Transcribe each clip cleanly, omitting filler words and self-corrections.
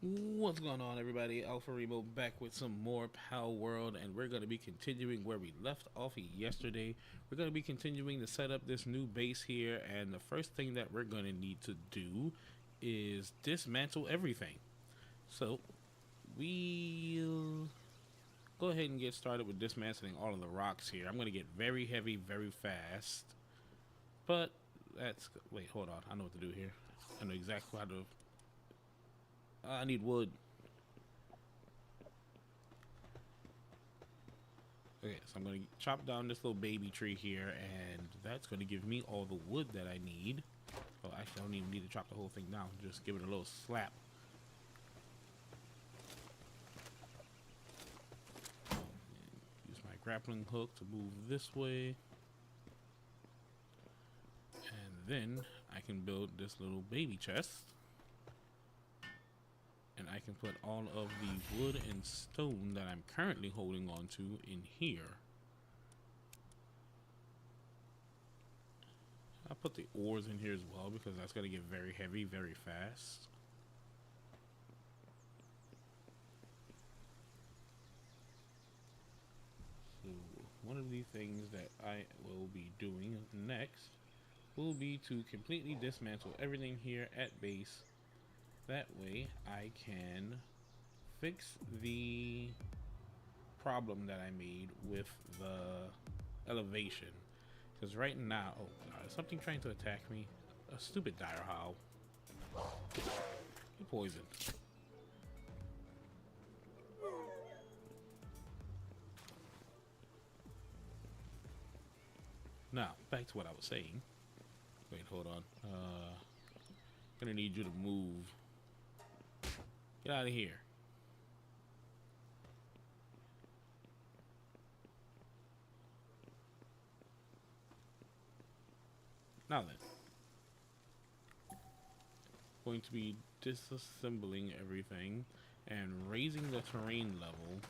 What's going on, everybody? Alpha Remo back with some more Pal World, and we're going to be continuing where we left off yesterday. We're going to be continuing to set up this new base here, and the first thing that we're going to need to do is dismantle everything. So, we'll go ahead and get started with dismantling all of the rocks here. I'm going to get very heavy very fast, but wait, hold on. I know what to do here. I know exactly how to. I need wood. Okay, so I'm going to chop down this little baby tree here, and that's going to give me all the wood that I need. Oh, actually, I don't even need to chop the whole thing down. Just give it a little slap. And use my grappling hook to move this way. And then I can build this little baby chest. And I can put all of the wood and stone that I'm currently holding on to in here. I'll put the ores in here as well because that's going to get very heavy very fast. So one of the things that I will be doing next will be to completely dismantle everything here at base. That way I can fix the problem that I made with the elevation. Because right now, oh god, is something trying to attack me? A stupid dire howl. You're poisoned. Now, back to what I was saying. Wait, hold on. Gonna need you to move. Get out of here. Now then, going to be disassembling everything and raising the terrain level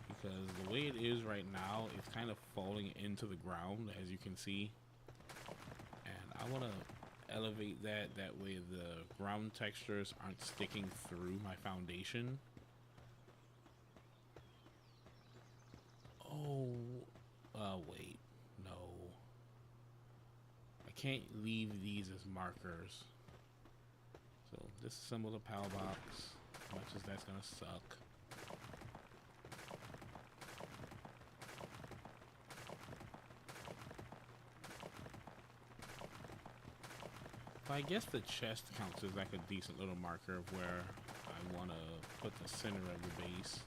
because the way it is right now, it's kind of falling into the ground, as you can see. And I want to elevate that way the ground textures aren't sticking through my foundation. Oh, wait, no. I can't leave these as markers. So disassemble the PAL box, as much as that's gonna suck. But I guess the chest counts as like a decent little marker of where I want to put the center of the base.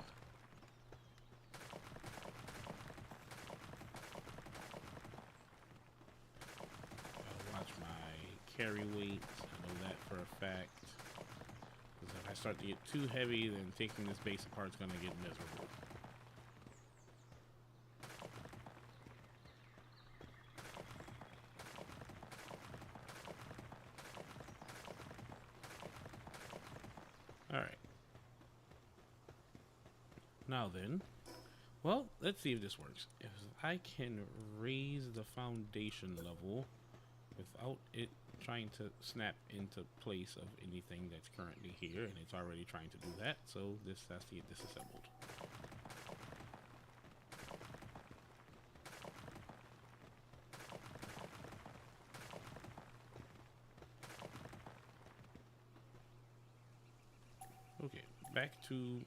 Gotta watch my carry weight. I know that for a fact. Because if I start to get too heavy, then taking this base apart is going to get miserable. Alright. Now then, well, let's see if this works. If I can raise the foundation level without it trying to snap into place of anything that's currently here, and it's already trying to do that, so this has to get disassembled. Okay, back to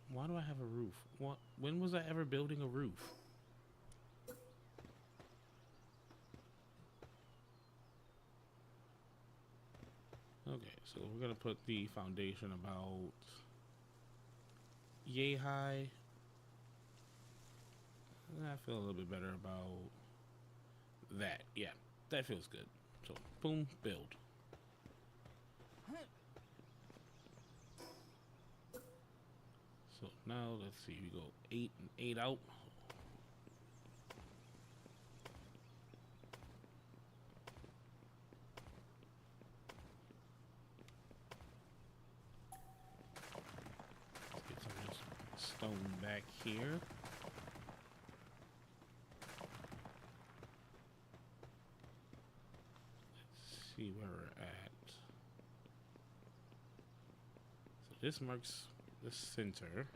why do I have a roof? What? When was I ever building a roof? Okay, so we're gonna put the foundation about yay high. I feel a little bit better about that. Yeah, that feels good. So, boom, build. So now let's see, we go 8 and 8 out. Let's get some of this stone back here. Let's see where we're at. So this marks the center.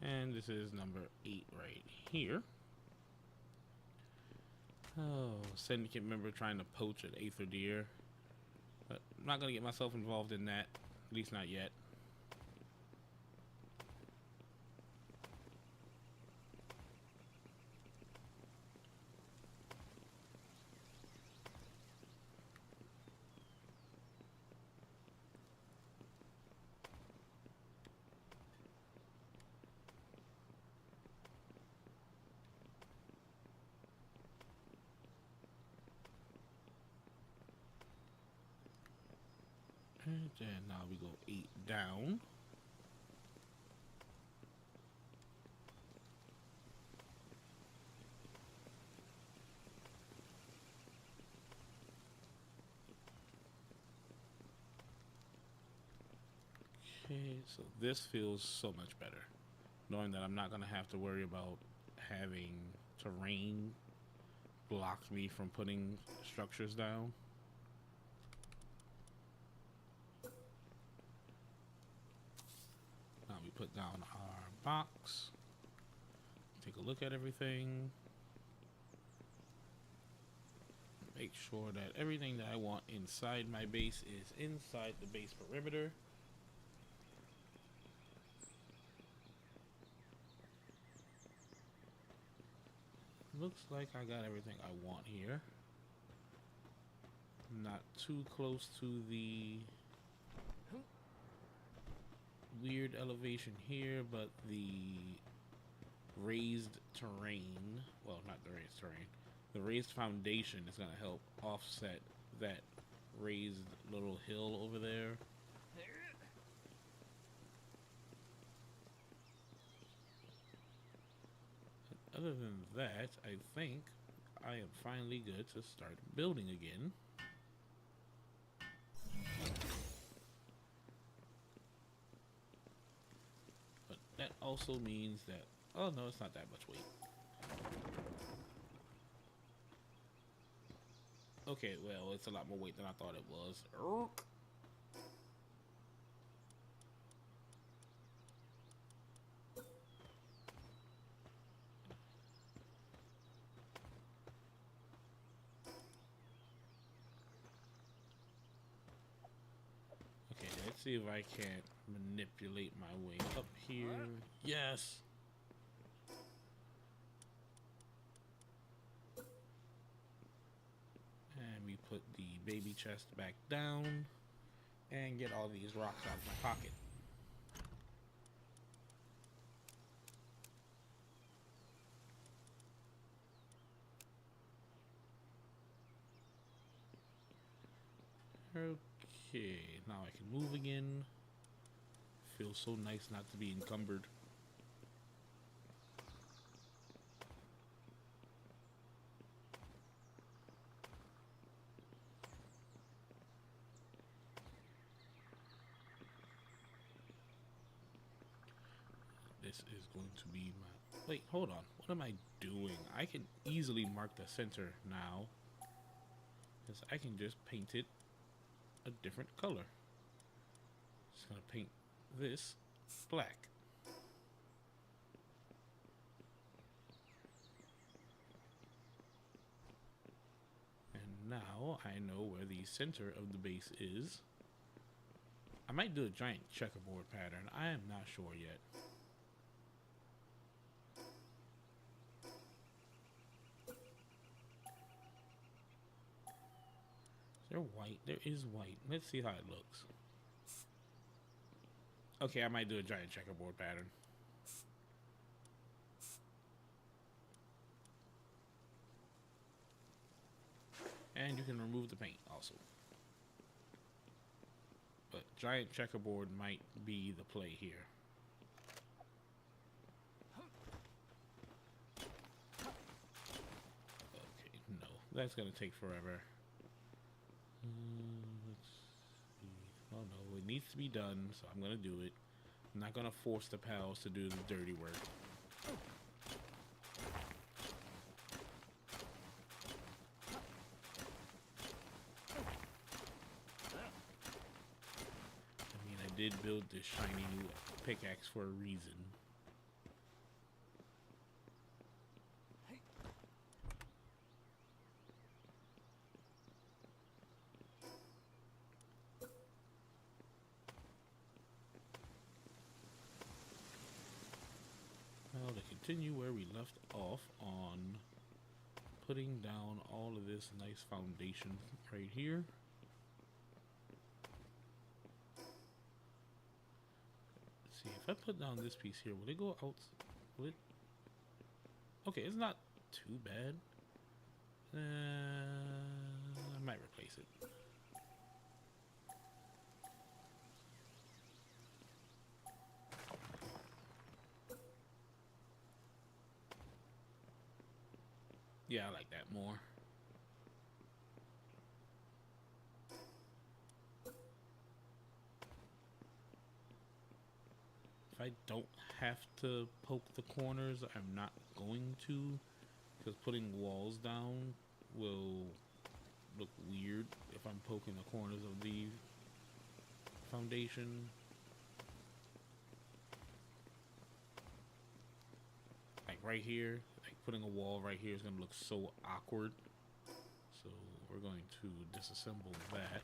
And this is number 8 right here. Oh, syndicate member trying to poach an Aether Deer. But I'm not going to get myself involved in that. At least not yet. And then now we go 8 down. Okay, so this feels so much better. Knowing that I'm not going to have to worry about having terrain block me from putting structures down. Now we put down our box. Take a look at everything. Make sure that everything that I want inside my base is inside the base perimeter. Looks like I got everything I want here. Not too close to the weird elevation here, but the raised terrain, well, not the raised terrain, the raised foundation is going to help offset that raised little hill over there. Other than that, I think I am finally good to start building again. But that also means that, oh no, it's not that much weight. Okay, well, it's a lot more weight than I thought it was. Okay, let's see if I can't manipulate my way up here. Yes! And we put the baby chest back down and get all these rocks out of my pocket. Okay, now I can move again. Feels so nice not to be encumbered. This is going to be my... Wait, hold on. What am I doing? I can easily mark the center now, because I can just paint it a different color. Just gonna paint this black. And now I know where the center of the base is. I might do a giant checkerboard pattern. I am not sure yet. Is there white? There is white. Let's see how it looks. Okay, I might do a giant checkerboard pattern. And you can remove the paint also. But giant checkerboard might be the play here. Okay, no. That's gonna take forever. Let's see. Oh no, it needs to be done, so I'm gonna do it. Not gonna force the pals to do the dirty work. I mean, I did build this shiny new pickaxe for a reason. Well, to continue where we left off on putting down all of this nice foundation right here. Let's see, if I put down this piece here, will it go out? Will it? Okay, it's not too bad. I might replace it. Yeah, I like that more. If I don't have to poke the corners, I'm not going to, because putting walls down will look weird if I'm poking the corners of the foundation. Like right here, like putting a wall right here is going to look so awkward. So we're going to disassemble that.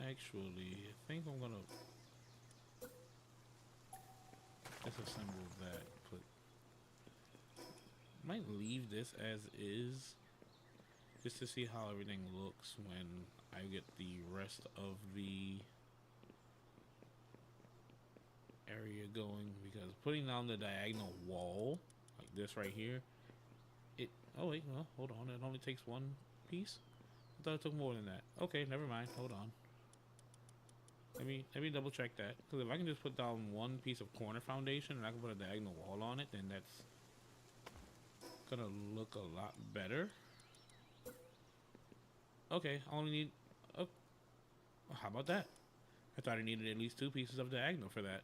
Actually, I think I'm gonna disassemble that. Might leave this as is, just to see how everything looks when I get the rest of the area going. Because putting down the diagonal wall like this right here, oh wait, no, hold on, it only takes one piece. I thought it took more than that. Okay, never mind. Hold on. Let me double check that. Because if I can just put down one piece of corner foundation and I can put a diagonal wall on it, then that's gonna look a lot better. Okay, I only need. Oh, how about that? I thought I needed at least 2 pieces of diagonal for that.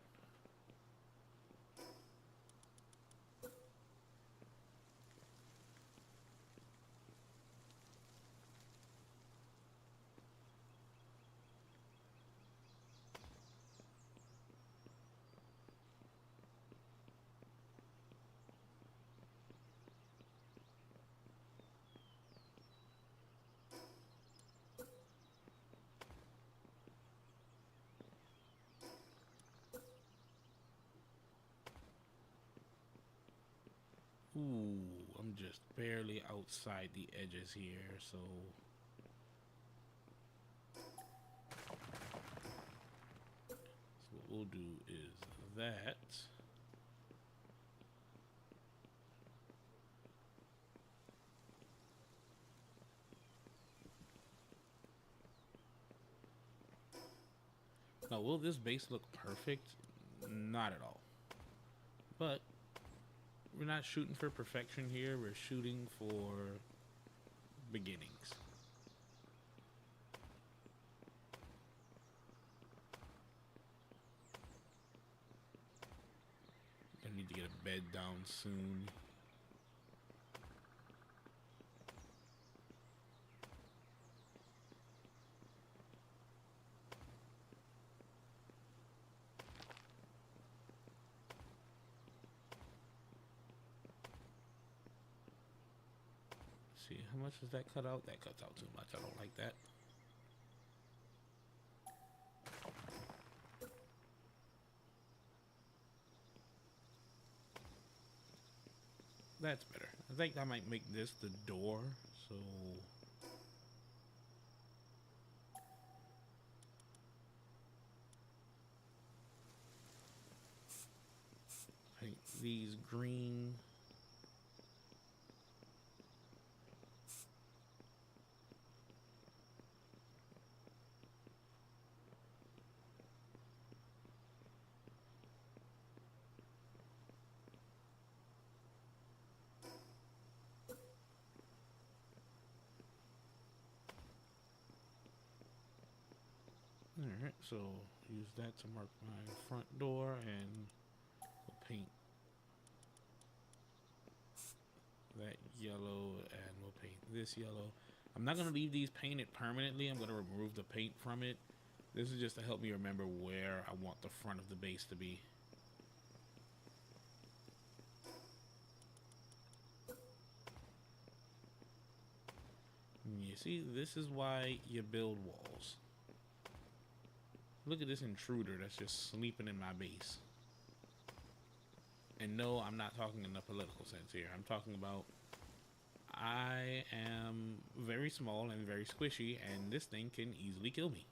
Ooh, I'm just barely outside the edges here, so what we'll do is that. Now, will this base look perfect? Not at all. But we're not shooting for perfection here. We're shooting for beginnings. I need to get a bed down soon. See, how much does that cut out? That cuts out too much. I don't like that. That's better. I think I might make this the door, so paint these green. so use that to mark my front door, and we'll paint that yellow, and we'll paint this yellow. I'm not going to leave these painted permanently. I'm going to remove the paint from it. This is just to help me remember where I want the front of the base to be. You see, this is why you build walls. Look at this intruder that's just sleeping in my base. And no, I'm not talking in the political sense here. I'm talking about I am very small and very squishy, and this thing can easily kill me.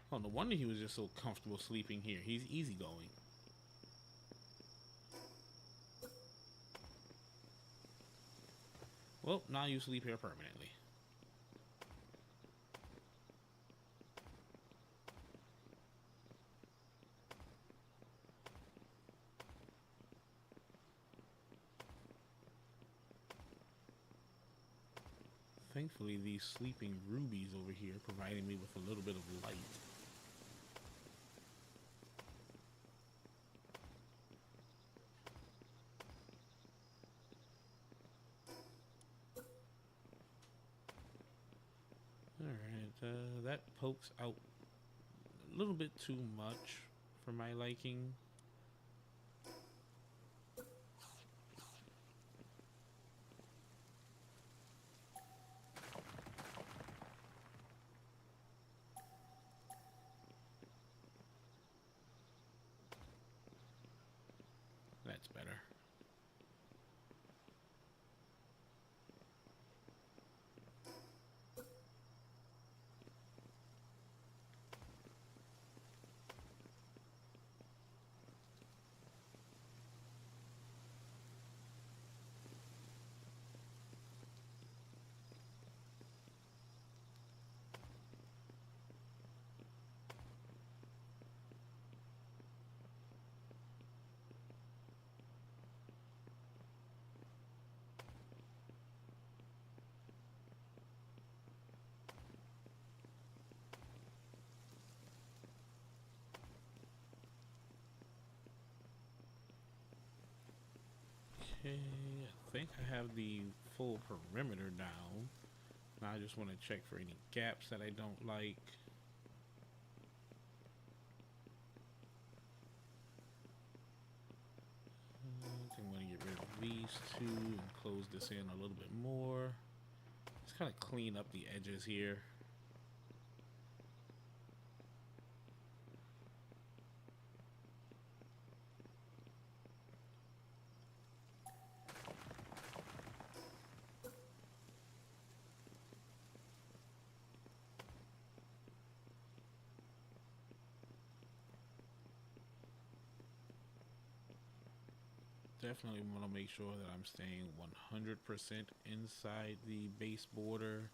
Oh, no wonder he was just so comfortable sleeping here. He's easygoing. Well, now you sleep here permanently. Thankfully, these sleeping rubies over here providing me with a little bit of light. Alright, that pokes out a little bit too much for my liking. That's better. Okay, I think I have the full perimeter down. Now I just want to check for any gaps that I don't like. I'm going to get rid of these two and close this in a little bit more. Just kind of clean up the edges here. Definitely want to make sure that I'm staying 100% inside the base border.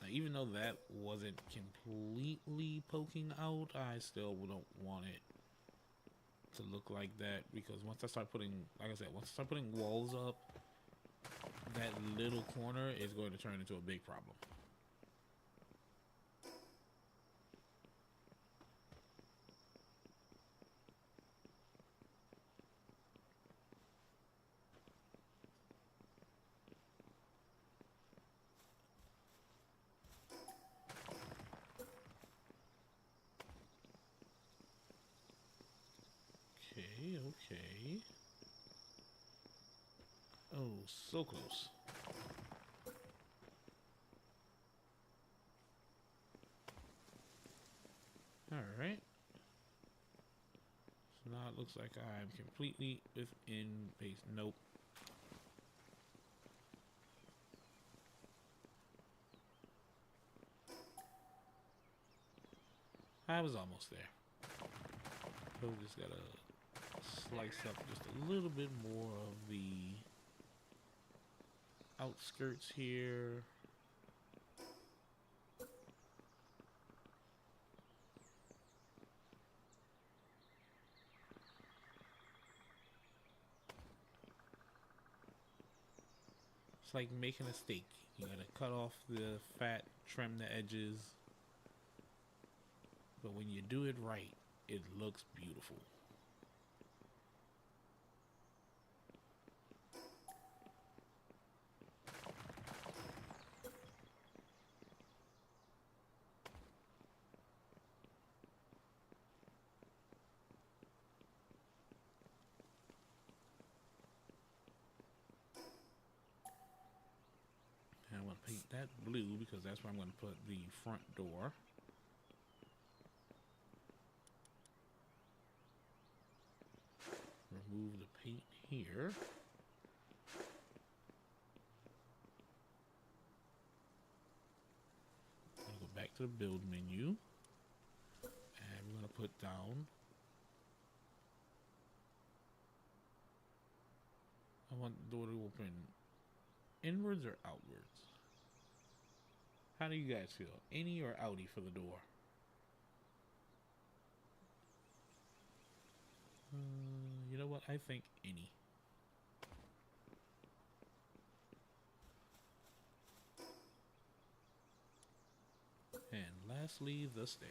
Now, even though that wasn't completely poking out, I still don't want it to look like that, because once I start putting, like I said, once I start putting walls up, that little corner is going to turn into a big problem. Okay. Oh, so close. Alright. So now it looks like I'm completely within base. Nope. I was almost there. So we just gotta slice up just a little bit more of the outskirts here. It's like making a steak. You gotta cut off the fat, trim the edges. But when you do it right, it looks beautiful. And I'm going to paint that blue because that's where I'm going to put the front door. Remove the paint here. I'm going to go back to the build menu. And we're going to put down. I want the door to open inwards or outwards. How do you guys feel? Innie or outie for the door? You know what? I think innie. And lastly, the stairs.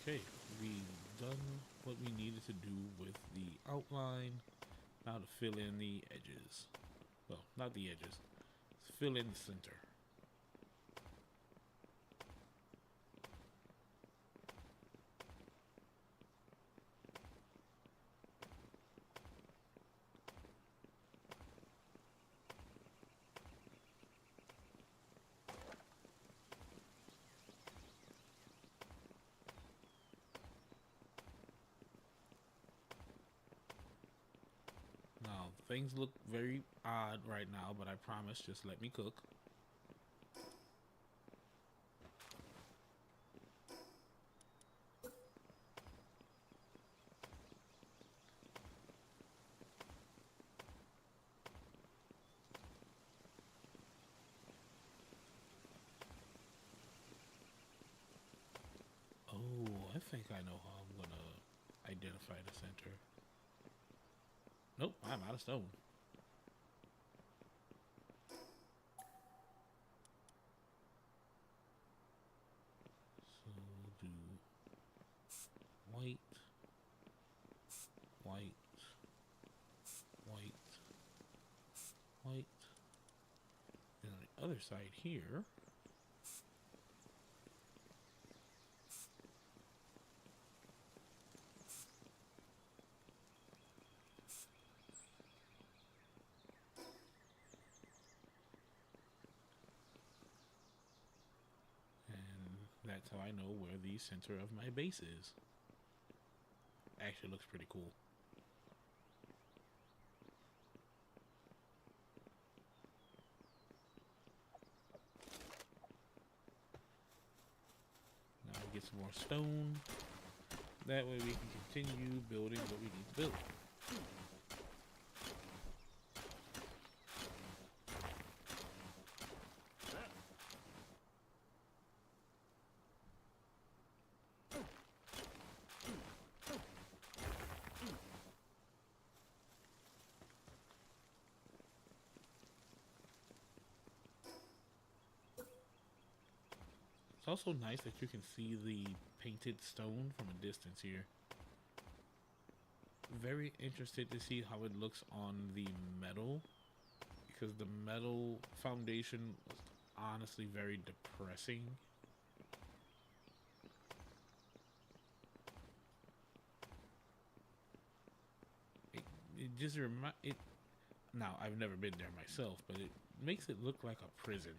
Okay, we've done what we needed to do with the outline. Now to fill in the edges. Well, not the edges. Fill in the center. Now, things look very odd right now, but I promise, just let me cook. Oh, I think I know how I'm gonna identify the center. Nope, I'm out of stone. So we'll do white, white, white, white. And on the other side here, that's how I know where the center of my base is. Actually looks pretty cool. Now we get some more stone. That way we can continue building what we need to build. It's also nice that you can see the painted stone from a distance here. Very interested to see how it looks on the metal, because the metal foundation was honestly very depressing. It just remind it. Now I've never been there myself, but it makes it look like a prison.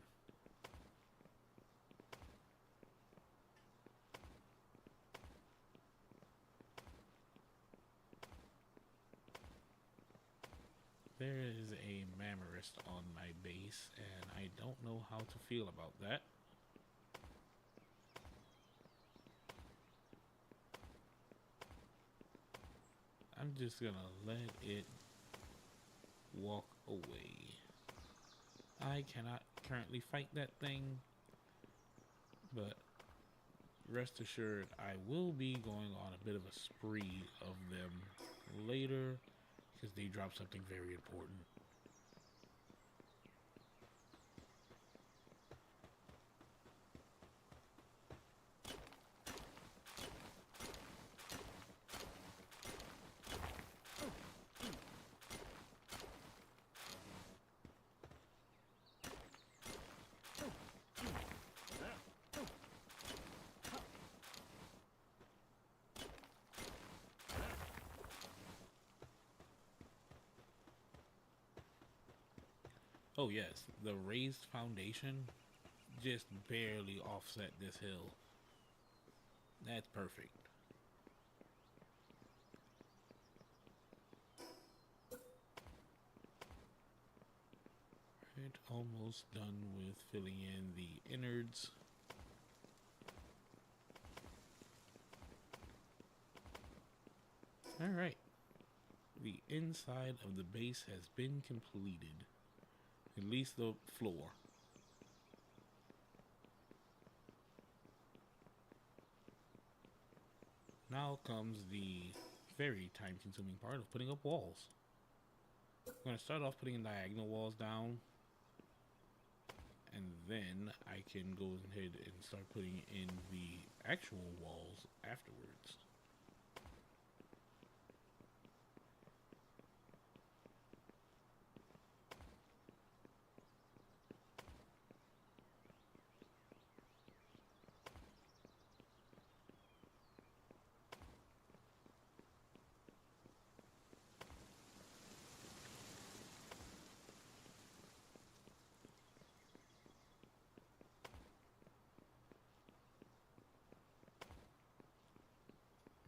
There is a Mammarist on my base, and I don't know how to feel about that. I'm just gonna let it walk away. I cannot currently fight that thing, but rest assured I will be going on a bit of a spree of them later because they drop something very important. Oh yes, the raised foundation just barely offset this hill. That's perfect. Right, almost done with filling in the innards. Alright, the inside of the base has been completed. At least the floor. Now comes the very time-consuming part of putting up walls. I'm going to start off putting diagonal walls down, and then I can go ahead and start putting in the actual walls afterwards.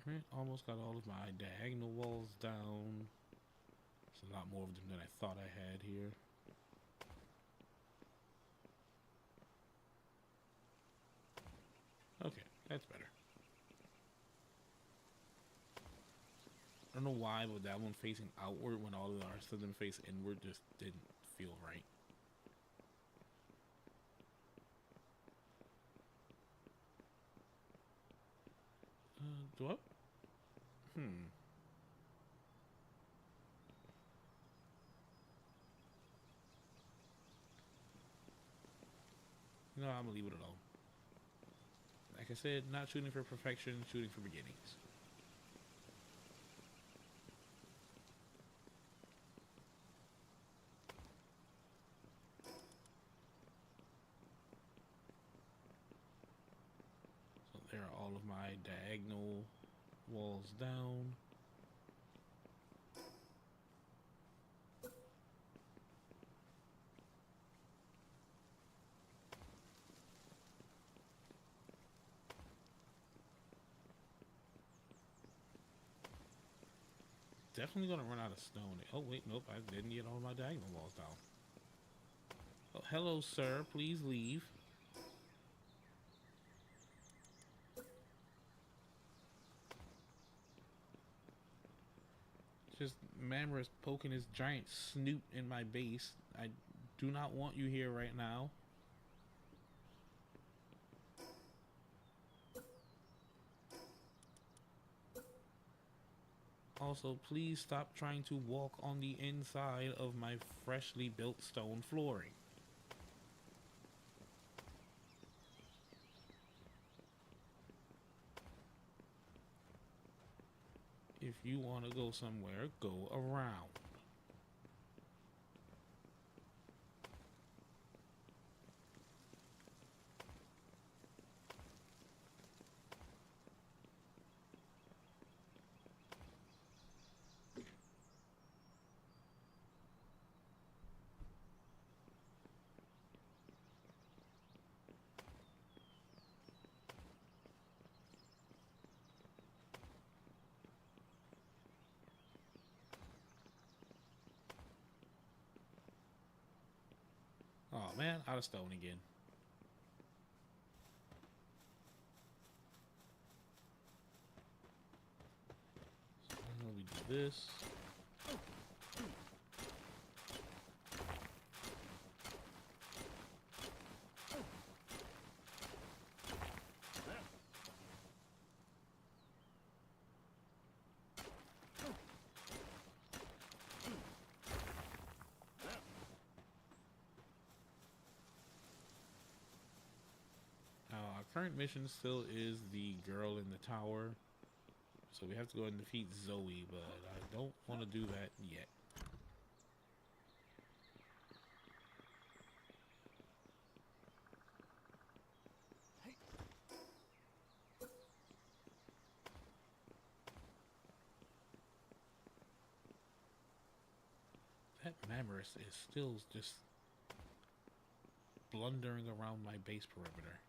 Right, almost got all of my diagonal walls down. There's a lot more of them than I thought I had here. Okay, that's better. I don't know why, but that one facing outward when all of the rest of them face inward just didn't feel right. Do I? No, I'm gonna leave it alone. Like I said, not shooting for perfection, shooting for beginnings. So there are all of my diagonal walls down. Definitely gonna run out of stone. Oh wait, nope, I didn't get all my diagonal walls down. Oh, hello, sir. Please leave. Just Mammoth poking his giant snoot in my base. I do not want you here right now. Also, please stop trying to walk on the inside of my freshly built stone flooring. If you want to go somewhere, go around. Oh man, out of stone again. So we do this. Our current mission still is the girl in the tower. So we have to go and defeat Zoe, but I don't want to do that yet. That Mammoris is still just blundering around my base perimeter.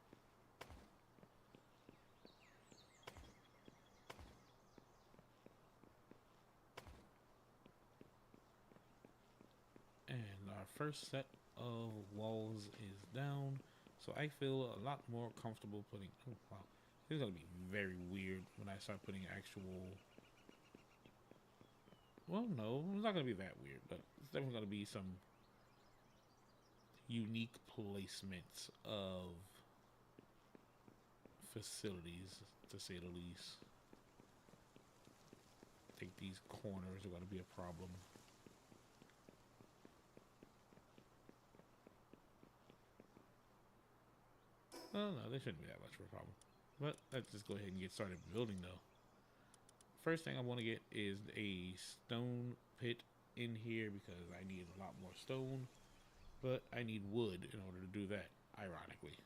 And our first set of walls is down, so I feel a lot more comfortable putting... Oh, wow. This is going to be very weird when I start putting actual... Well, no, it's not going to be that weird, but it's definitely going to be some unique placements of facilities, to say the least. I think these corners are going to be a problem. Oh, no, they shouldn't be that much of a problem. But let's just go ahead and get started building, though. First thing I want to get is a stone pit in here because I need a lot more stone. But I need wood in order to do that, ironically.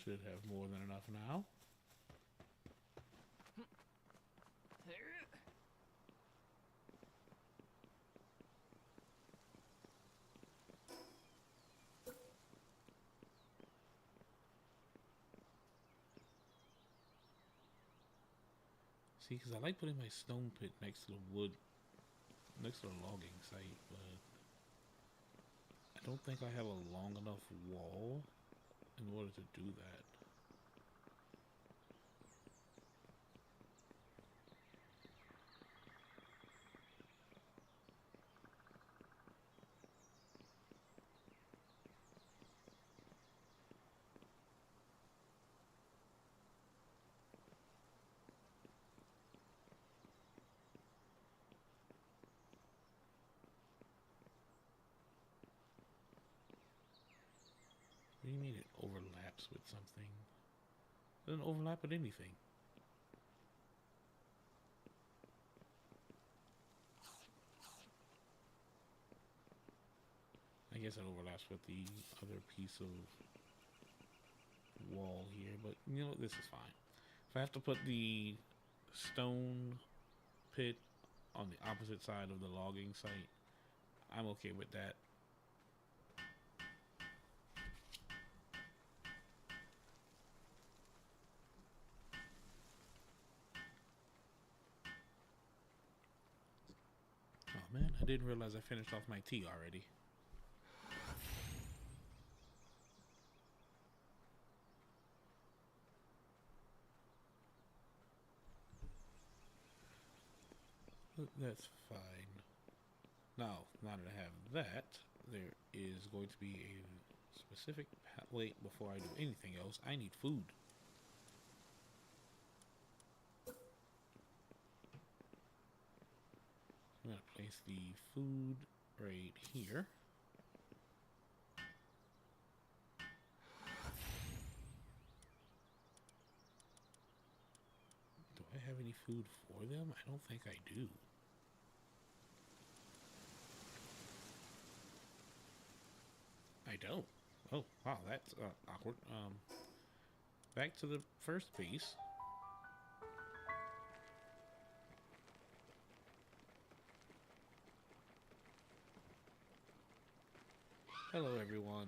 Should have more than enough now. See, because I like putting my stone pit next to the wood, next to the logging site, but I don't think I have a long enough wall in order to do that. What do you mean it overlaps with something? It doesn't overlap with anything. I guess it overlaps with the other piece of wall here, but you know, this is fine. If I have to put the stone pit on the opposite side of the logging site, I'm okay with that. Oh man, I didn't realize I finished off my tea already. But that's fine. Now that I have that, there is going to be a specific... Wait, before I do anything else, I need food. I'm going to place the food right here. Do I have any food for them? I don't think I do. I don't. Oh, wow, that's awkward. Back to the first piece. Hello, everyone.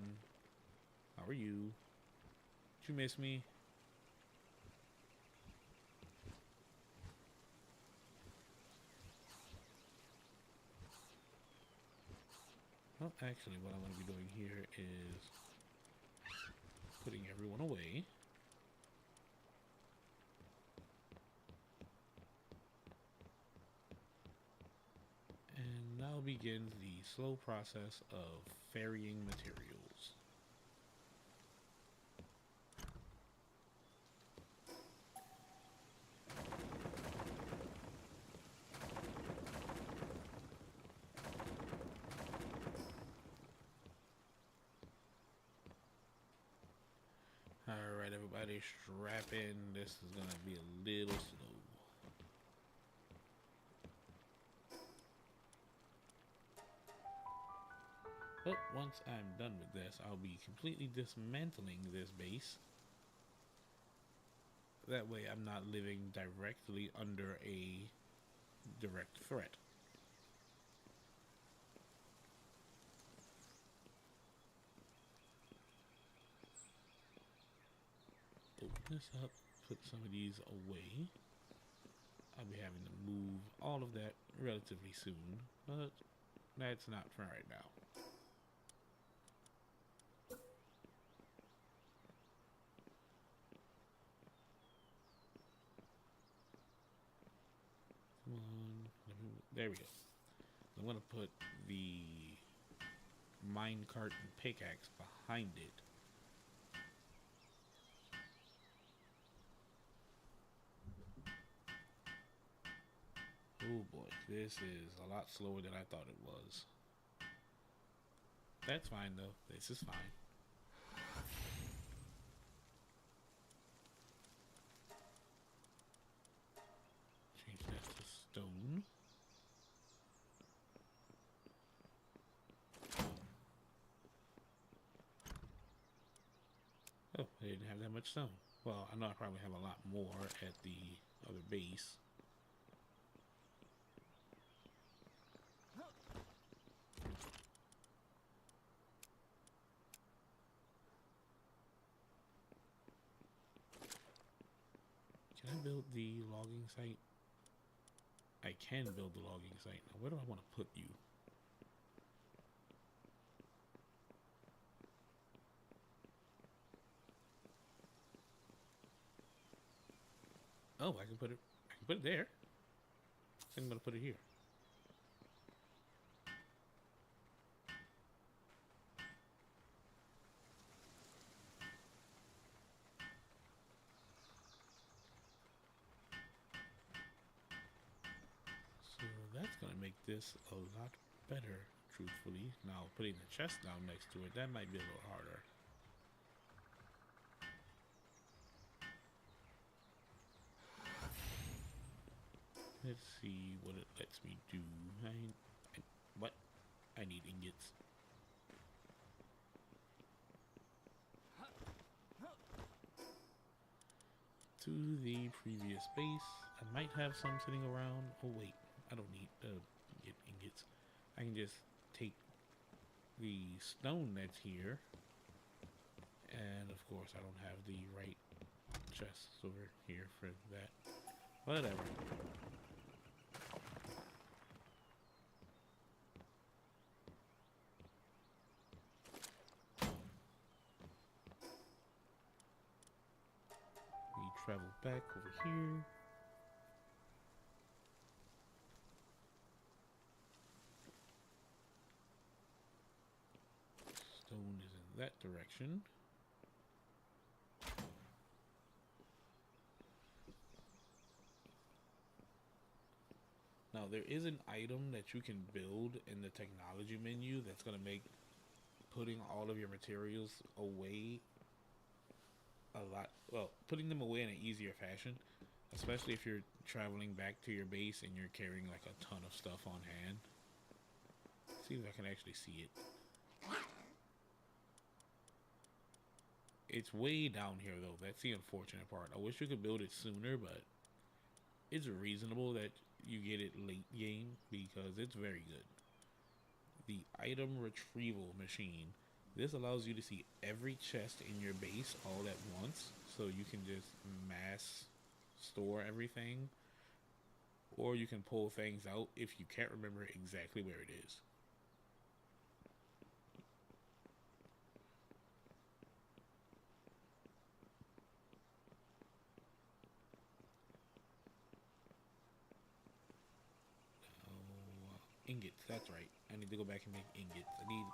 How are you? Did you miss me? Well, actually, what I'm going to be doing here is putting everyone away. And now begins the slow process of ferrying materials. Alright, everybody, strap in. This is going to be a little slow. But once I'm done with this, I'll be completely dismantling this base. That way I'm not living directly under a direct threat. Open this up, put some of these away. I'll be having to move all of that relatively soon, but that's not for right now. Come on, there we go. I'm gonna put the minecart and pickaxe behind it. Oh boy, this is a lot slower than I thought it was. That's fine though, this is fine. Change that to stone. Oh, I didn't have that much stone. Well, I know I probably have a lot more at the other base. Can I build the logging site? I can build the logging site. Now, where do I want to put you? Oh, I can put it there. I think I'm gonna put it here. So that's gonna make this a lot better, truthfully. Now, putting the chest down next to it, that might be a little harder. Let's see what it lets me do. What? I need ingots. To the previous base. I might have some sitting around. Oh wait, I don't need get ingots. I can just take the stone that's here. And of course I don't have the right chests over here for that. Whatever. We travel back over here. Stone is in that direction. Now there is an item that you can build in the technology menu that's going to make putting all of your materials away a lot, well, putting them away in an easier fashion, especially if you're traveling back to your base and you're carrying like a ton of stuff on hand. Let's see if I can actually see it. It's way down here though. That's the unfortunate part. I wish you could build it sooner, but it's reasonable that you get it late game because it's very good. The item retrieval machine. This allows you to see every chest in your base all at once, so you can just mass store everything, or you can pull things out if you can't remember exactly where it is. ingots. That's right. I need to go back and make ingots. I need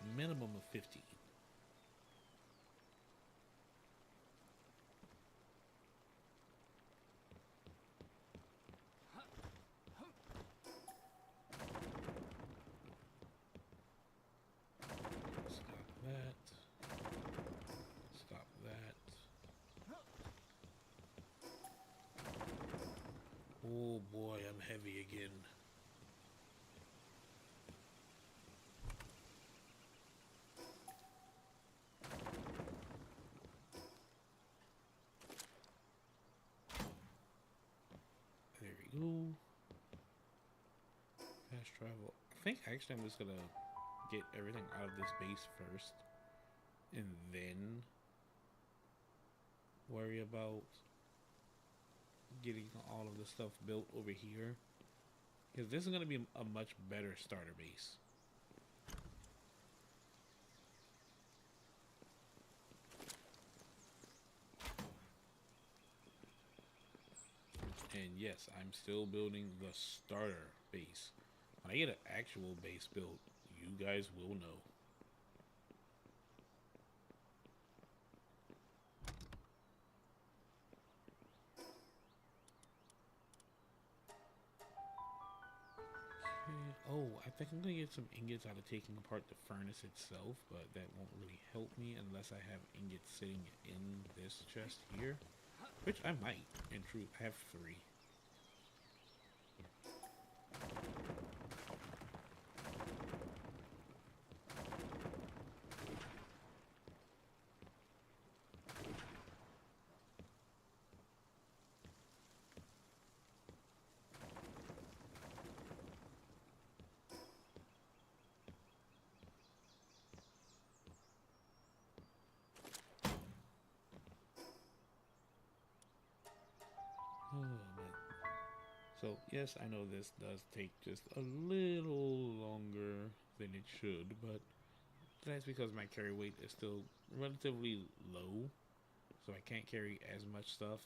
a minimum of 15. Stop that. Stop that. Oh boy, I'm heavy again. There we go. Fast travel. I think actually I'm just gonna get everything out of this base first and then worry about getting all of the stuff built over here, because this is going to be a much better starter base. And yes, I'm still building the starter base. When I get an actual base built, you guys will know. Oh, I think I'm gonna get some ingots out of taking apart the furnace itself, but that won't really help me unless I have ingots sitting in this chest here, which I might. In truth, I have 3. Oh, man. So, yes, I know this does take just a little longer than it should, but that's because my carry weight is still relatively low, so I can't carry as much stuff.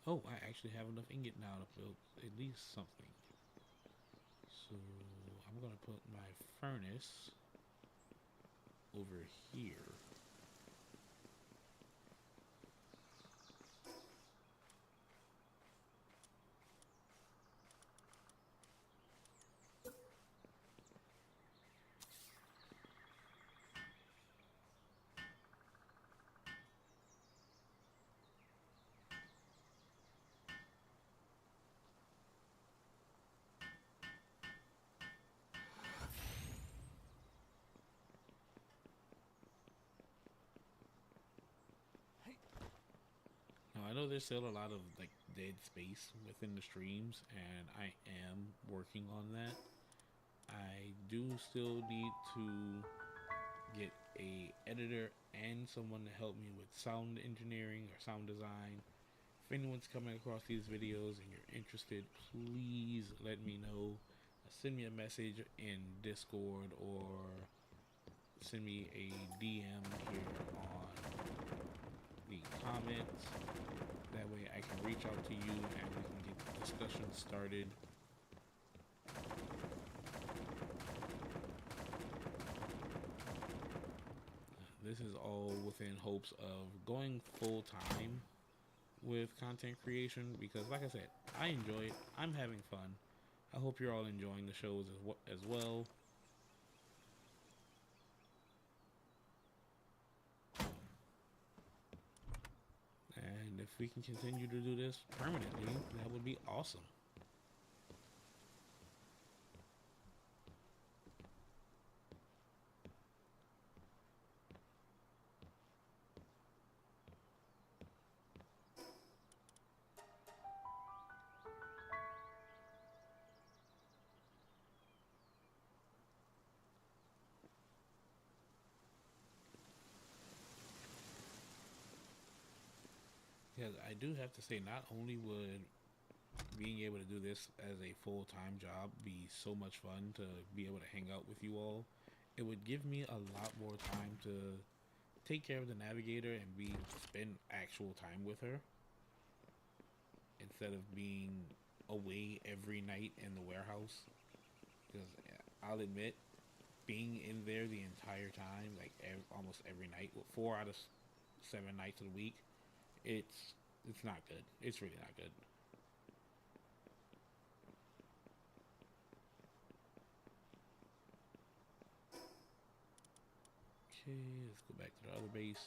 Oh, I actually have enough ingot now to build at least something. So I'm gonna put my furnace over here. Now I know there's still a lot of like dead space within the streams, and I am working on that. I do still need to get a editor and someone to help me with sound engineering or sound design. If anyone's coming across these videos and you're interested, please let me know. Send me a message in Discord or send me a DM here on the comments. That way I can reach out to you and we can get the discussion started. This is all within hopes of going full time with content creation, because like I said, I enjoy it. I'm having fun. I hope you're all enjoying the shows as well. And if we can continue to do this permanently, that would be awesome. Because I do have to say, not only would being able to do this as a full-time job be so much fun to be able to hang out with you all, it would give me a lot more time to take care of the navigator and be spend actual time with her instead of being away every night in the warehouse. Because I'll admit, being in there the entire time, like almost every night, 4 out of 7 nights of the week, it's not good. It's really not good. Okay, let's go back to the other base.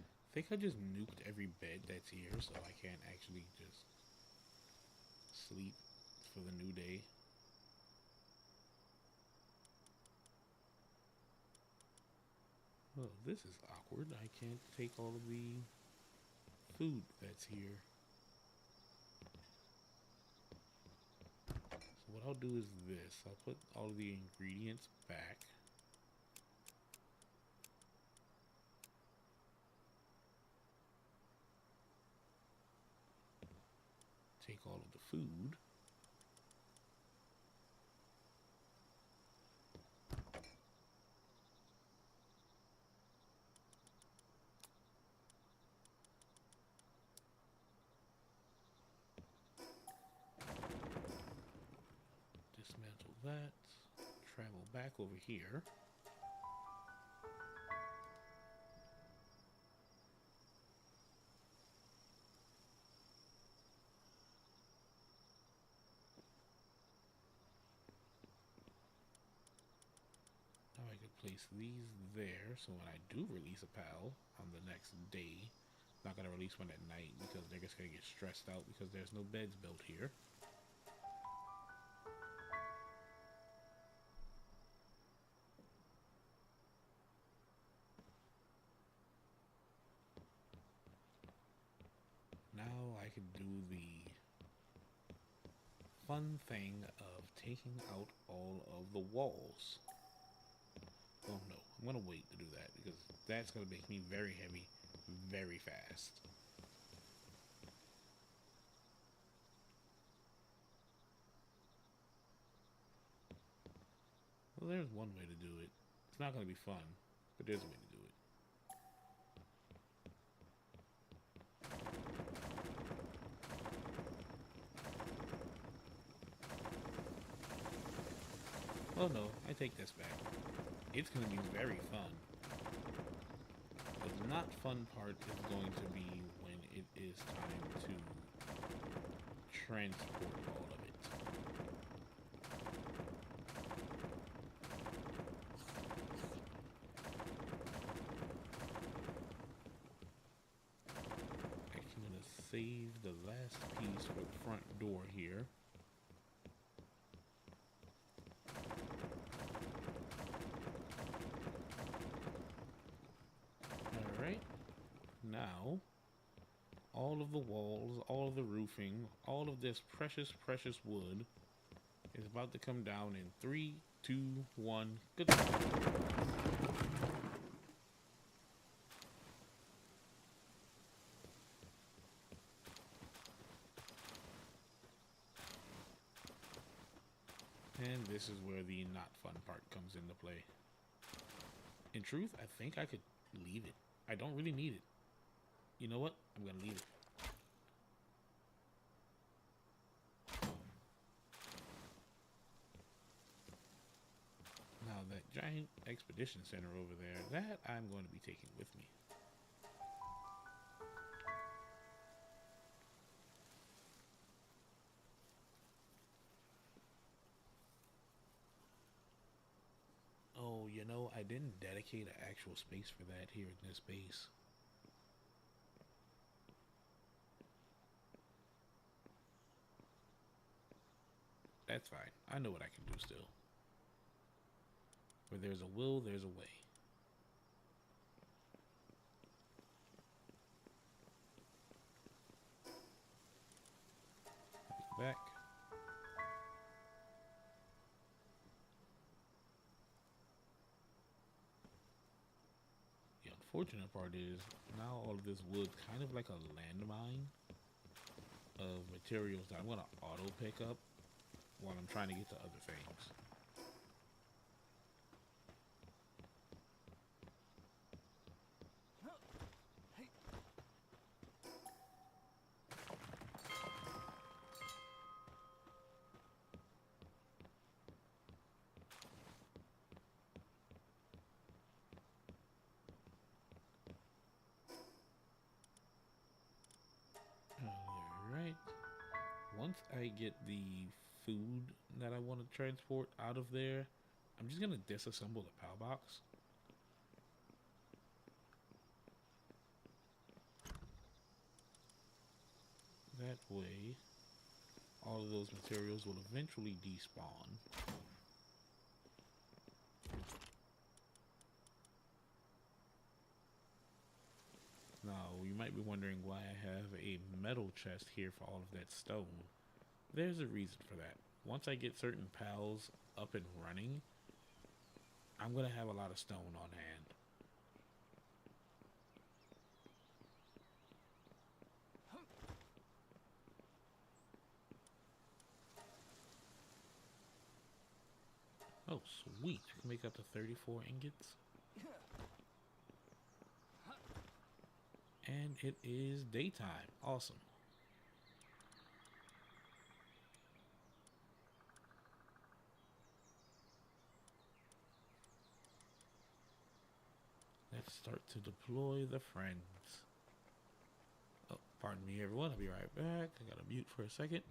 I think I just nuked every bed that's here, so I can't actually just sleep for the new day. Well, this is awkward. I can't take all of the food that's here. So what I'll do is this. I'll put all of the ingredients back. Take all of the food. Dismantle that. Travel back over here. Now I could place these there, so when I do release a pal on the next day, I'm not gonna release one at night because they're just gonna get stressed out because there's no beds built here. Now I can do the fun thing of taking out all of the walls. Oh no, I'm gonna wait to do that because that's gonna make me very heavy very fast. Well, there's one way to do it. It's not gonna be fun, but there's a way to do it. Oh no, I take this back. It's going to be very fun. The not fun part is going to be when it is time to transport all of it. Actually, I'm going to save the last piece for the front door here. Now, all of the walls, all of the roofing, all of this precious, precious wood is about to come down in 3, 2, 1, goodbye. And this is where the not fun part comes into play. In truth, I think I could leave it. I don't really need it. You know what? I'm gonna leave it. Now that giant expedition center over there, that I'm going to be taking with me. Oh, you know, I didn't dedicate an actual space for that here in this base. That's fine. I know what I can do still. Where there's a will, there's a way. Back. unfortunate part is now all of this wood's kind of like a landmine of materials that I'm gonna auto pick up while I'm trying to get to other things. Alright. Once I get the food that I want to transport out of there, I'm just gonna disassemble the PAL box. That way, all of those materials will eventually despawn. Now, you might be wondering why I have a metal chest here for all of that stone. There's a reason for that. Once I get certain PALs up and running, I'm gonna have a lot of stone on hand. Oh, sweet. I can make up to 34 ingots. And it is daytime. Awesome. Let's start to deploy the friends. Oh, pardon me, everyone. I'll be right back. I gotta mute for a second.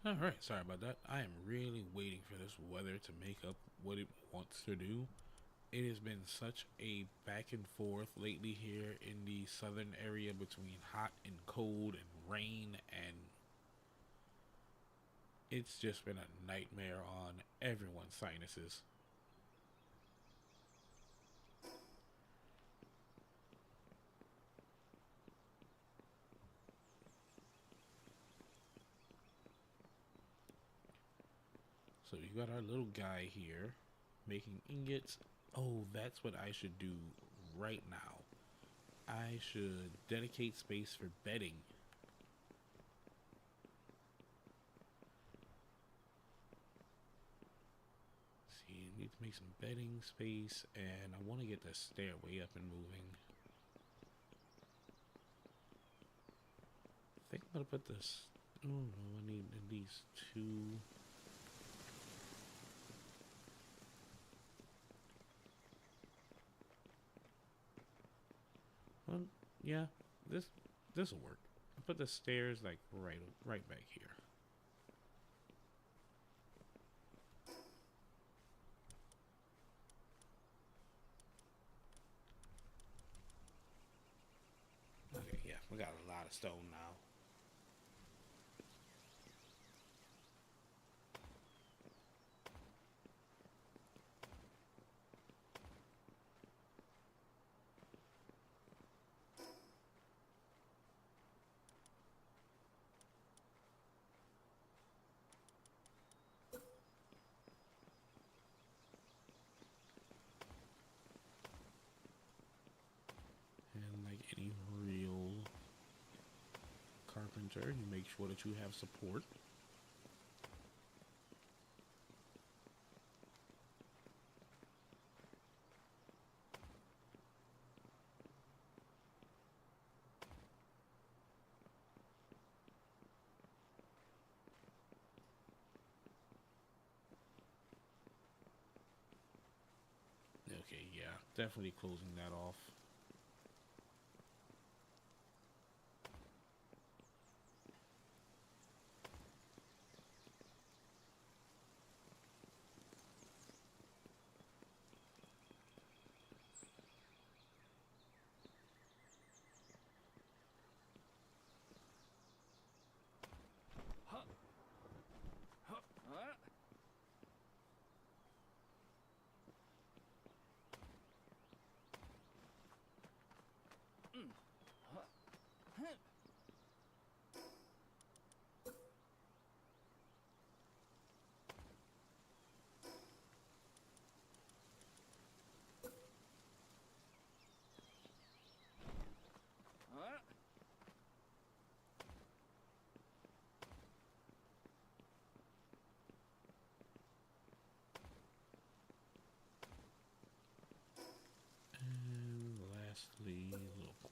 Alright, sorry about that. I am really waiting for this weather to make up what it wants to do. It has been such a back and forth lately here in the southern area between hot and cold and rain, and it's just been a nightmare on everyone's sinuses. So you got our little guy here making ingots. Oh, that's what I should do right now. I should dedicate space for bedding. See, I need to make some bedding space, and I want to get the stairway up and moving. I think I'm gonna put this. Oh no, I need at least two. Well, yeah, this will work. I'll put the stairs like right back here. Okay, yeah, we got a lot of stone now. And like any real carpenter, you make sure that you have support. Okay, yeah, definitely closing that off.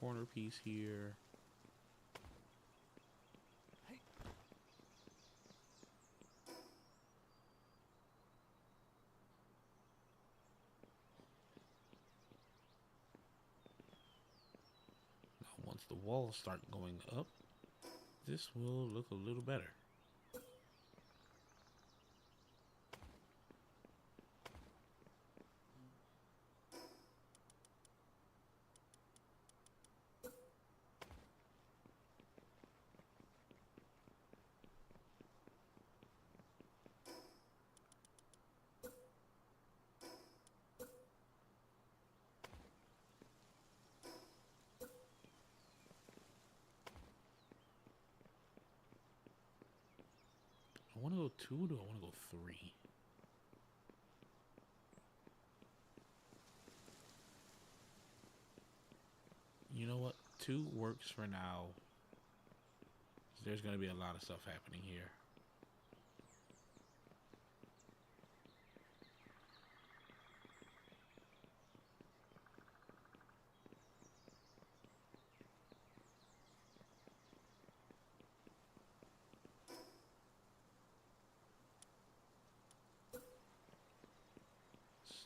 corner piece here. Now, once the walls start going up, this will look a little better. I want to go 2 or do I want to go 3? You know what? 2 works for now. There's going to be a lot of stuff happening here.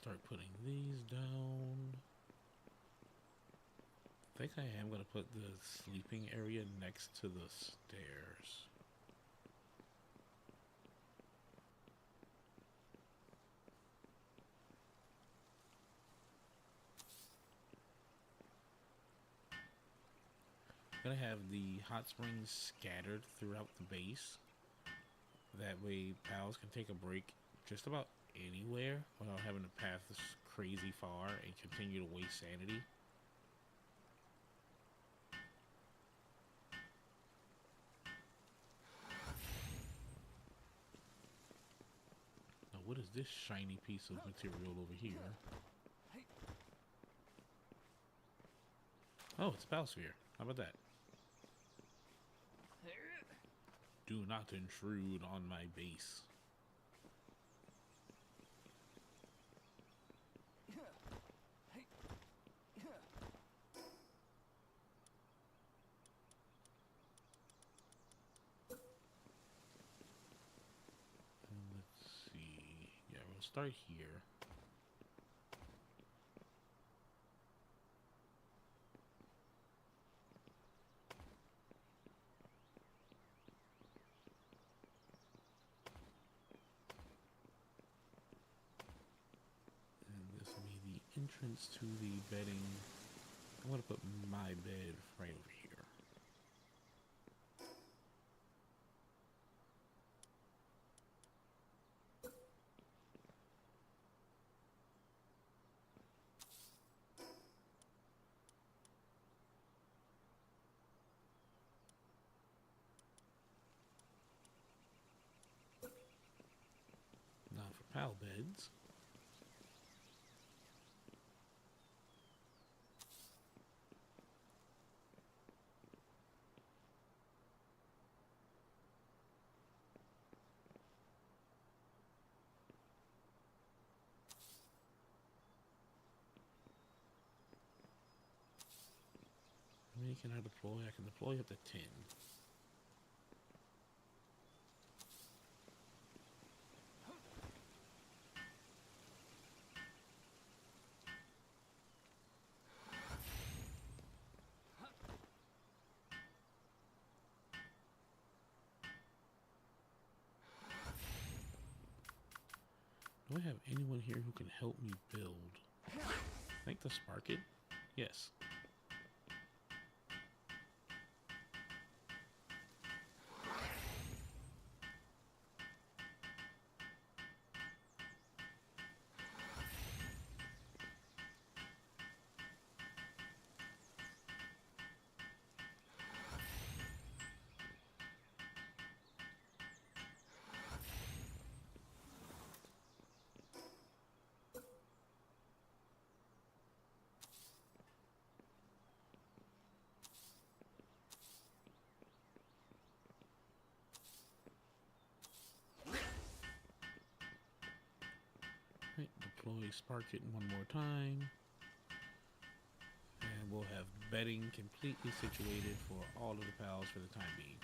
Start putting these down. I think I am going to put the sleeping area next to the stairs. I'm going to have the hot springs scattered throughout the base. That way pals can take a break just about anywhere without having to pass this crazy far and continue to waste sanity. Now what is this shiny piece of material over here? Oh, it's a pal sphere. How about that? Do not intrude on my base. Let's see. Yeah, we'll start here. Entrance to the bedding. I'm going to put my bed right over here. Now for pal beds. How many can I deploy? I can deploy up to 10. Do I have anyone here who can help me build? I think the Spark It? Yes. Right, deploy Spark It one more time. And we'll have bedding completely situated for all of the pals for the time being.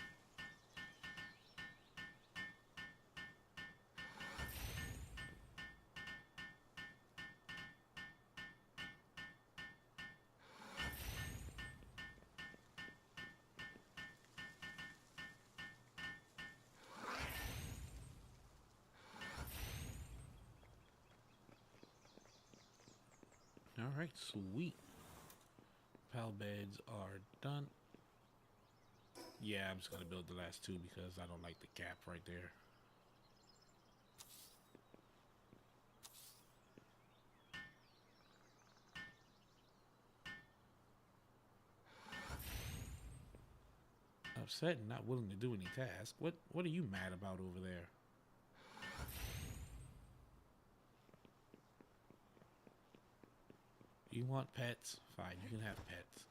Alright, sweet. Pal beds are done. Yeah, I'm just gonna build the last two because I don't like the gap right there. Upset and not willing to do any task. What are you mad about over there? You want pets? Fine, you can have pets.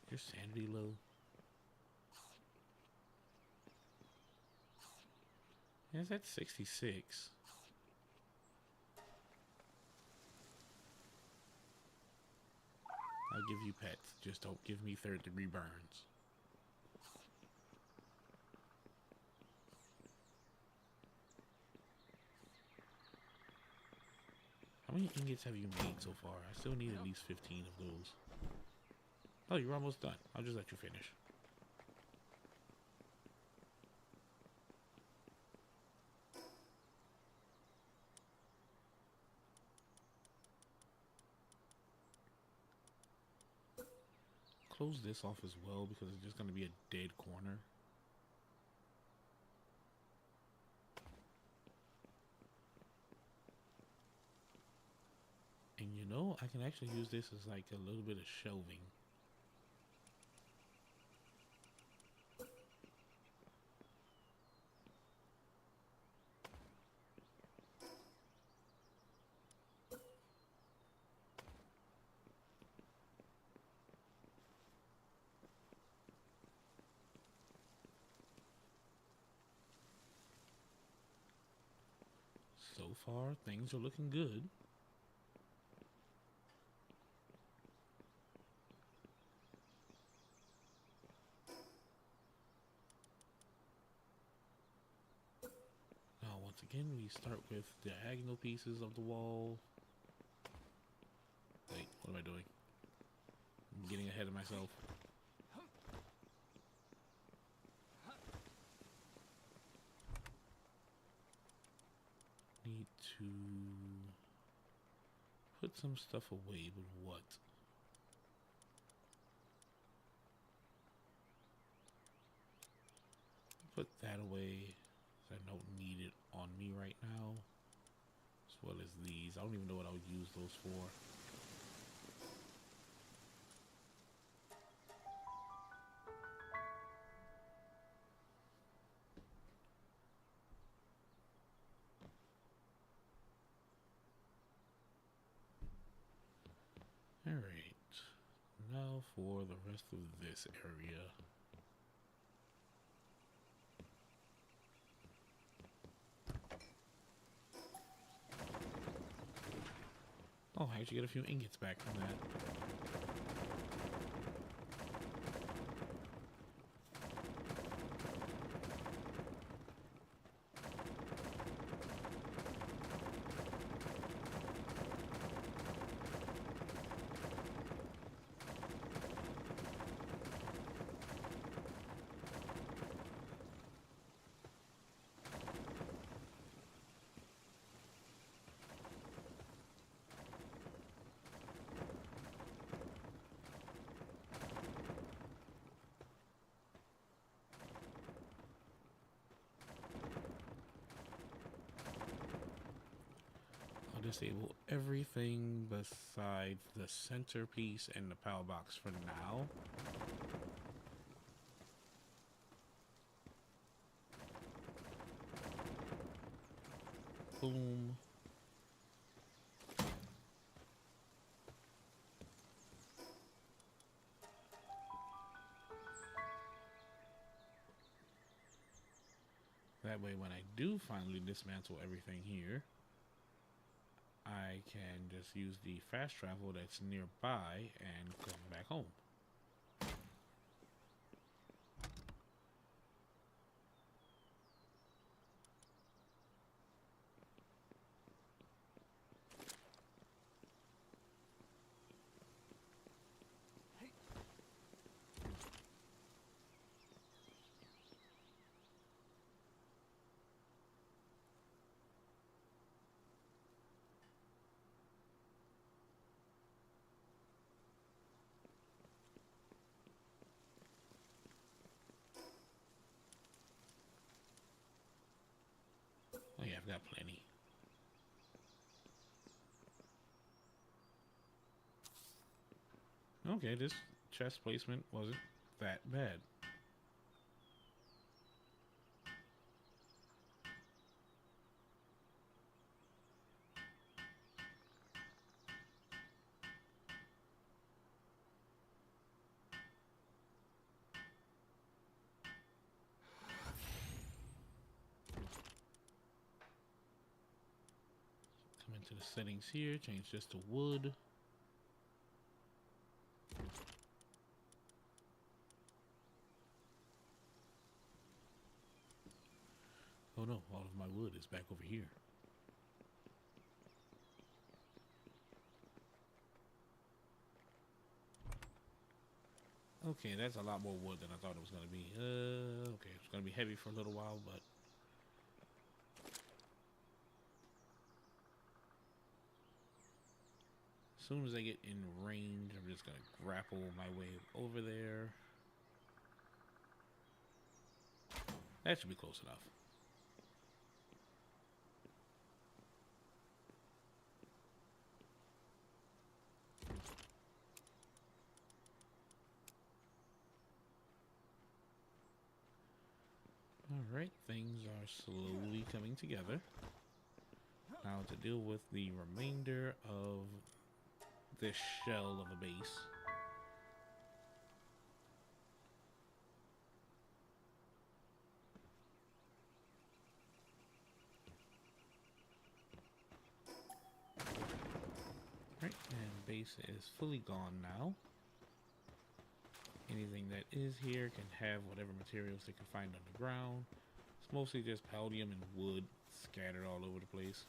Your sanity low? Is that 66? I'll give you pets. Just don't give me third-degree burns. How many ingots have you made so far? I still need at least 15 of those. Oh, you're almost done. I'll just let you finish. Close this off as well because it's just going to be a dead corner. And you know, I can actually use this as like a little bit of shelving. So far, things are looking good. Now, once again, we start with diagonal pieces of the wall. Wait, what am I doing? I'm getting ahead of myself. Need to put some stuff away, but what? Put that away. I don't need it on me right now. As well as these. I don't even know what I would use those for. Alright. Now for the rest of this area. Oh, I actually get a few ingots back from that. Disable everything besides the centerpiece and the power box for now. Boom. That way when I do finally dismantle everything here, I can just use the fast travel that's nearby and come back home. Oh yeah, I've got plenty. Okay, this chest placement wasn't that bad. Come into the settings here, change this to wood. Oh no, all of my wood is back over here. Okay, that's a lot more wood than I thought it was going to be. Okay, it's going to be heavy for a little while, but... as soon as I get in range, I'm just going to grapple my way over there. That should be close enough. Alright, things are slowly coming together. Now to deal with the remainder of this shell of a base. Right, and base is fully gone now. Anything that is here can have whatever materials they can find underground. It's mostly just palladium and wood scattered all over the place.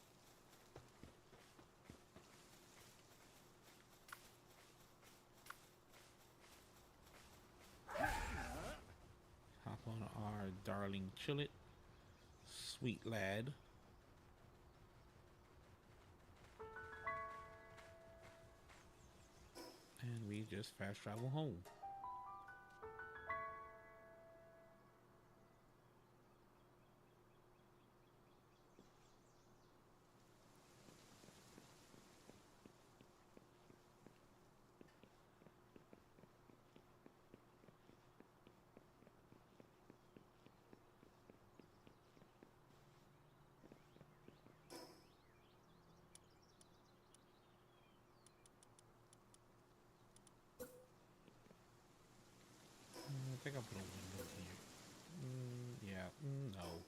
Hop on our darling Chillet, sweet lad. And we just fast travel home. I think I'll put a window here. Yeah, no.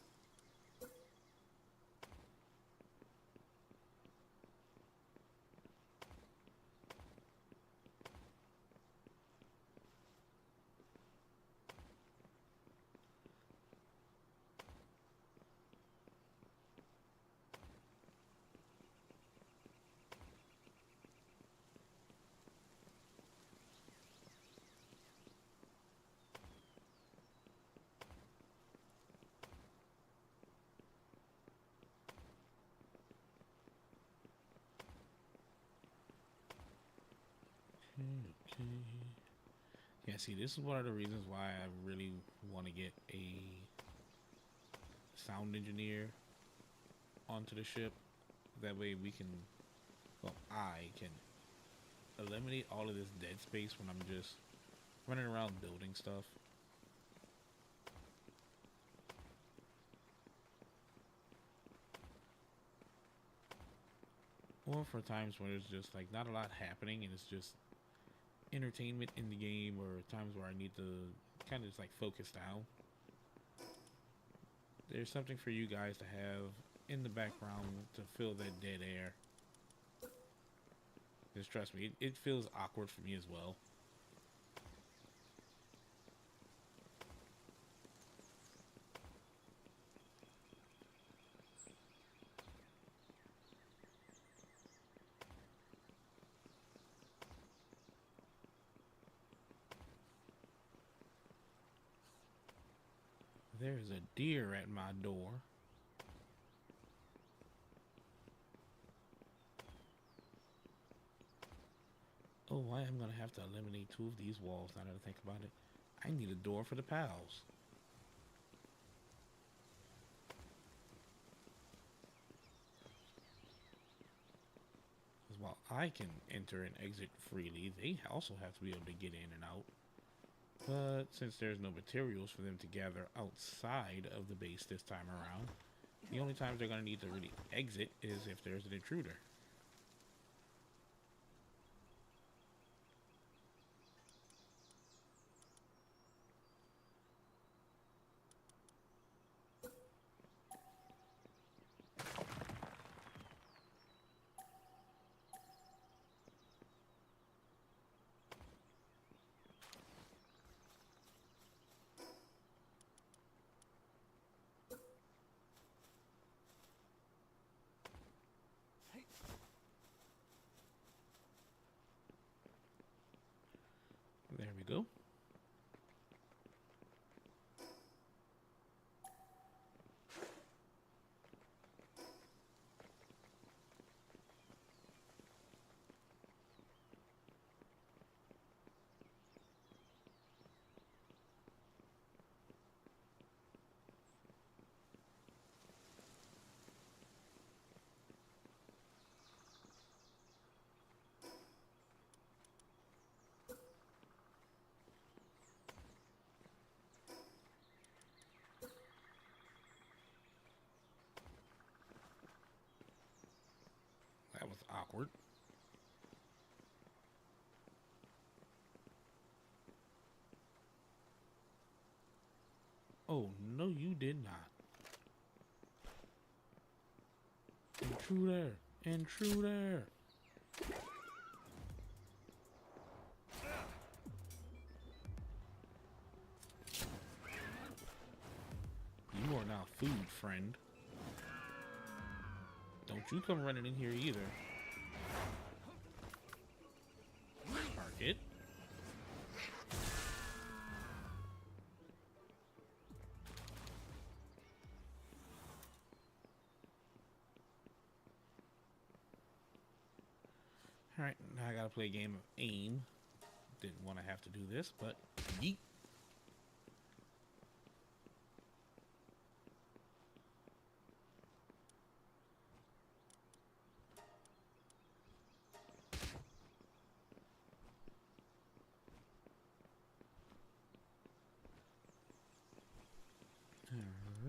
Okay. Yeah, see, this is one of the reasons why I really want to get a sound engineer onto the ship. That way we can, well, I can eliminate all of this dead space when I'm just running around building stuff. Or for times where there's just like not a lot happening and it's just entertainment in the game, or times where I need to kind of just like focus down. There's something for you guys to have in the background to fill that dead air. Just trust me, it feels awkward for me as well. There's a deer at my door. Oh, I am going to have to eliminate 2 of these walls now that I think about it. I need a door for the pals. Because while I can enter and exit freely, they also have to be able to get in and out. But since there's no materials for them to gather outside of the base this time around, the only times they're going to need to really exit is if there's an intruder. There we go. That was awkward. Oh, no, you did not. Intruder! Intruder! You are now food, friend. Don't you come running in here either. Park it. Alright, now I gotta play a game of aim. Didn't want to have to do this, but yeet.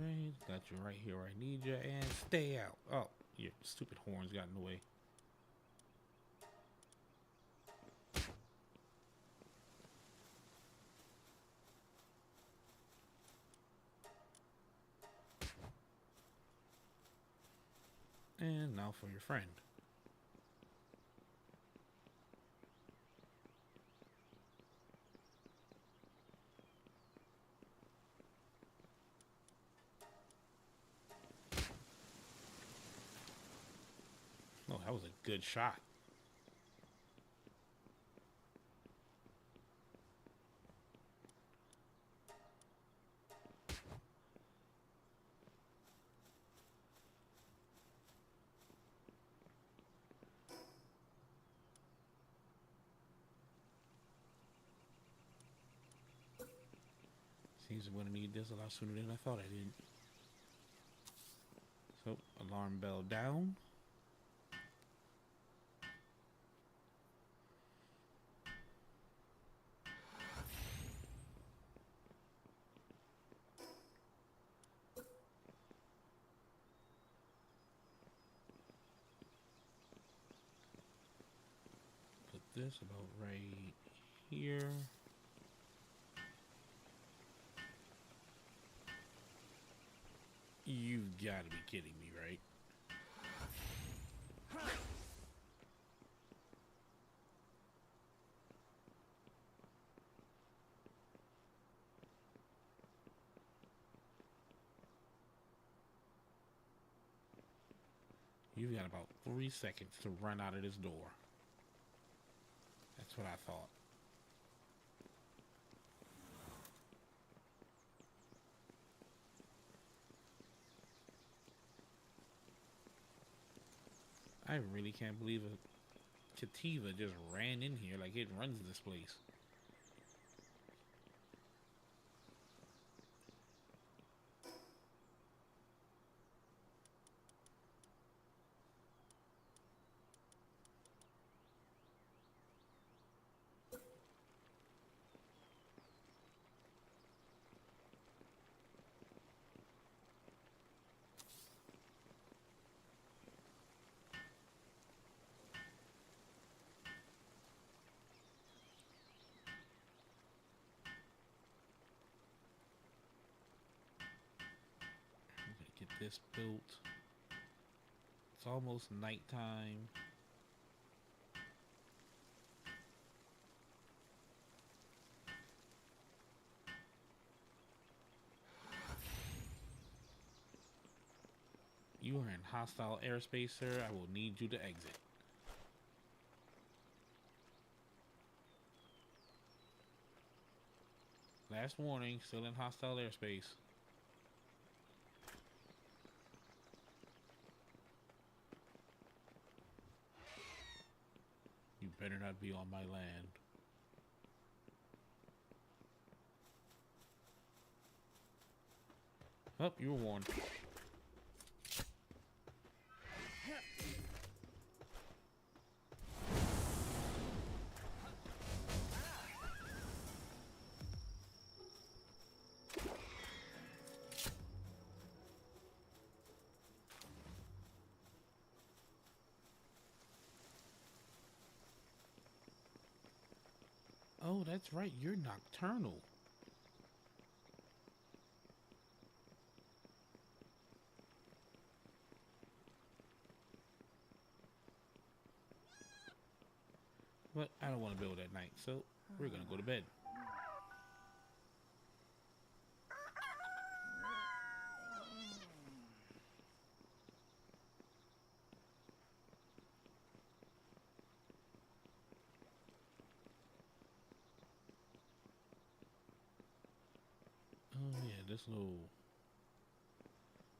Alright, got you right here where I need you, and stay out. Oh, your stupid horns got in the way. And now for your friend. Oh, that was a good shot. Seems I'm gonna need this a lot sooner than I thought I did. So, alarm bell down. Put this about right here. You've got to be kidding me, right? You've got about 3 seconds to run out of this door. That's what I thought. I really can't believe a Cativa just ran in here like it runs this place. I'm gonna get this built. It's almost nighttime. You are in hostile airspace, sir. I will need you to exit. Last warning, still in hostile airspace. You better not be on my land. Oh, you were warned. Oh, that's right. You're nocturnal. But I don't want to build at night, so we're gonna go to bed. Oh yeah, this little...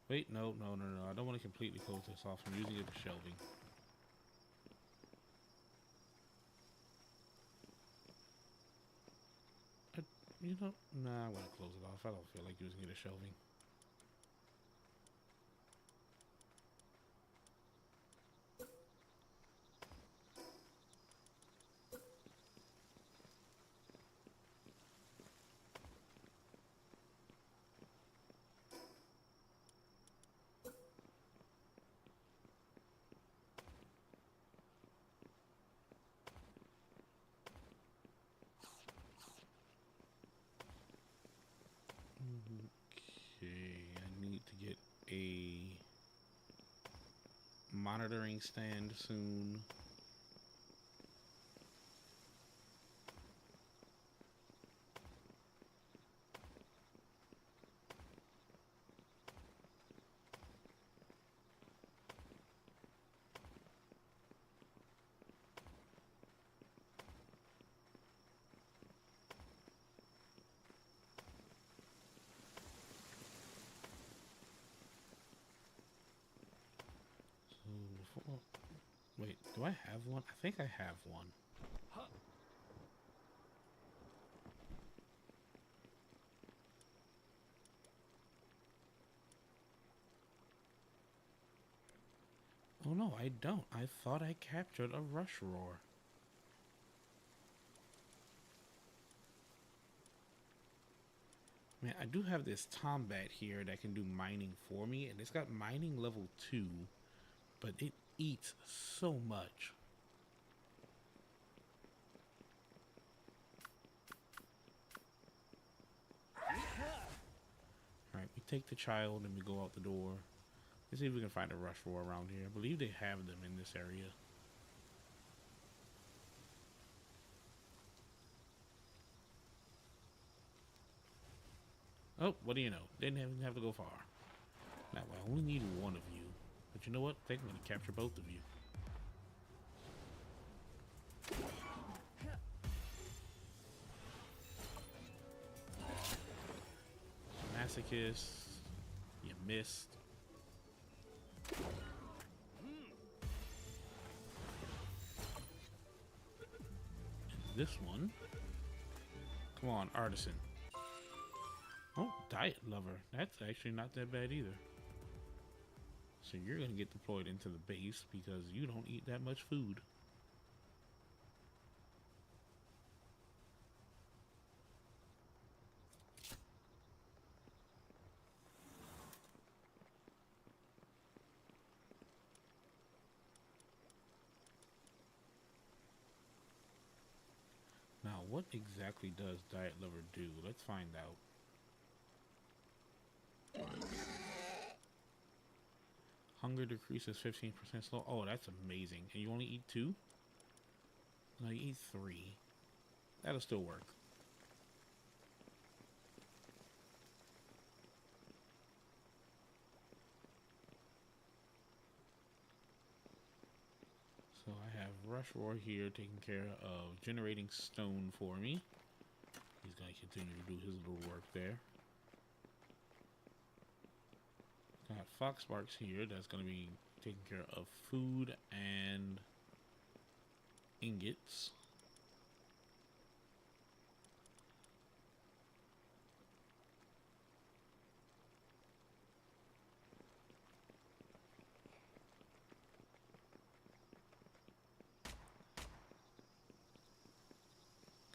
Wait, no. I don't want to completely close this off. I'm using it for shelving. You know, nah, I'm gonna close it off. I don't feel like using it as shelving. Okay, I need to get a monitoring stand soon. So before, wait, do I have one? I think I have one. Oh no, I don't. I thought I captured a rush roar. Man, I do have this Tombat here that can do mining for me, and it's got mining level 2, but it eats so much. Alright, we take the child and we go out the door. Let's see if we can find a rush roar around here. I believe they have them in this area. Oh, what do you know? Didn't even have to go far. Now, I only need one of you. But you know what? I think I'm going to capture both of you. Masochist, you missed. And this one, come on, Artisan. Oh, Diet Lover. That's actually not that bad either. So you're going to get deployed into the base because you don't eat that much food. Now, what exactly does Diet Lover do? Let's find out. Hunger decreases 15% slow. Oh, that's amazing. And you only eat 2? No, you eat 3. That'll still work. So I have Rush Roar here taking care of generating stone for me. He's going to continue to do his little work there. Got Foxbarks here that's going to be taking care of food and ingots.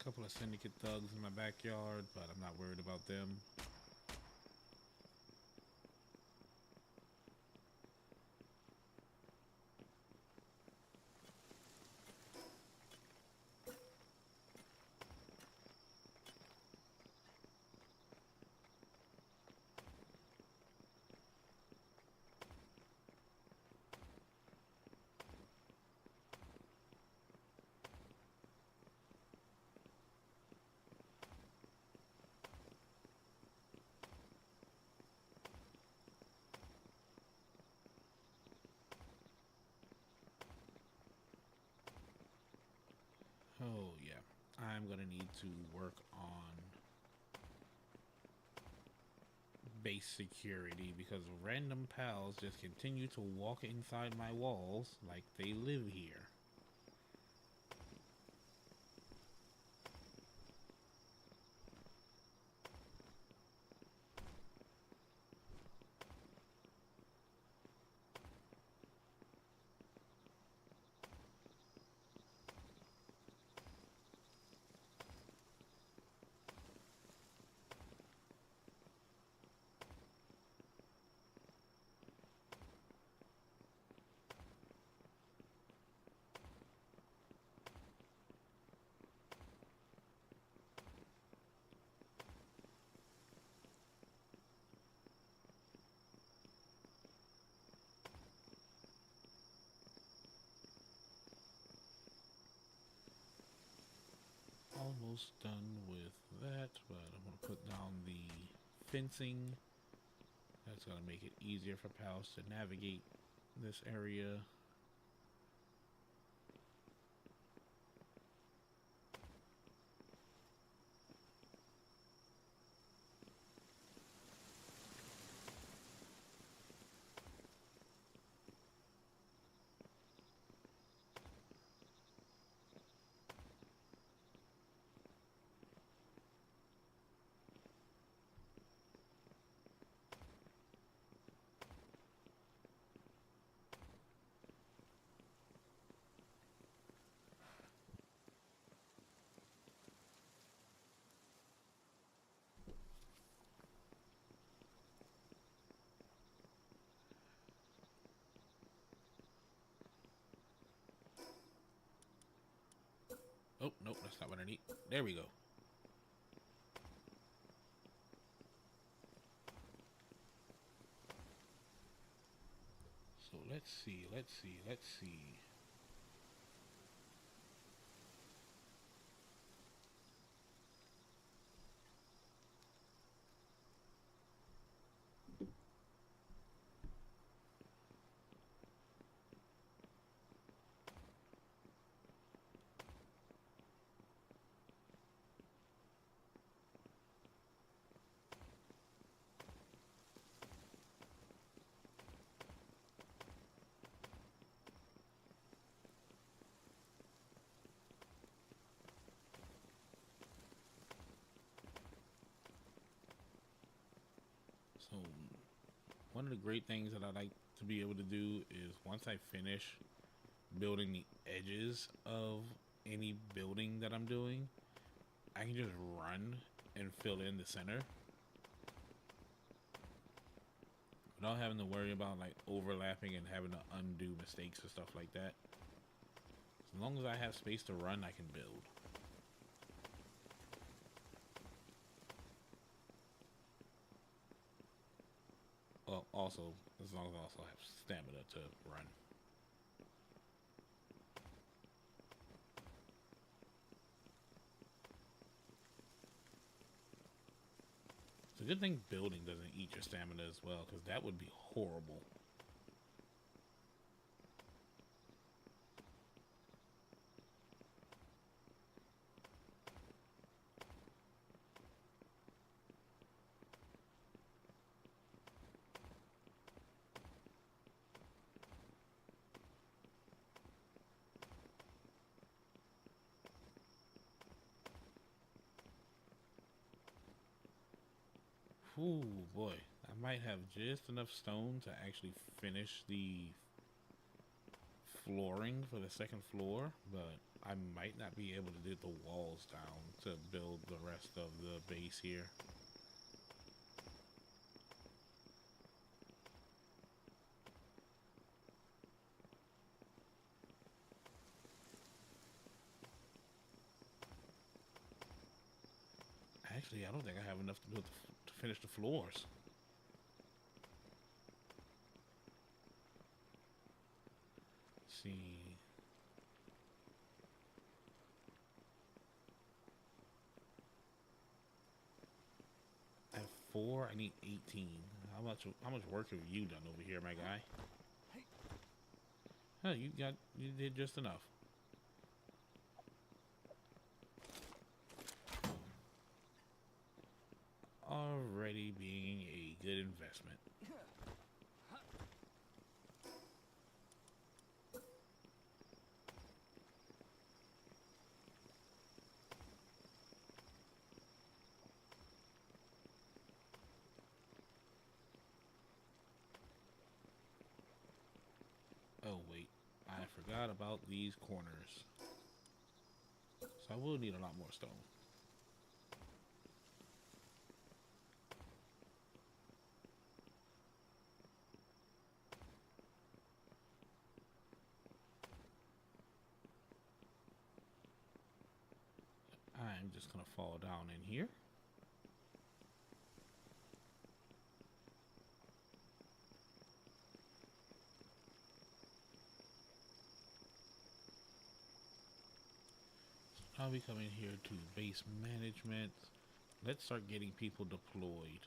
Couple of syndicate thugs in my backyard, but I'm not worried about them. Oh yeah, I'm gonna need to work on base security because random pals just continue to walk inside my walls like they live here. Almost done with that, but I'm going to put down the fencing. That's going to make it easier for pals to navigate this area. Oh, nope, that's not what I need. There we go. So let's see. So one of the great things that I like to be able to do is once I finish building the edges of any building that I'm doing, I can just run and fill in the center without having to worry about like overlapping and having to undo mistakes and stuff like that. As long as I have space to run, I can build. Well, also, as long as I also have stamina to run. It's a good thing building doesn't eat your stamina as well, because that would be horrible. Ooh, boy. I might have just enough stone to actually finish the flooring for the second floor, but I might not be able to get the walls down to build the rest of the base here. Actually, I don't think I have enough to build to finish the floors. Let's see. I have 4. I need 18. How much work have you done over here, my guy? Huh, you did just enough. Already being a good investment. Oh wait, I forgot about these corners. So I will need a lot more stone. I'm just gonna fall down in here. I'll be coming here to base management. Let's start getting people deployed.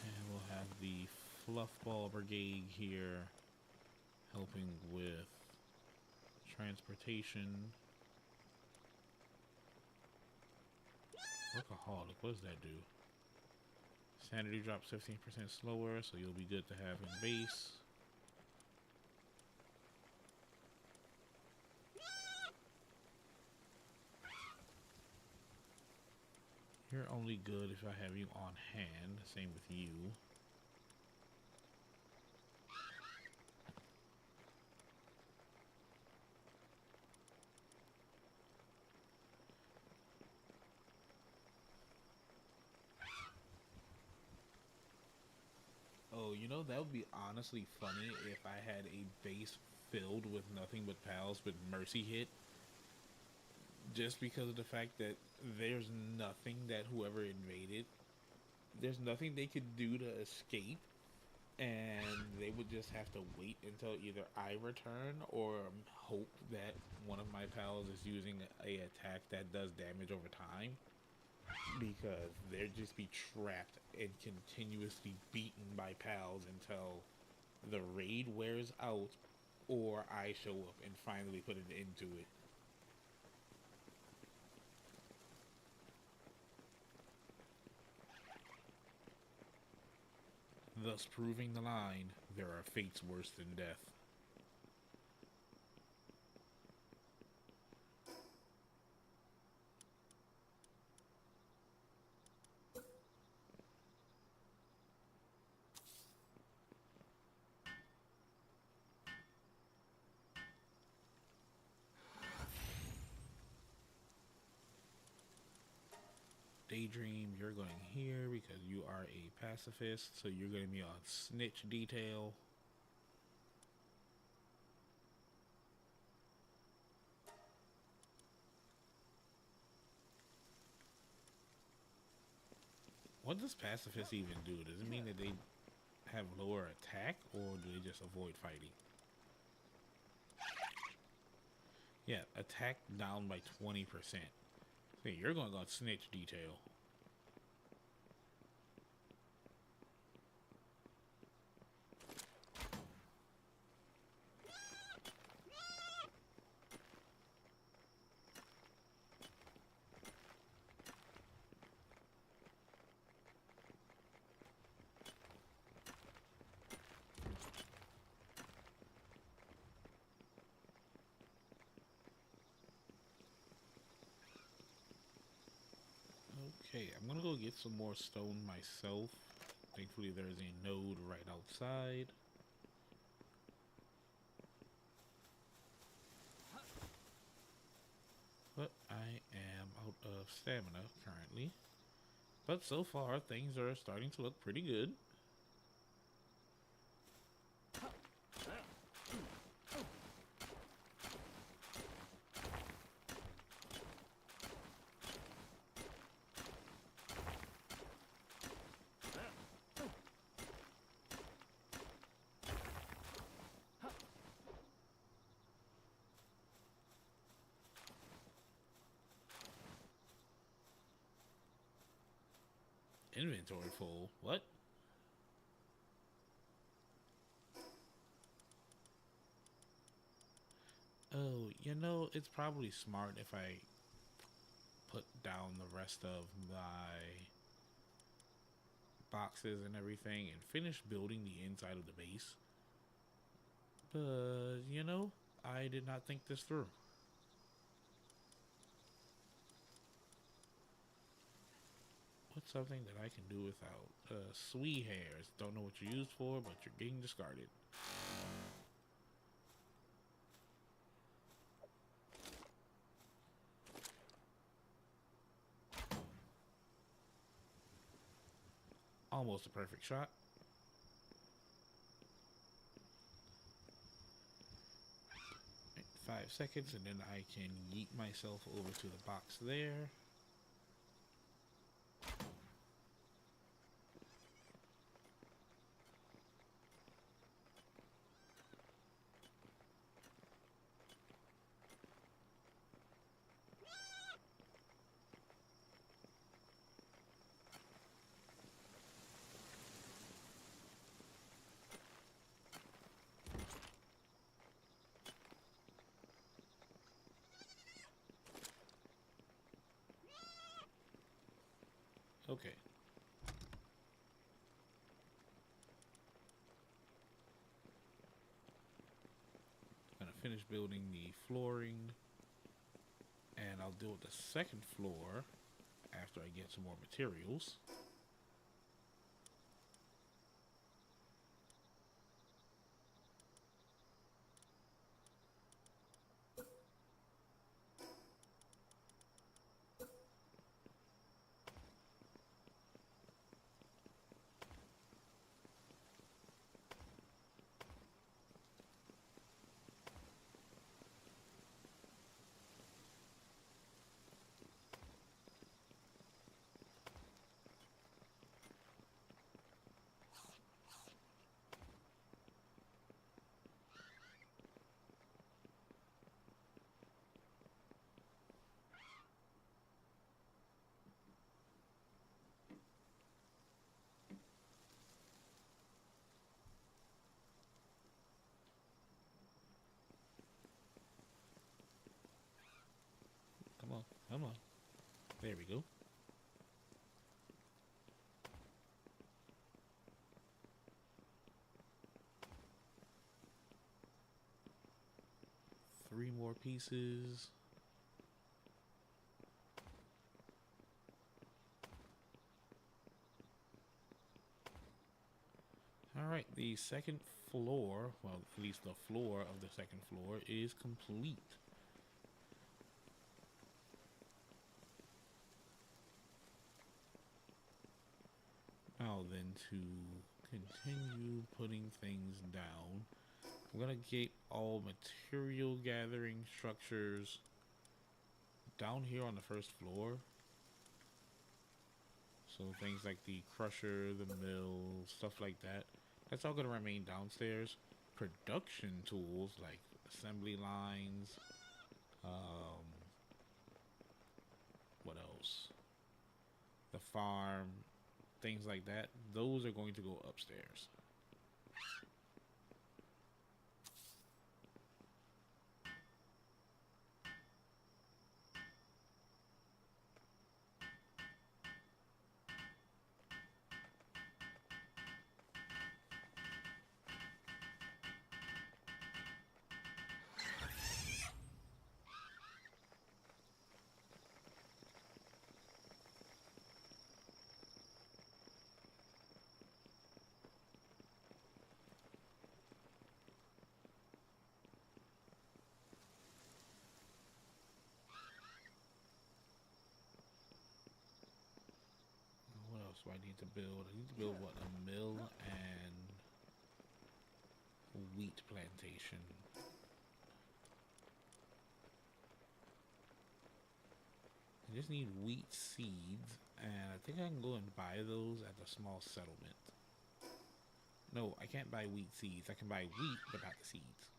And we'll have the Fluffball Brigade here helping with transportation. Workaholic, what does that do? Sanity drops 15% slower, so you'll be good to have in base. You're only good if I have you on hand. Same with you. Oh, you know, that would be honestly funny if I had a base filled with nothing but pals with Mercy hit. Just because of the fact that there's nothing that whoever invaded, there's nothing they could do to escape. And they would just have to wait until either I return or hope that one of my pals is using a attack that does damage over time. Because they'd just be trapped and continuously beaten by pals until the raid wears out or I show up and finally put an end to it. thus proving the line, there are fates worse than death. Daydream, you're going here because you are a pacifist, so you're going to be on snitch detail. What does pacifist even do? Does it mean that they have lower attack, or do they just avoid fighting? Yeah, attack down by 20%. So you're going to go snitch detail. Okay, I'm gonna go get some more stone myself. Thankfully, there's a node right outside. But I am out of stamina currently. But so far, things are starting to look pretty good. Inventory full. What? Oh, you know, it's probably smart if I put down the rest of my boxes and everything and finish building the inside of the base. But, you know, I did not think this through. What's something that I can do without? Sweet hairs. Don't know what you're used for, but you're getting discarded. Almost a perfect shot. Right, 5 seconds, and then I can yeet myself over to the box there. Okay. Gonna finish building the flooring, and I'll deal with the second floor after I get some more materials. Come on, come on. There we go. more pieces. Alright, the second floor, well, at least the floor of the second floor is complete. Now then, to continue putting things down, I'm gonna get all material gathering structures down here on the first floor. So things like the crusher, the mill, stuff like that. That's all gonna remain downstairs. Production tools like assembly lines, what else? The farm, things like that. Those are going to go upstairs. What else do I need to build? I need to build what? A mill and wheat plantation. I just need wheat seeds, and I think I can go and buy those at the small settlement. No, I can't buy wheat seeds. I can buy wheat, but not the seeds.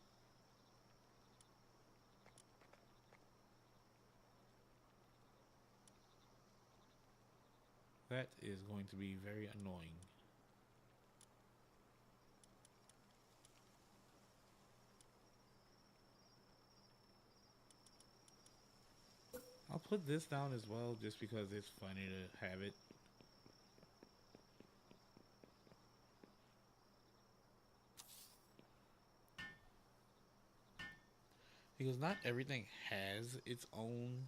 That is going to be very annoying. I'll put this down as well just because it's funny to have it. Because not everything has its own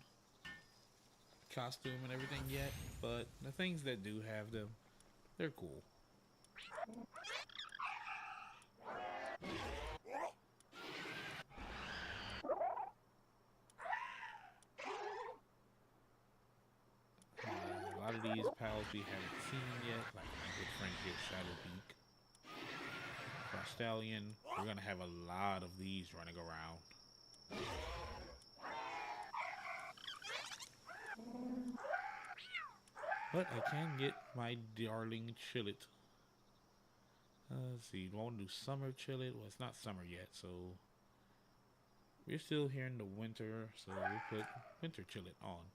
costume and everything yet, but the things that do have them, they're cool. A lot of these pals we haven't seen yet, like my good friend here, Shadowbeak. Frostallion, we're gonna have a lot of these running around. But I can get my darling Chillet. Let's see, do I want to do summer Chillet? Well, it's not summer yet, so we're still here in the winter, so we'll put winter Chillet on.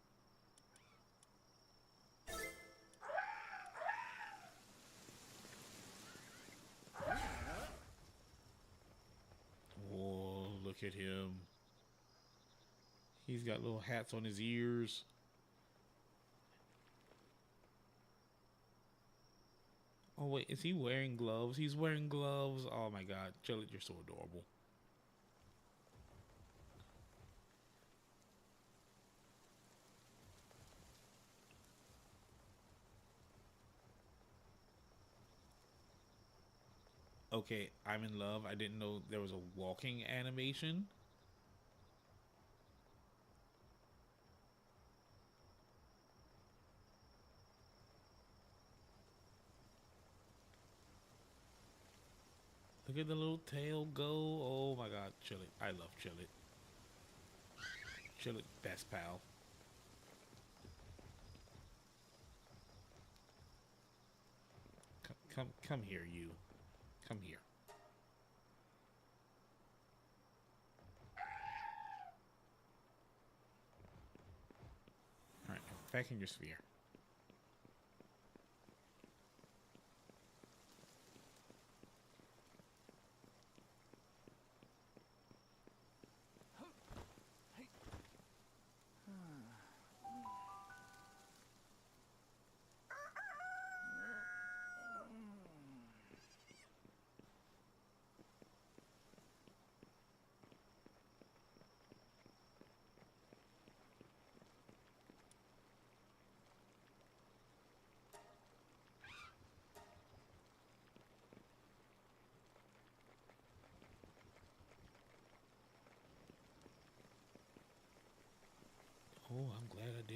Oh, look at him. He's got little hats on his ears. Oh wait, is he wearing gloves? He's wearing gloves. Oh my god, Chillet, you're so adorable. Okay, I'm in love. I didn't know there was a walking animation. Look at the little tail go. Oh my god, Chillet. I love Chillet. Chillet, best pal. Come here, you. Come here. All right, back in your sphere.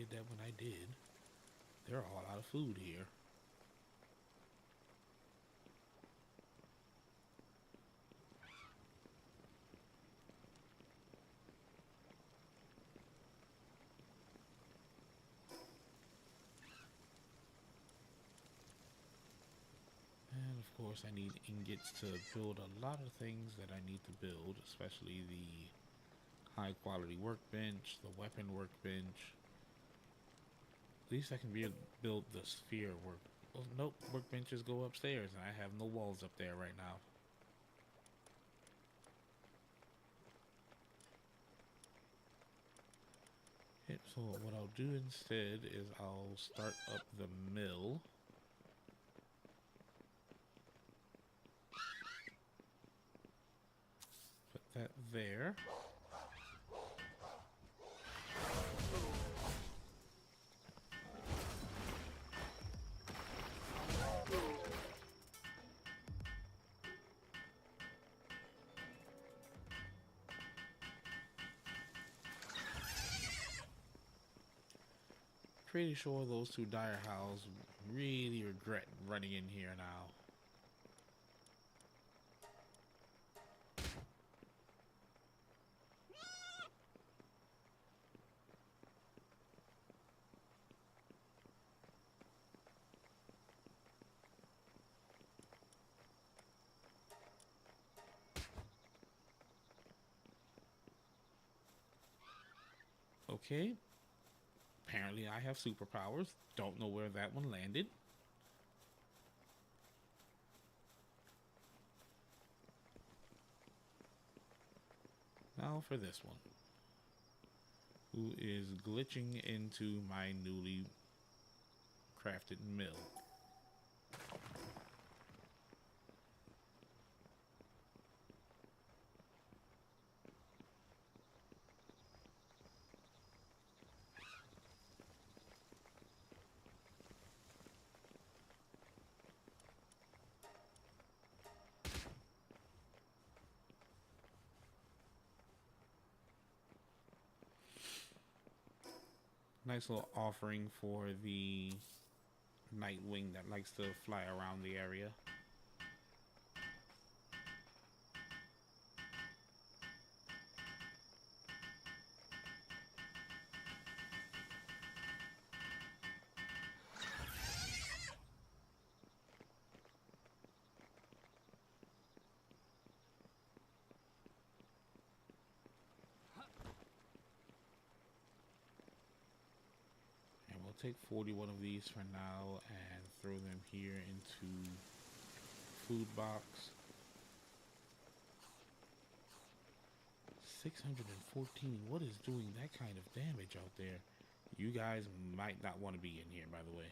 did that when I did. They're all out of food here. And of course I need ingots to build a lot of things that I need to build, especially the high quality workbench, the weapon workbench. At least I can build the sphere work. Well, nope, workbenches go upstairs and I have no walls up there right now. Okay, so what I'll do instead is I'll start up the mill. Put that there. Pretty sure those two dire howls really regret running in here now. Okay. Apparently I have superpowers. Don't know where that one landed. Now for this one, who is glitching into my newly crafted mill. Nice little offering for the Nightwing that likes to fly around the area. Take 41 of these for now and throw them here into food box. 614. What is doing that kind of damage out there? You guys might not want to be in here, by the way.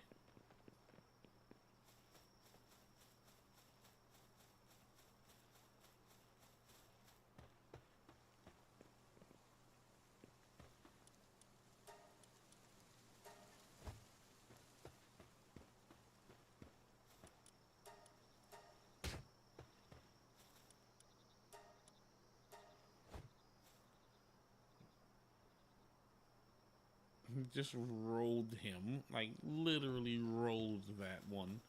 Just rolled him, like literally rolled that one.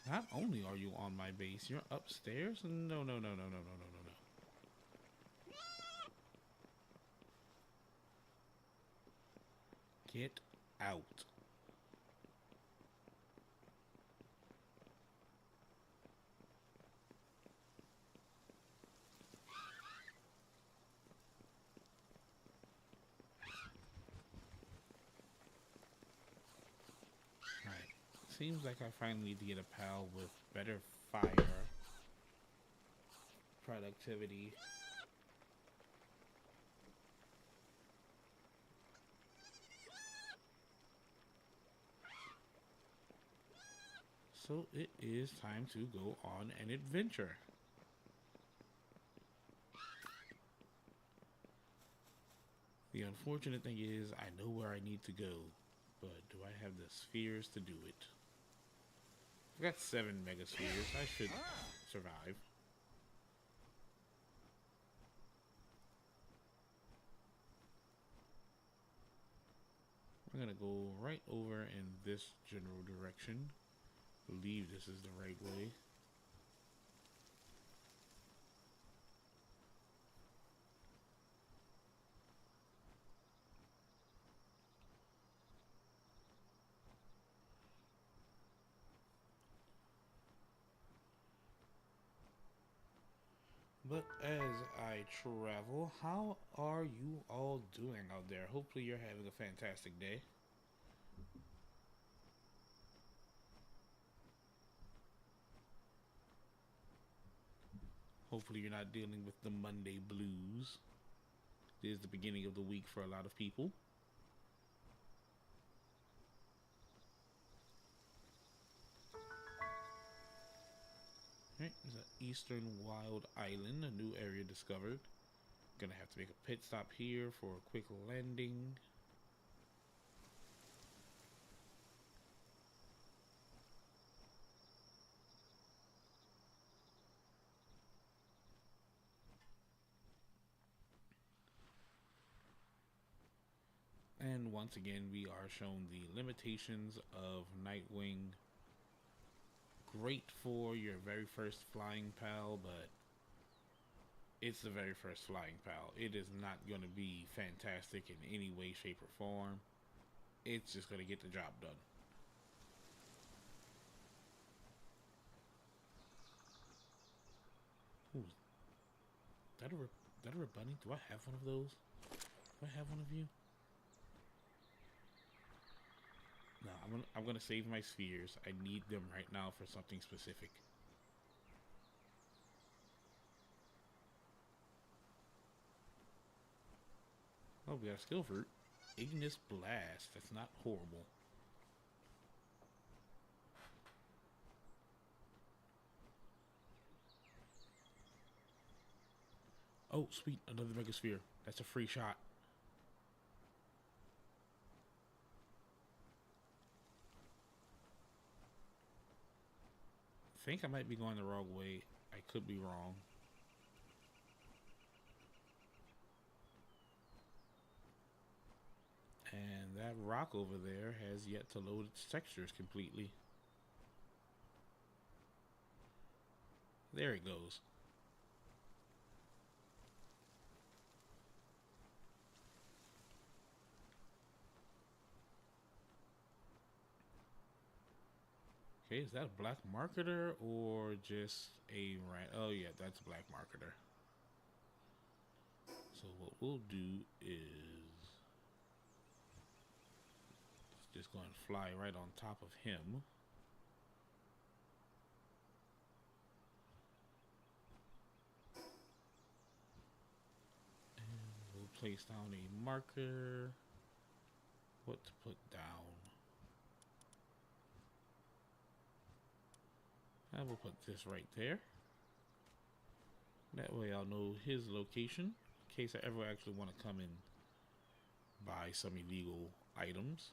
Not only are you on my base, you're upstairs? No, no, no, no, no, no, no, no, no. Get out. Seems like I finally need to get a pal with better fire productivity. So it is time to go on an adventure. The unfortunate thing is I know where I need to go, but do I have the spheres to do it? I got 7 megaspheres. I should survive. We're gonna go right over in this general direction. Believe this is the right way. But as I travel, how are you all doing out there? Hopefully you're having a fantastic day. Hopefully you're not dealing with the Monday blues. It is the beginning of the week for a lot of people. Alright, there's an Eastern Wild Island, a new area discovered. Gonna have to make a pit stop here for a quick landing. And once again, we are shown the limitations of Nightwing. Great for your very first flying pal, but it's the very first flying pal. It is not going to be fantastic in any way, shape, or form. It's just going to get the job done. Ooh, that a bunny? Do I have one of those? Do I have one of you? No, I'm gonna save my spheres. I need them right now for something specific. Oh, we got a skill fruit. Ignis Blast. That's not horrible. Oh, sweet. Another Mega Sphere. That's a free shot. I think I might be going the wrong way. I could be wrong. And that rock over there has yet to load its textures completely. There it goes. Okay, is that a black marketer or just a right? Oh yeah, that's a black marketer. So what we'll do is just go and fly right on top of him. And we'll place down a marker. What to put down? And we'll put this right there. That way I'll know his location in case I ever actually want to come and buy some illegal items.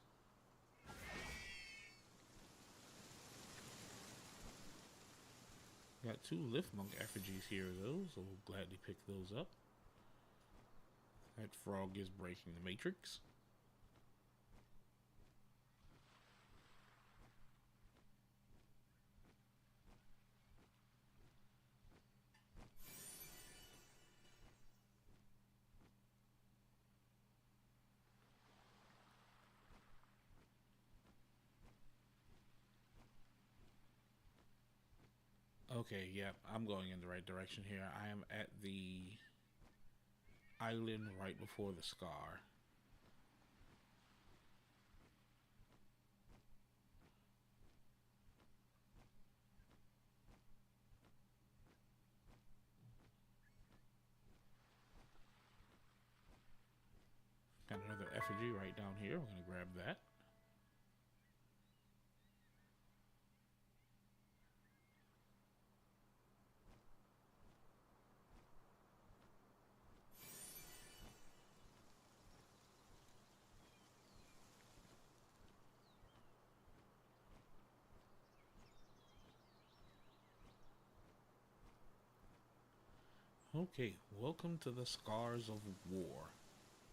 Got 2 Lifmunk effigies here though, so we'll gladly pick those up. That frog is breaking the matrix. Okay, yeah, I'm going in the right direction here. I am at the island right before the scar. Got another effigy right down here. We're going to grab that. Okay, welcome to the Scars of War.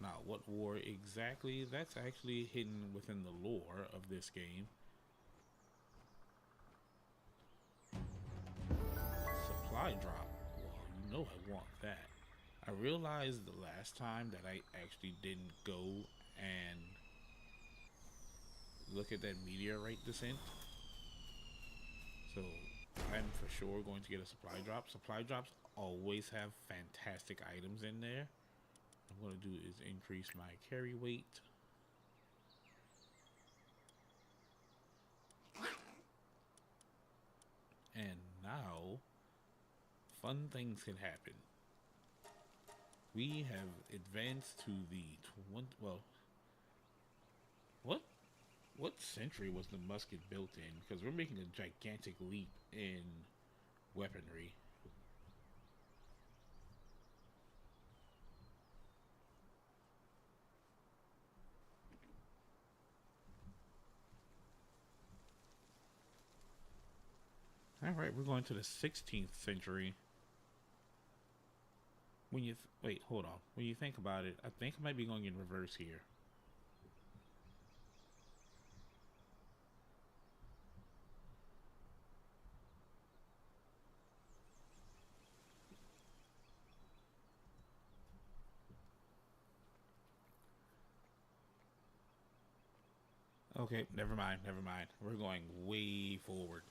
Now, what war exactly? That's actually hidden within the lore of this game. Supply drop. Well, you know I want that. I realized the last time that I actually didn't go and look at that meteorite descent. So I'm for sure going to get a supply drop. Supply drops always have fantastic items in there. What I'm going to do is increase my carry weight. And now, fun things can happen. We have advanced to the 20, well, what century was the musket built in? Because we're making a gigantic leap in weaponry. All right, we're going to the 16th century. When you wait, hold on. When you think about it, I think I might be going in reverse here. Okay, never mind, never mind. We're going way forward.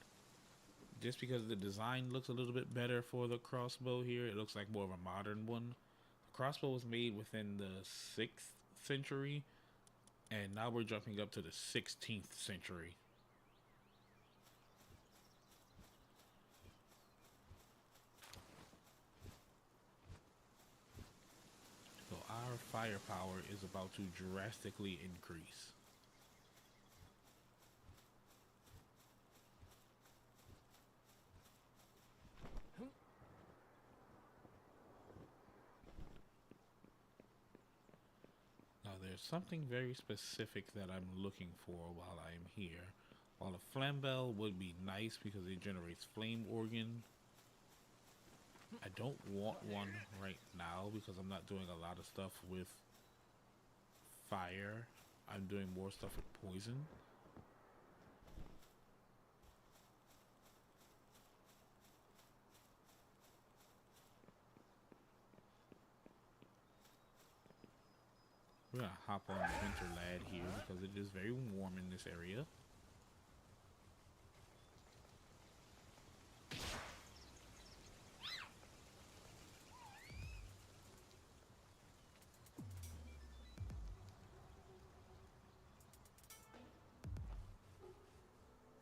Just because the design looks a little bit better for the crossbow here, it looks like more of a modern one. The crossbow was made within the 6th century, and now we're jumping up to the 16th century. So our firepower is about to drastically increase. Now there's something very specific that I'm looking for while I'm here. While a flambeau would be nice because it generates flame organ, I don't want one right now because I'm not doing a lot of stuff with fire. I'm doing more stuff with poison. We're gonna hop on the Winter Lad here because it is very warm in this area.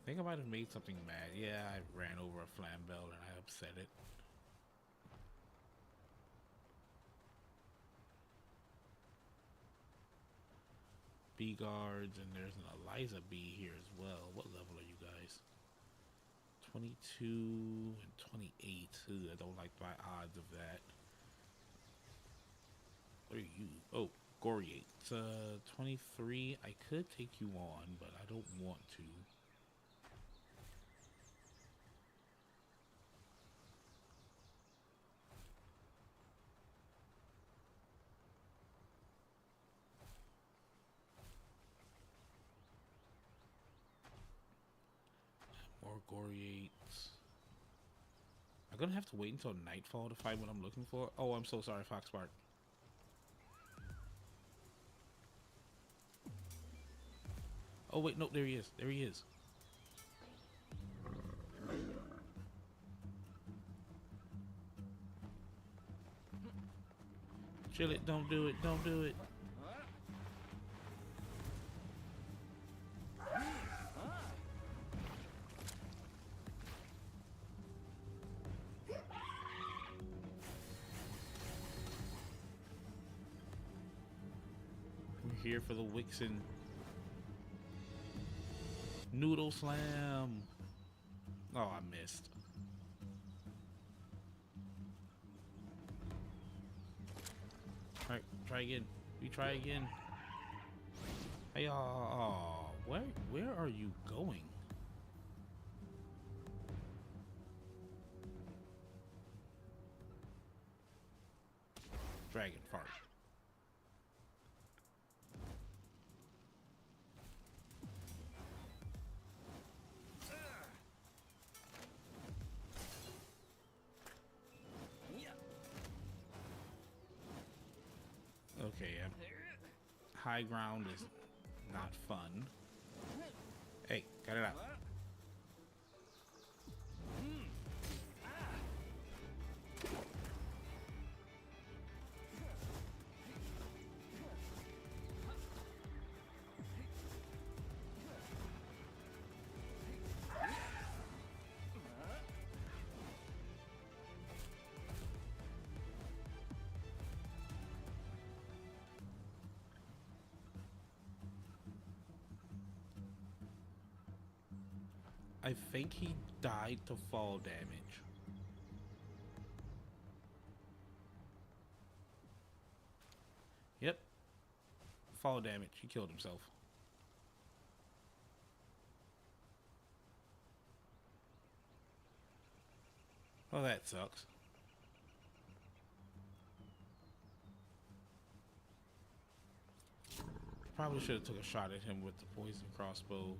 I think I might have made something mad. Yeah, I ran over a flambeau and I upset it. Bee guards, and there's an Eliza bee here as well. What level are you guys? 22 and 28. Ooh, I don't like my odds of that. What are you? Oh, Goriate. 23. I could take you on, but I don't want to. More Goriates. I'm gonna have to wait until nightfall to find what I'm looking for. Oh, I'm so sorry, Foxpark. Oh wait, no, there he is. There he is. Chill it, don't do it, don't do it. We're here for the Wixen. Noodle slam. Oh, I missed. Alright, try again. We try again. Hey, where are you going? Dragon fart. Okay, high ground is not fun. Hey, cut it out. I think he died to fall damage. Yep. Fall damage. He killed himself. Well, that sucks. Probably should have took a shot at him with the poison crossbow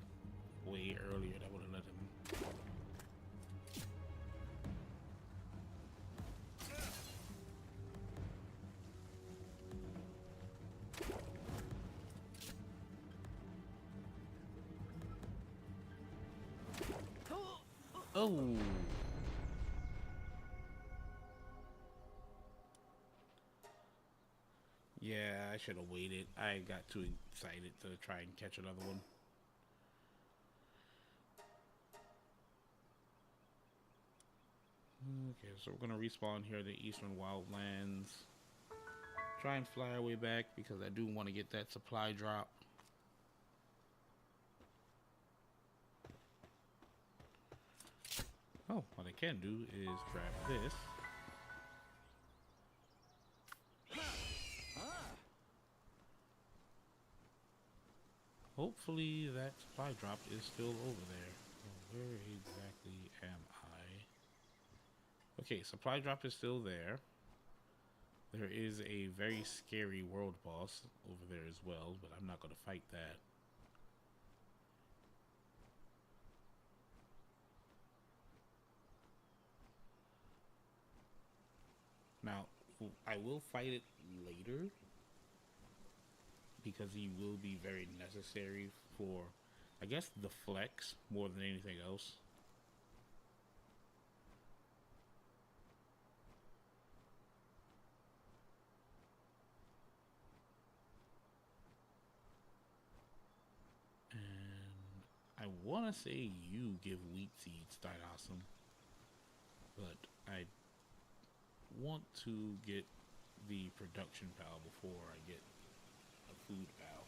way earlier. That would have let him. Oh. Yeah, I should have waited. I got too excited to try and catch another one. Okay, so we're gonna respawn here in the Eastern Wildlands. Try and fly our way back because I do want to get that supply drop. Oh, what I can do is grab this. Hopefully that supply drop is still over there. Where exactly am I? Okay, supply drop is still there. There is a very scary world boss over there as well, but I'm not going to fight that. Now, I will fight it later because he will be very necessary for, I guess, the flex more than anything else. And I want to say you give wheat seeds, awesome, but I want to get the production pal before I get a food pal.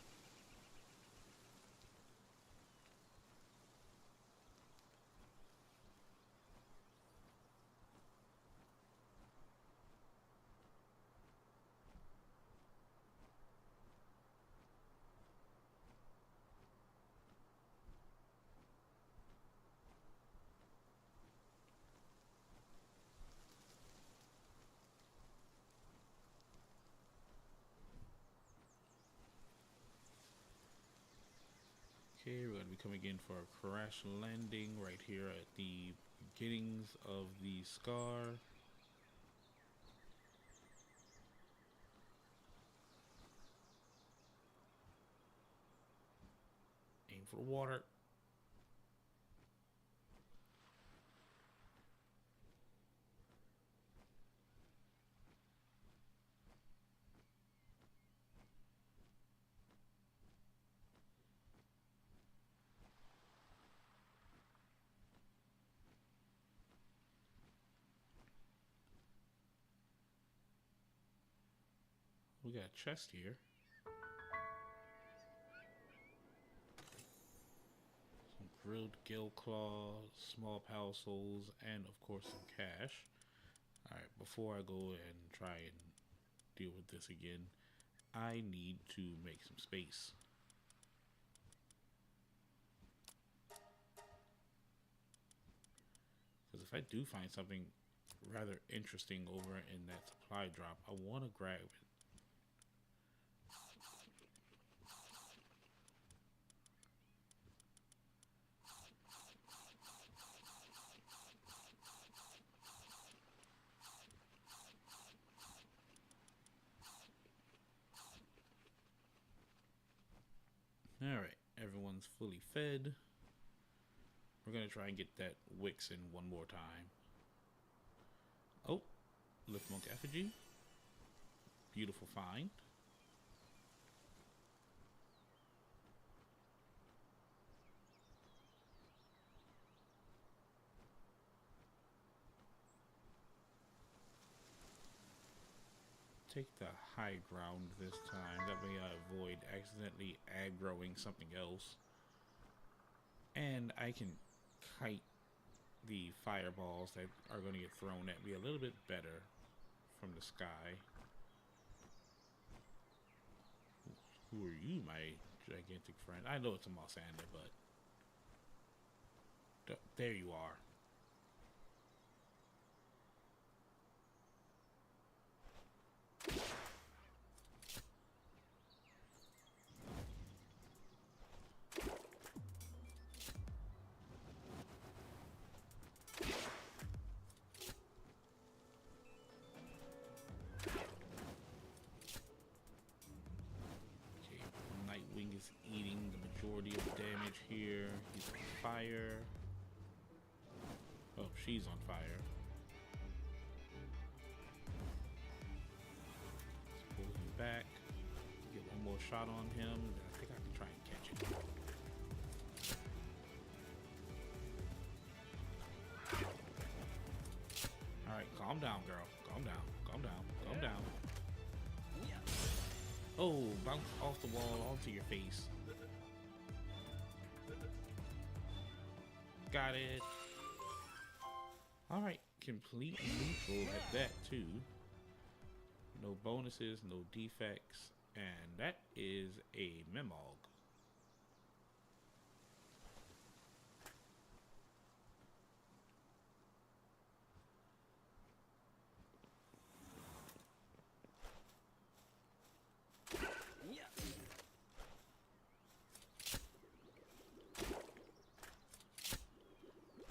Okay, we're going to be coming in for a crash landing right here at the beginnings of the scar. Aim for the water. We got a chest here. Some grilled gill claw, small pal souls, and of course some cash. Alright, before I go and try and deal with this again, I need to make some space. Because if I do find something rather interesting over in that supply drop. I want to grab it. Alright, everyone's fully fed. We're going to try and get that Wix in one more time. Oh, Lifmonk Effigy. Beautiful find. Take the high ground this time. That way I avoid accidentally aggroing something else. And I can kite the fireballs that are going to get thrown at me a little bit better from the sky. Who are you, my gigantic friend? I know it's a Mosander, but there you are. Is eating the majority of the damage here. He's on fire. Oh, she's on fire. Let's pull him back. Get one more shot on him. I think I can try and catch him. Alright, calm down, girl. Calm down. Calm down. Calm down. Oh, bounce off the wall onto your face. Got it. Alright, complete neutral at that too. No bonuses, no defects, and that is a Memog.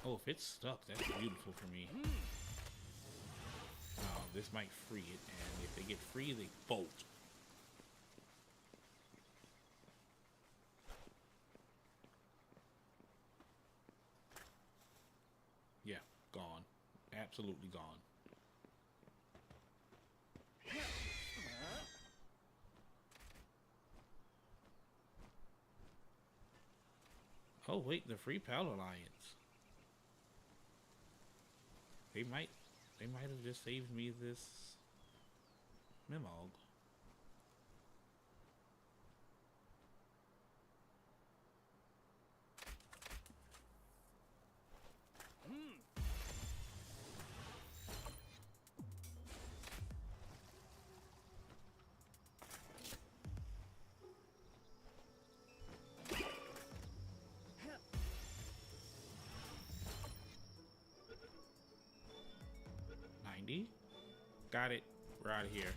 Oh, if it's stuck, that's beautiful for me. This might free it, and if they get free, they bolt. Yeah, gone. Absolutely gone. Oh wait, the Free Pal Alliance. They might have just saved me this Memog. Got it. We're out of here.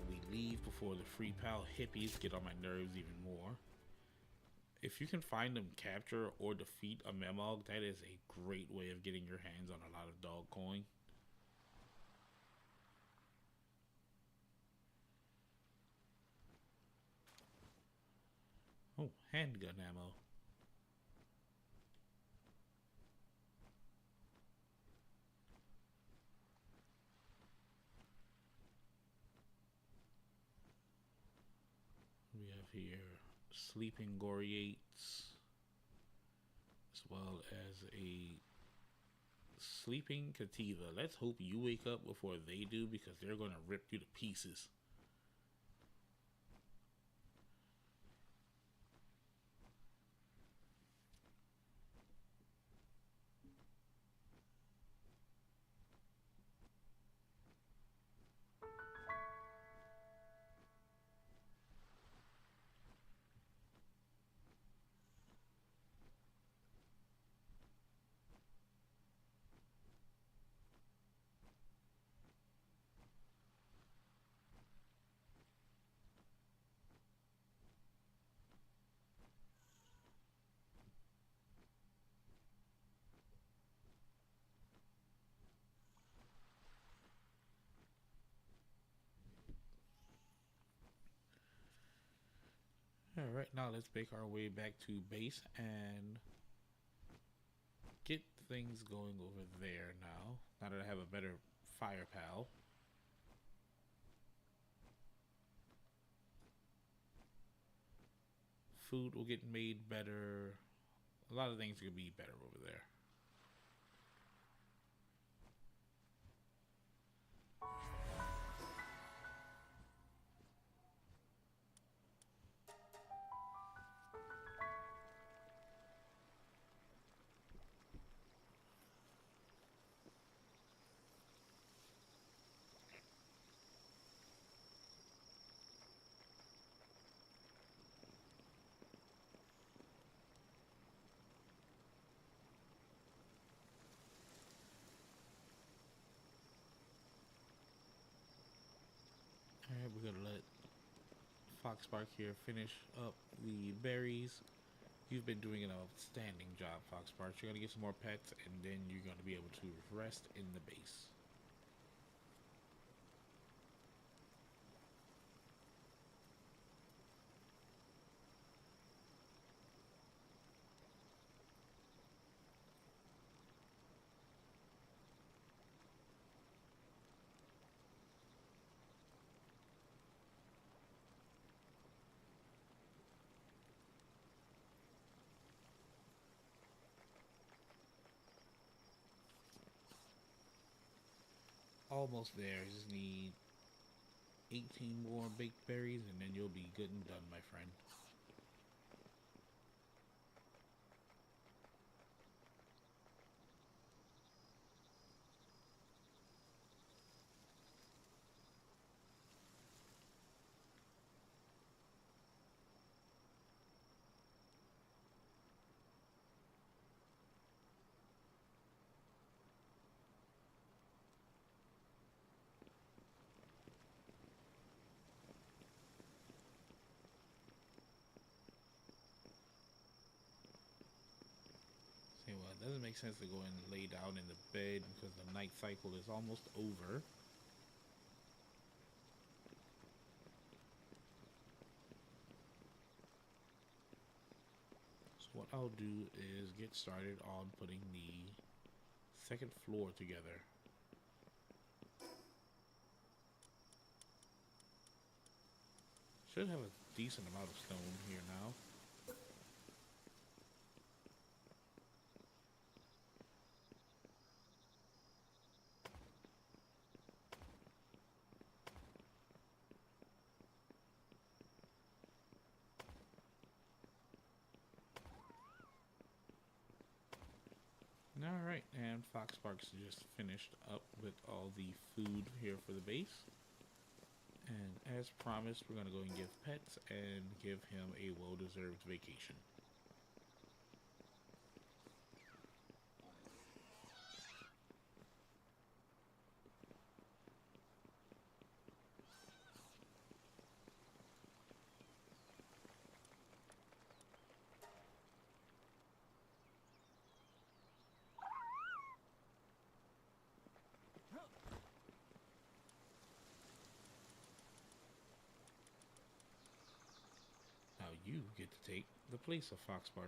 We leave before the Free Pal hippies get on my nerves even more. If you can find them, capture or defeat a Memog, that is a great way of getting your hands on a lot of dog coin. Oh, handgun ammo. We have here sleeping Goriates, as well as a sleeping Kativa. Let's hope you wake up before they do, because they're going to rip you to pieces. Alright, now let's make our way back to base and get things going over there now. Now that I have a better fire pal. Food will get made better. A lot of things could be better over there. Alright, we're gonna let Foxpark here finish up the berries. You've been doing an outstanding job, Foxpark. You're gonna get some more pets and then you're gonna be able to rest in the base. Almost there. You just need 18 more baked berries and then you'll be good and done, my friend. Say what? It doesn't make sense to go and lay down in the bed because the night cycle is almost over. So what I'll do is get started on putting the second floor together. Should have a decent amount of stone here now. Alright, and Foxpark's just finished up with all the food here for the base. And as promised, we're going to go and give pets and give him a well-deserved vacation. Now you get to take the place of Foxpark.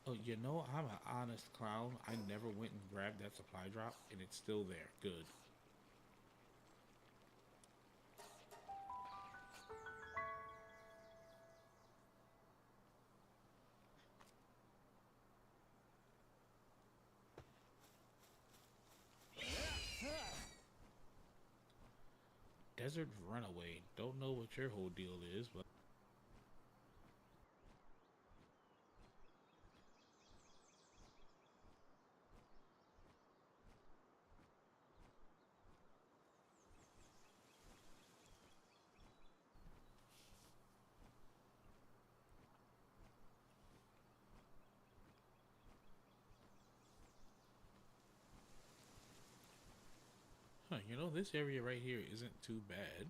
Oh, you know, I'm an honest clown. I never went and grabbed that supply drop, and it's still there. Good. Desert Runaway. Don't know what your whole deal is, but huh, you know, this area right here isn't too bad.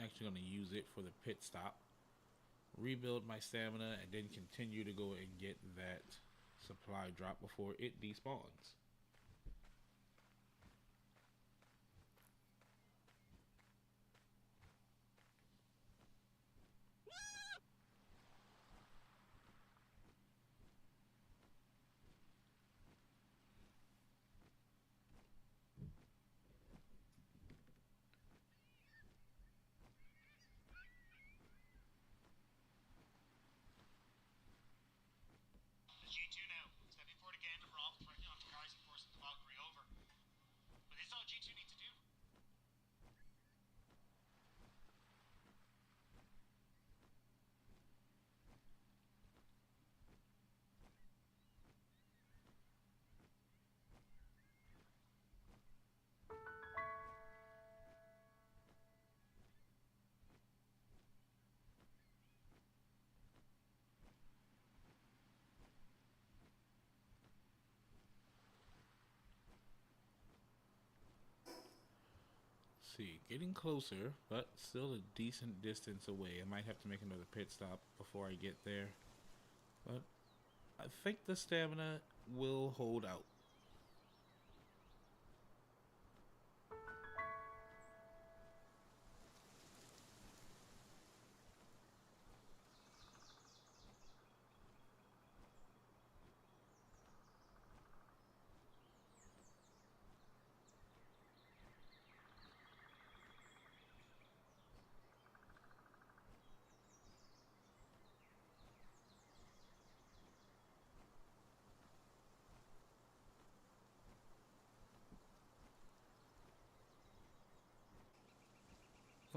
actually going to use it for the pit stop, rebuild my stamina, and then continue to go and get that supply drop before it despawns. G2 now, stepping forward again to Rob, threatening onto Rising Force and the Valkyrie over. But this is all G2 need to do. See, getting closer, but still a decent distance away. I might have to make another pit stop before I get there. But I think the stamina will hold out.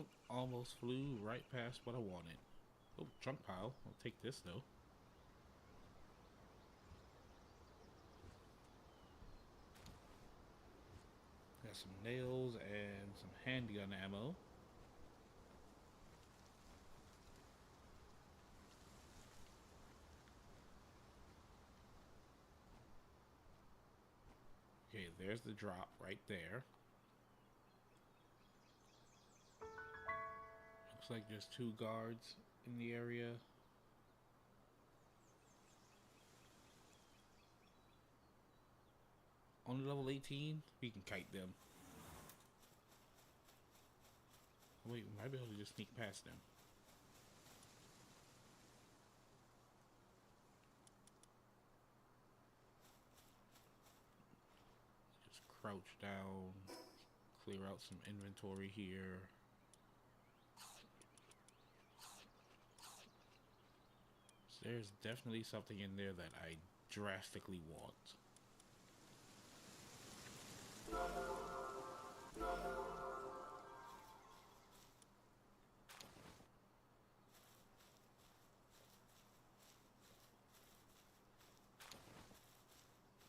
Oh, almost flew right past what I wanted. Oh, trunk pile. I'll take this though. Got some nails and some handgun ammo. Okay, there's the drop right there. Looks like there's 2 guards in the area. On level 18, we can kite them. Wait, we might be able to just sneak past them. Just crouch down, clear out some inventory here. So there's definitely something in there that I drastically want.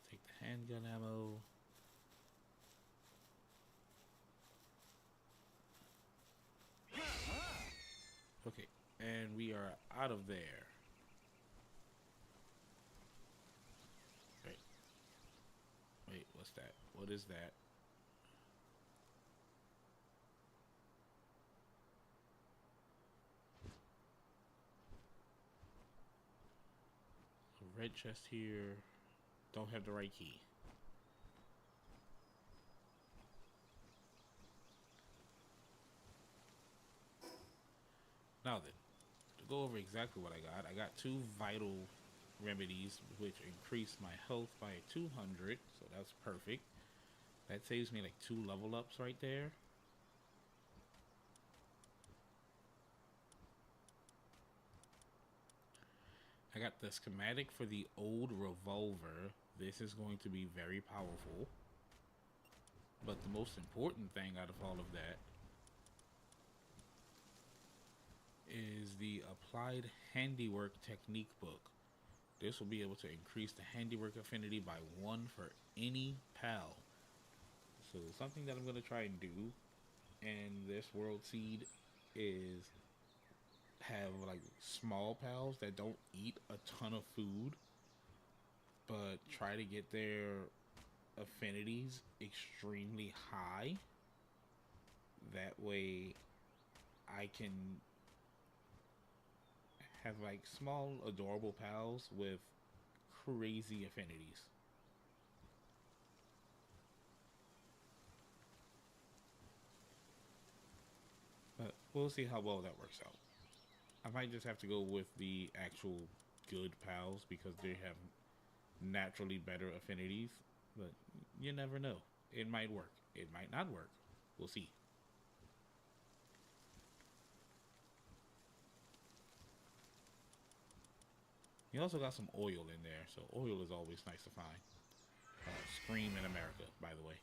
Take the handgun ammo. Okay, and we are out of there. Wait, what's that? What is that? A red chest here. Don't have the right key. Now then, to go over exactly what I got 2 vital remedies which increase my health by 200, so that's perfect. That saves me like 2 level ups right there. I got the schematic for the old revolver. This is going to be very powerful. But the most important thing out of all of that is the applied handiwork technique book. This will be able to increase the handiwork affinity by 1 for any pal. So something that I'm going to try and do in this world seed is have like small pals that don't eat a ton of food, but try to get their affinities extremely high. That way I can have like small, adorable pals with crazy affinities. But we'll see how well that works out. I might just have to go with the actual good pals because they have naturally better affinities. But you never know. It might work. It might not work. We'll see. You also got some oil in there, so oil is always nice to find. Scream in America, by the way.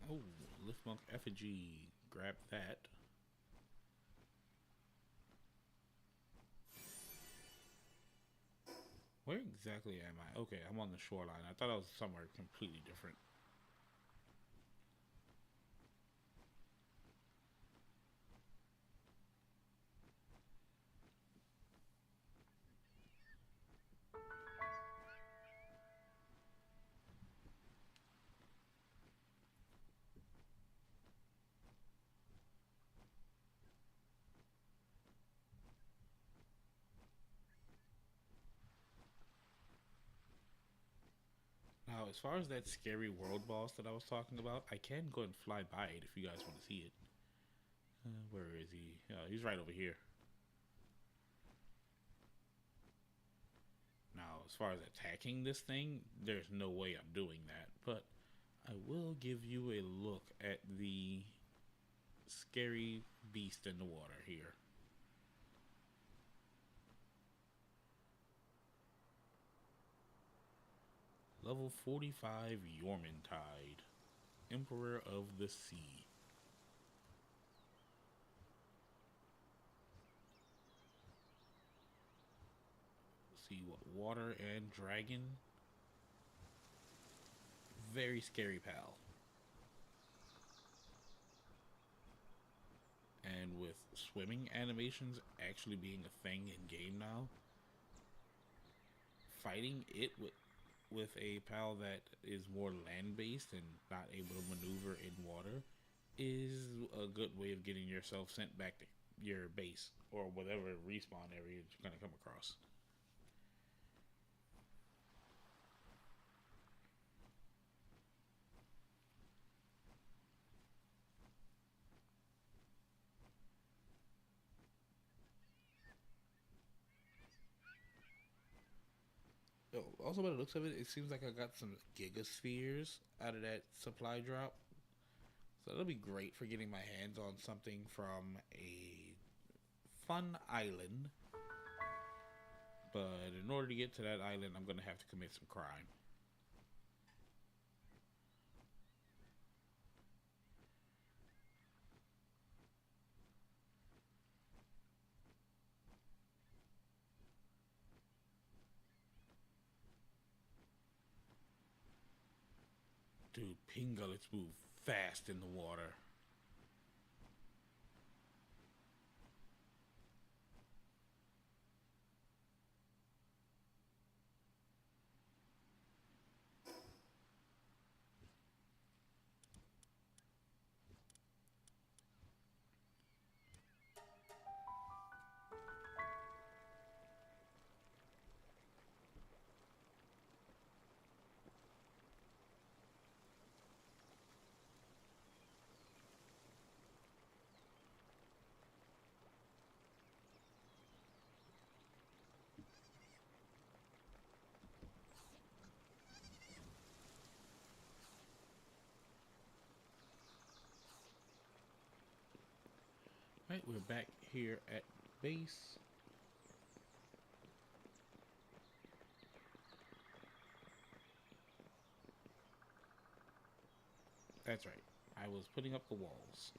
Oh, Liftmonk effigy. Grab that. Where exactly am I? Okay, I'm on the shoreline. I thought I was somewhere completely different. Now, as far as that scary world boss that I was talking about, I can go and fly by it if you guys want to see it. Where is he? Oh, he's right over here. Now, as far as attacking this thing, there's no way I'm doing that. But I will give you a look at the scary beast in the water here. Level 45 Yormintide, Emperor of the Sea. See what, water and dragon. Very scary pal. And with swimming animations actually being a thing in game now, fighting it with a pal that is more land based and not able to maneuver in water is a good way of getting yourself sent back to your base or whatever respawn area you're going to come across. Oh, also, by the looks of it, it seems like I got some gigaspheres out of that supply drop. So that'll be great for getting my hands on something from a fun island. But in order to get to that island, I'm going to have to commit some crime. Dude, pink gullets move fast in the water. Right, we're back here at base. That's right. I was putting up the walls.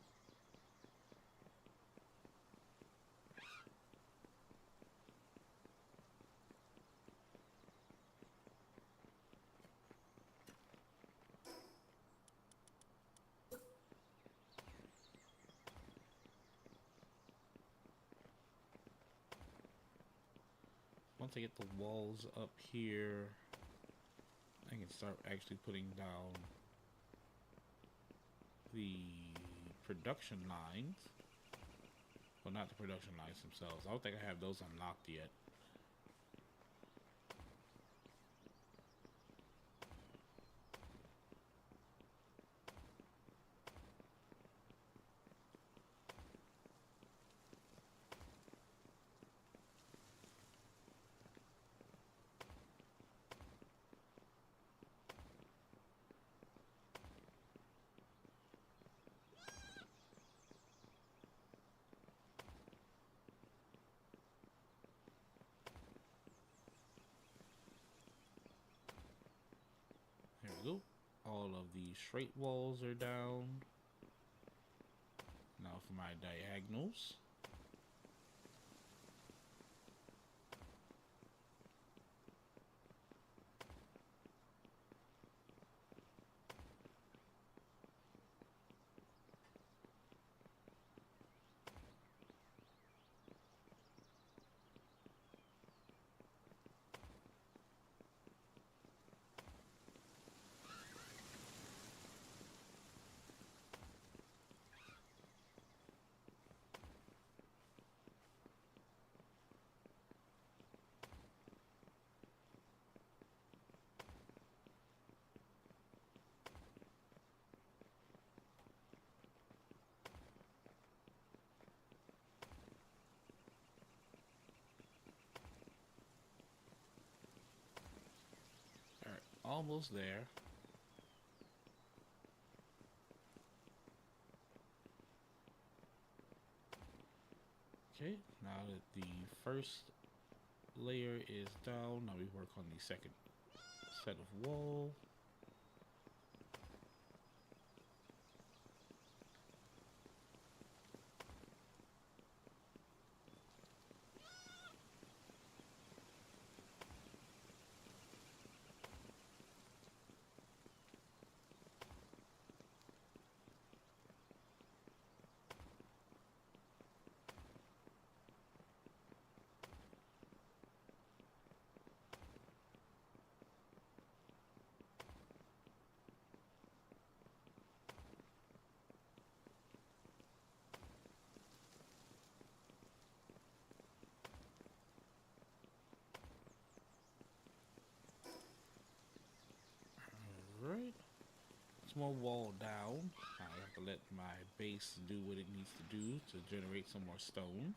Once I get the walls up here, I can start actually putting down the production lines. Well, not the production lines themselves. I don't think I have those unlocked yet. There we go. All of the straight walls are down. Now for my diagonals. Alright, almost there. Okay, now that the first layer is down, now we work on the second set of wall. Alright. Small wall down. I have to let my base do what it needs to do to generate some more stone.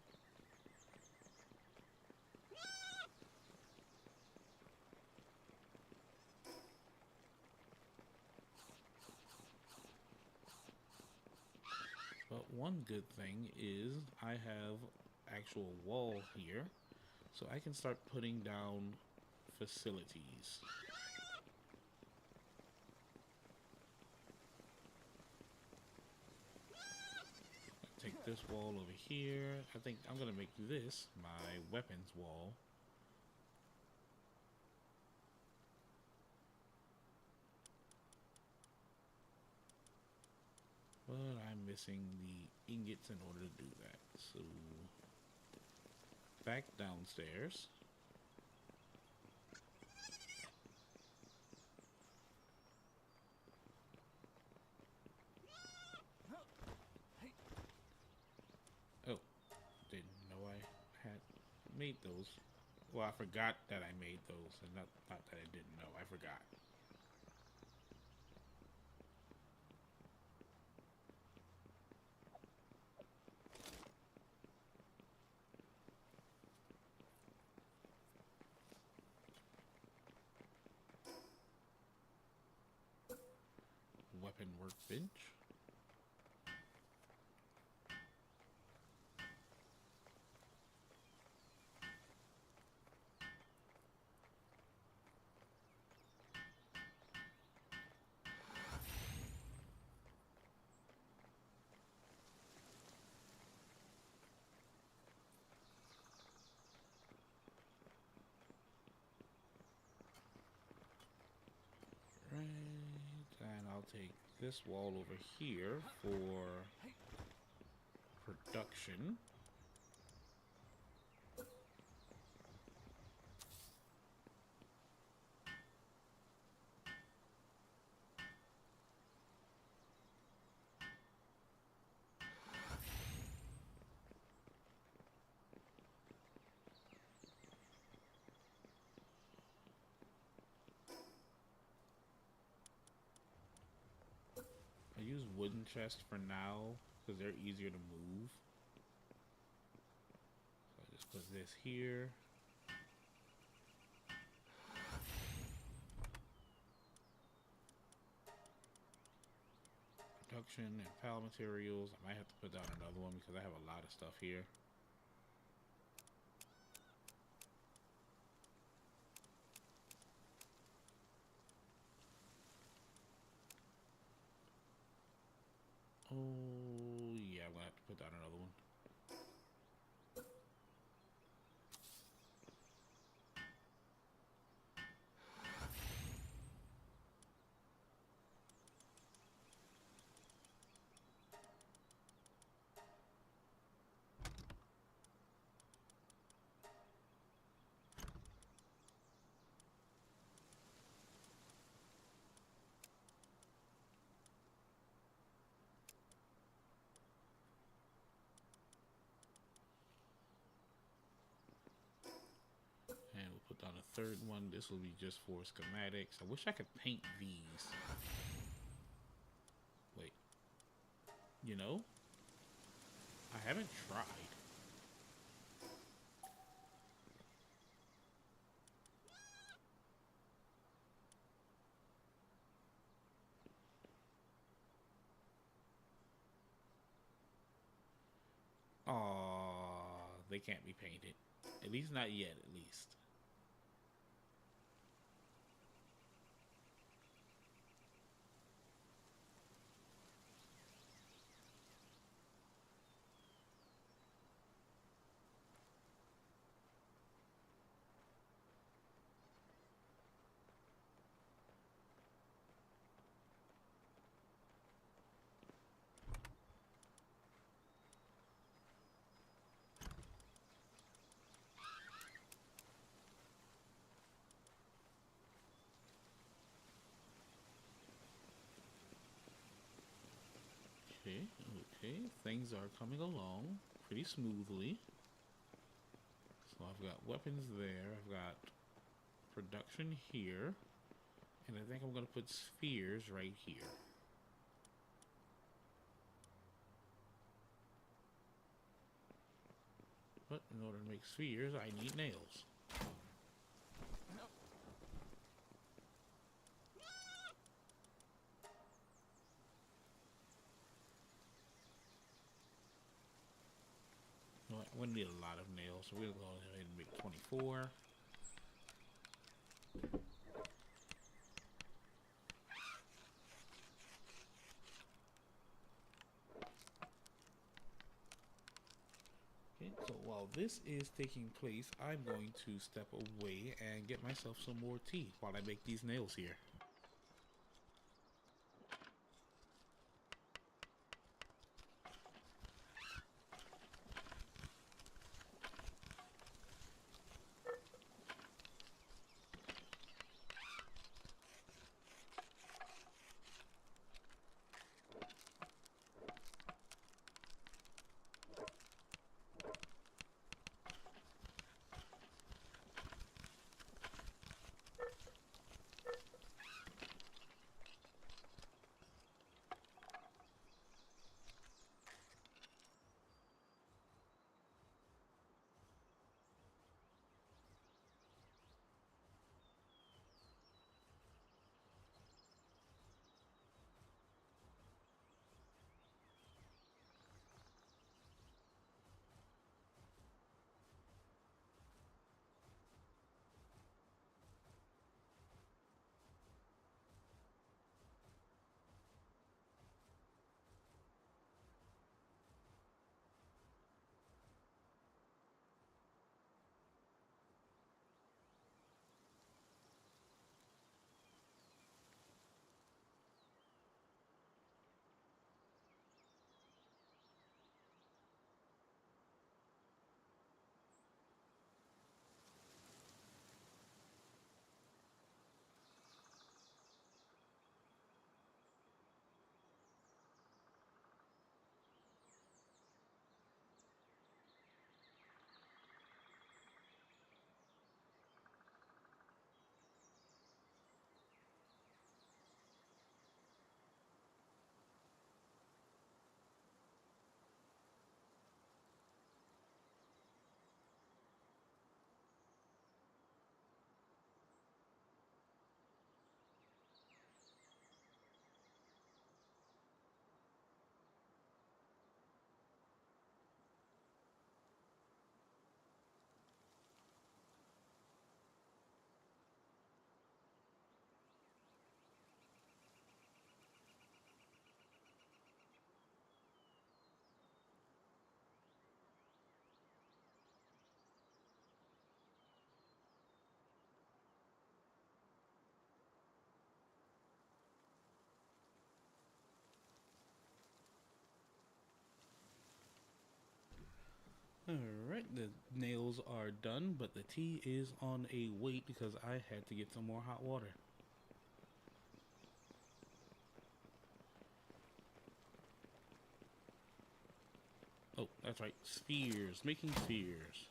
But one good thing is I have actual wall here, so I can start putting down facilities. Take this wall over here. I think I'm gonna make this my weapons wall. But I'm missing the ingots in order to do that. So back downstairs. Oh, didn't know I had made those. Well, I forgot that I made those, and not that I didn't know. I forgot. Weapon workbench. I'll take this wall over here for production. I use wooden chests for now because they're easier to move. So I just put this here. Production and pallet materials. I might have to put down another one because I have a lot of stuff here. Oh, yeah, I'm gonna have to put down another one. And we'll put down a third one. This will be just for schematics. I wish I could paint these. Wait. You know? I haven't tried. Aw, they can't be painted. At least not yet, at least. Okay, okay. Things are coming along pretty smoothly. So I've got weapons there. I've got production here. And I think I'm going to put spheres right here. But in order to make spheres, I need nails. You know what? I'm going to need a lot of nails, so we'll go ahead and make 24. Okay, so while this is taking place, I'm going to step away and get myself some more tea while I make these nails here. The nails are done, but the tea is on a wait because I had to get some more hot water. Oh, that's right. Spheres. Making spheres.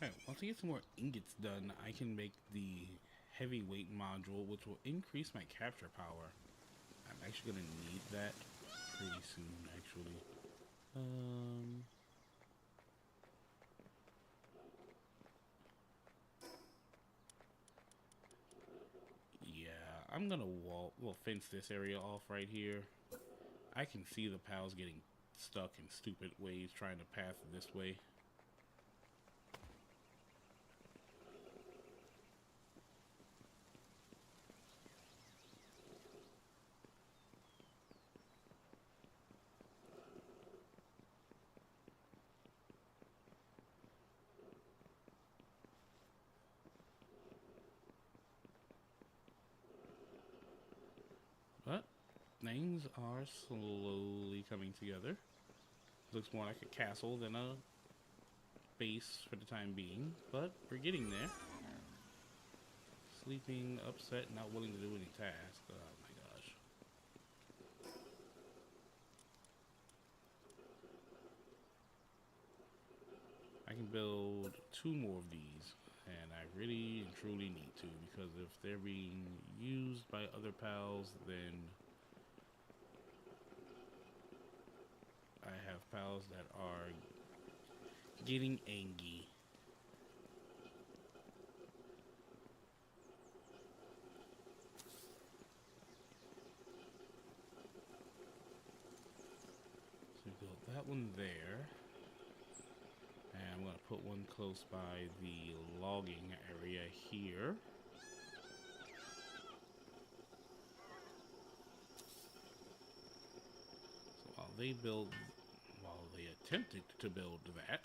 Alright, once I get some more ingots done, I can make the heavyweight module, which will increase my capture power. I'm actually gonna need that pretty soon, actually. Yeah, I'm gonna fence this area off right here. I can see the pals getting stuck in stupid ways trying to pass this way. But things are slowly coming together. Looks more like a castle than a base for the time being, but we're getting there. Sleeping, upset, not willing to do any tasks. Oh my gosh. I can build 2 more of these, and I really and truly need to, because if they're being used by other pals, then I have pals that are getting angry. So we built that one there. And I'm going to put one close by the logging area here. So while they attempted to build that,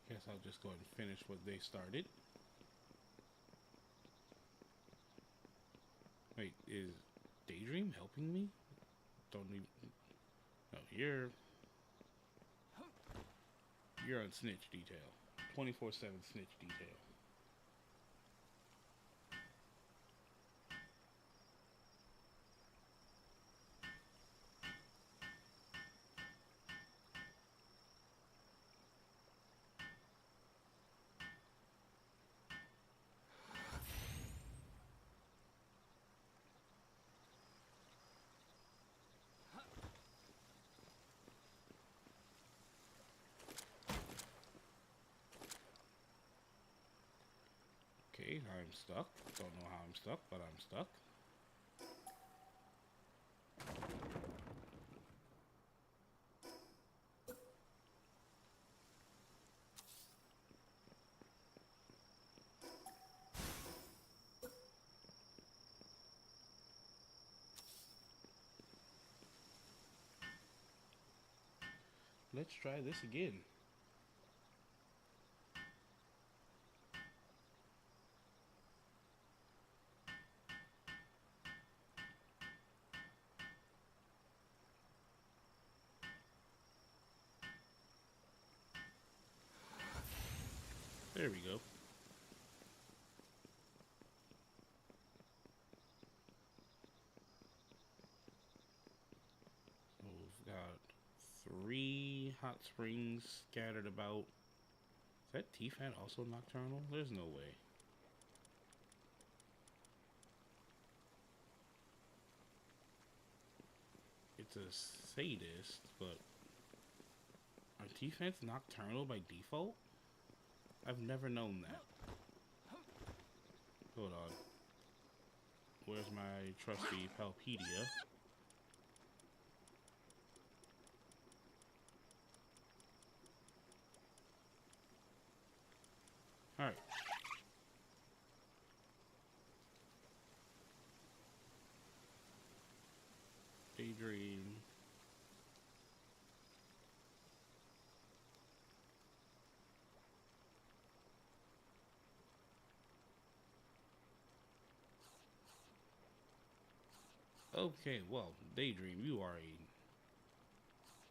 guess I'll just go ahead and finish what they started. Wait, is Daydream helping me? Don't even... No, you're on snitch detail. 24/7 snitch detail. Okay, I'm stuck. Don't know how I'm stuck, but I'm stuck. Let's try this again. There we go. So we've got 3 hot springs scattered about. Is that T-Fan also nocturnal? There's no way. a sadist, but are T-Fants nocturnal by default? I've never known that. Hold on. Where's my trusty Palpedia? Alright. Daydream. Okay, well, Daydream, you are a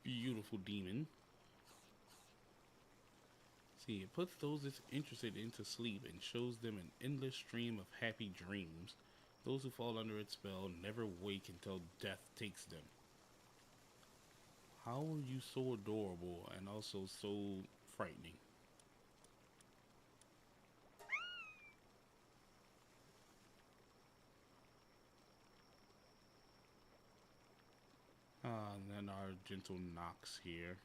beautiful demon. See, it puts those that's interested into sleep and shows them an endless stream of happy dreams. Those who fall under its spell never wake until death takes them. How are you so adorable and also so frightening? And then our gentle Nox here.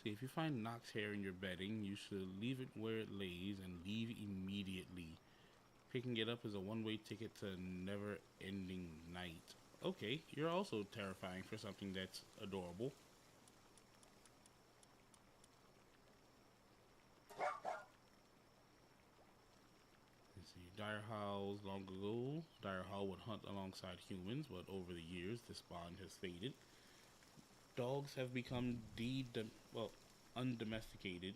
See, if you find Nox hair in your bedding, you should leave it where it lays and leave immediately. Picking it up is a one-way ticket to never-ending night. Okay, you're also terrifying for something that's adorable. Let's see, Dire Howls long ago. Dire Howl would hunt alongside humans, but over the years, this bond has faded. Dogs have become undomesticated.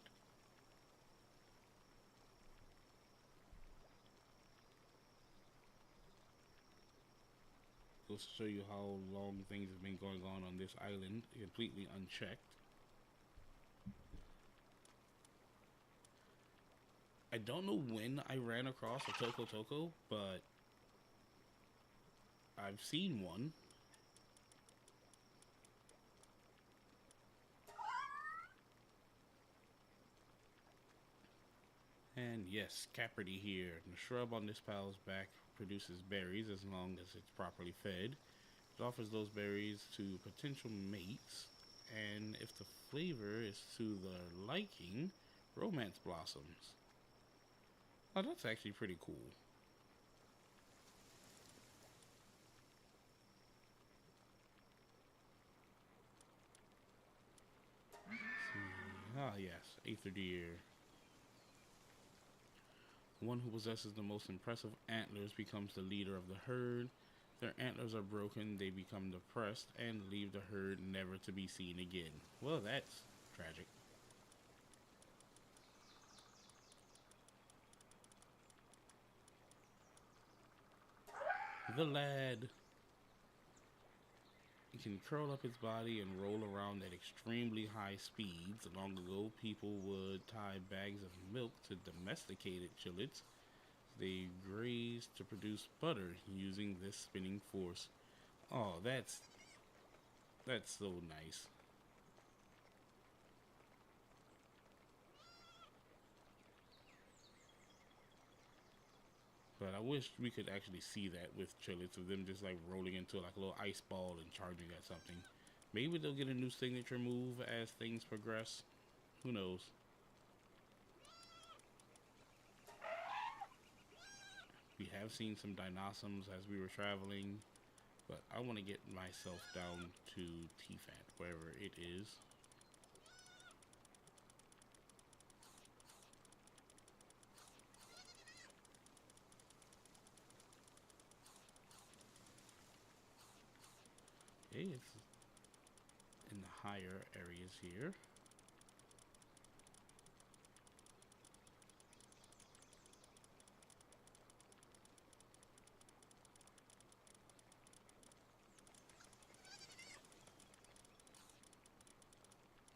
Goes to show you how long things have been going on this island, completely unchecked. I don't know when I ran across a Toko Toko, but I've seen one. And yes, Capridy here. The shrub on this pal's back produces berries as long as it's properly fed. It offers those berries to potential mates, and if the flavor is to their liking, romance blossoms. Oh, that's actually pretty cool. Ah, yes, Aether Deer. The one who possesses the most impressive antlers becomes the leader of the herd. Their antlers are broken, they become depressed, and leave the herd never to be seen again. Well, that's tragic. The lad. It can curl up its body and roll around at extremely high speeds. Long ago, people would tie bags of milk to domesticated chillets. They graze to produce butter using this spinning force. Oh, that's so nice. But I wish we could actually see that with chillets, of them just like rolling into like a little ice ball and charging at something. Maybe they'll get a new signature move as things progress. Who knows? We have seen some Dinosaurs as we were traveling, but I want to get myself down to T-Fant, wherever it is. Okay, it's in the higher areas here.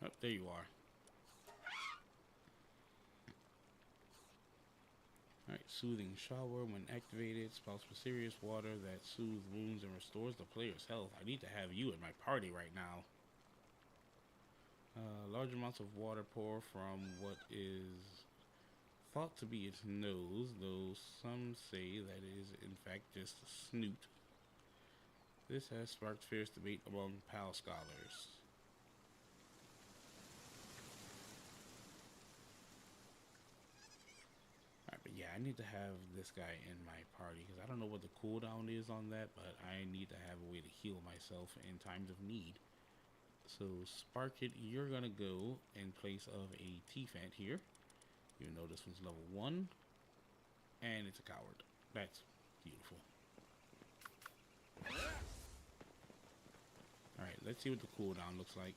Oh, there you are. Alright, Soothing Shower. When activated, spouts mysterious water that soothes wounds and restores the player's health. I need to have you in my party right now. Large amounts of water pour from what is thought to be its nose, though some say that it is in fact just a snoot. This has sparked fierce debate among PAL scholars. Alright, but yeah, I need to have this guy in my party because I don't know what the cooldown is on that, but I need to have a way to heal myself in times of need. So Sparkit, you're gonna go in place of a T-Fant here. Even though this one's level 1. And it's a coward. That's beautiful. Alright, let's see what the cooldown looks like.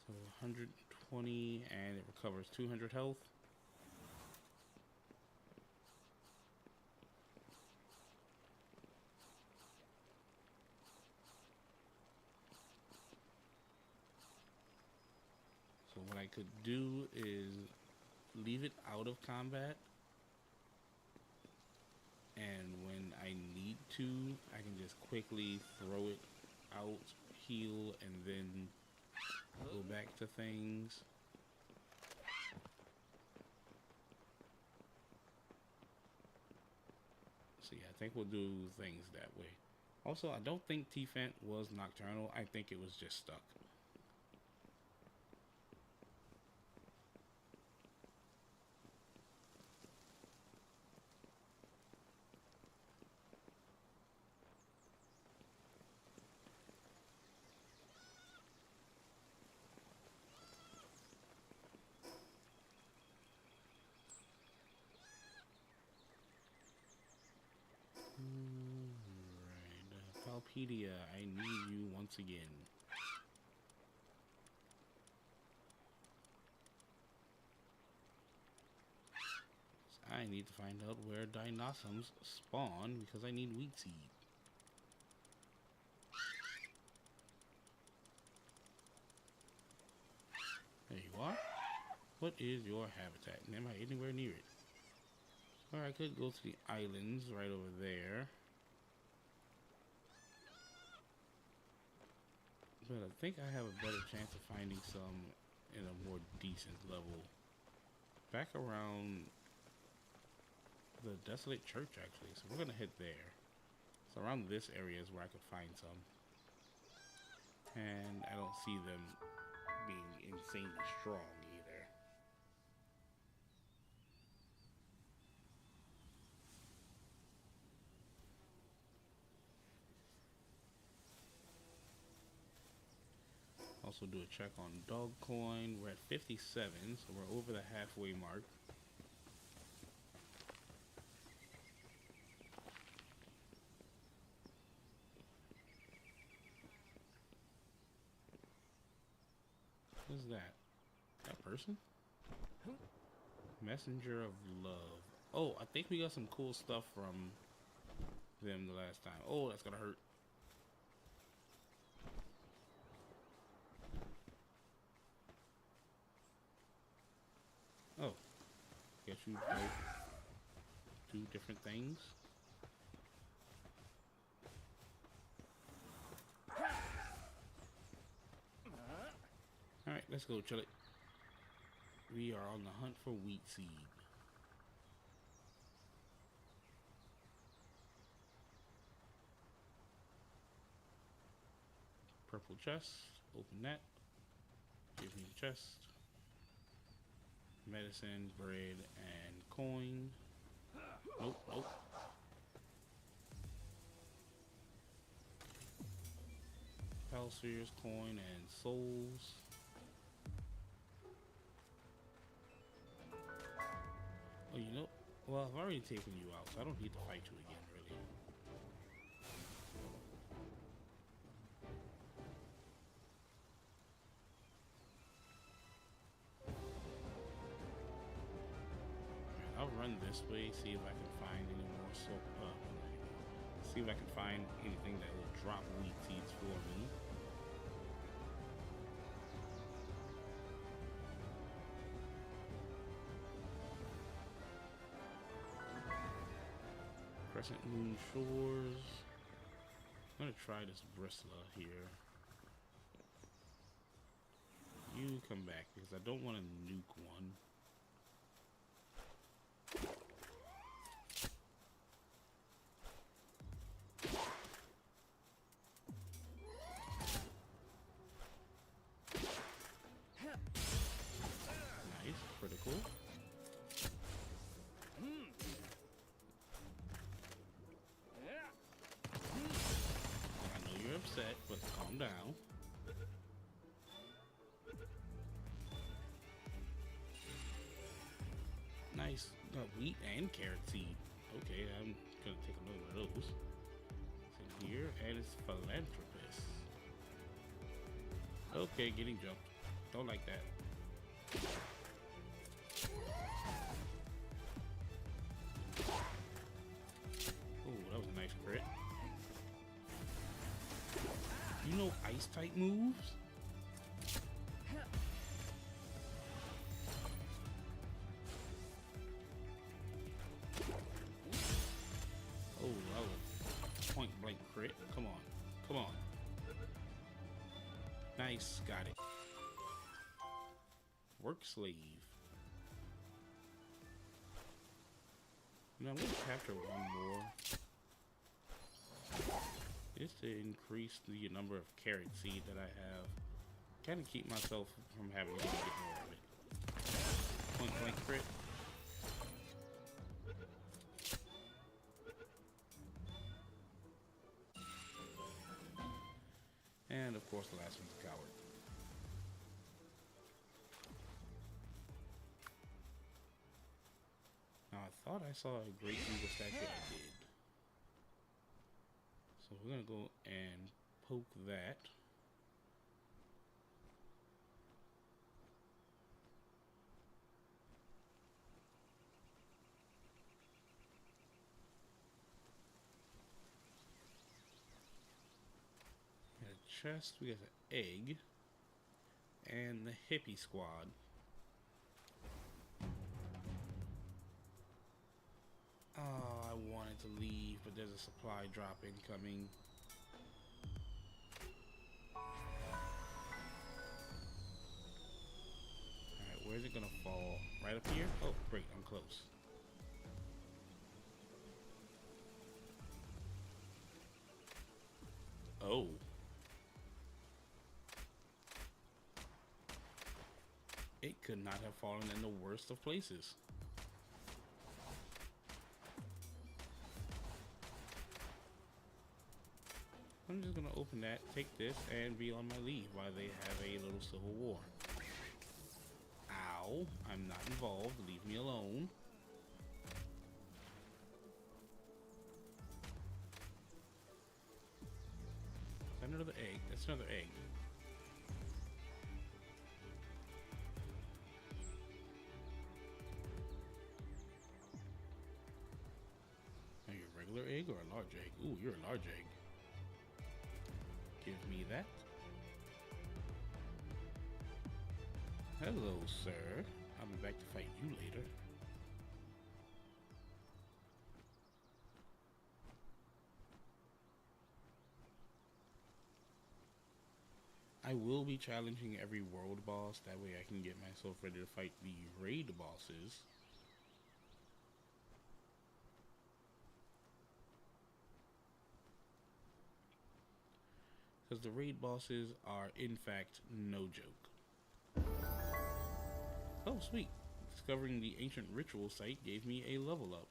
So 120 and it recovers 200 health. So what I could do is leave it out of combat. And when I need to, I can just quickly throw it out, heal, and then go back to things. So yeah, I think we'll do things that way. Also, I don't think T-Fant was nocturnal. I think it was just stuck. Palpedia, I need you once again. So I need to find out where Dinossums spawn because I need wheat seed. There you are. What is your habitat? Am I anywhere near it? Or I could go to the islands right over there. But I think I have a better chance of finding some in a more decent level. Back around the Desolate Church, actually. So we're going to head there. So around this area is where I could find some. And I don't see them being insanely strong either. Also do a check on Dogcoin. We're at 57, so we're over the halfway mark. What is that? That person? Messenger of Love. Oh, I think we got some cool stuff from them the last time. Oh, that's gonna hurt. Oh, guess you both do different things. Alright, let's go, chill it. We are on the hunt for wheat seed. Purple chest. Open that. Give me the chest. Medicine, bread, and coin. Nope, nope. Palspheres, coin, and souls. Oh, you know, well, I've already taken you out, so I don't need to fight you again, really. I'll run this way, see if I can find any more see if I can find anything that will drop wheat seeds for me. Crescent Moon Shores. I'm gonna try this Bristler here. You come back because I don't want to nuke one. cool. I know you're upset, but calm down. Nice wheat and carrot seed. Okay, I'm gonna take a look at those. It's in here, and it's philanthropist. Okay, getting jumped. Don't like that. Oh, that was a nice crit. You know ice type moves? Oh, that was a point blank crit. Come on. Come on. Nice. Got it. Work slave. Now I'm going to capture one more. Just to increase the number of carrot seed that I have. Kind of keep myself from having to get more of it. Point blank crit. And of course the last one's a coward. Now I thought I saw a great eagle statue. I did. So we're gonna go and poke that. Got a chest, we got an egg, and the hippie squad. Oh, I wanted to leave, but there's a supply drop incoming. Alright, where's it gonna fall? Right up here? Oh, great, I'm close. Oh. It could not have fallen in the worst of places. I'm just gonna open that, take this, and be on my leave while they have a little civil war. Ow, I'm not involved, leave me alone. Is that another egg? That's another egg. Are you a regular egg or a large egg? Ooh, you're a large egg. Give me that. Hello, sir. I'll be back to fight you later. I will be challenging every world boss. That way I can get myself ready to fight the raid bosses. Because the raid bosses are, in fact, no joke. Oh, sweet. Discovering the ancient ritual site gave me a level up.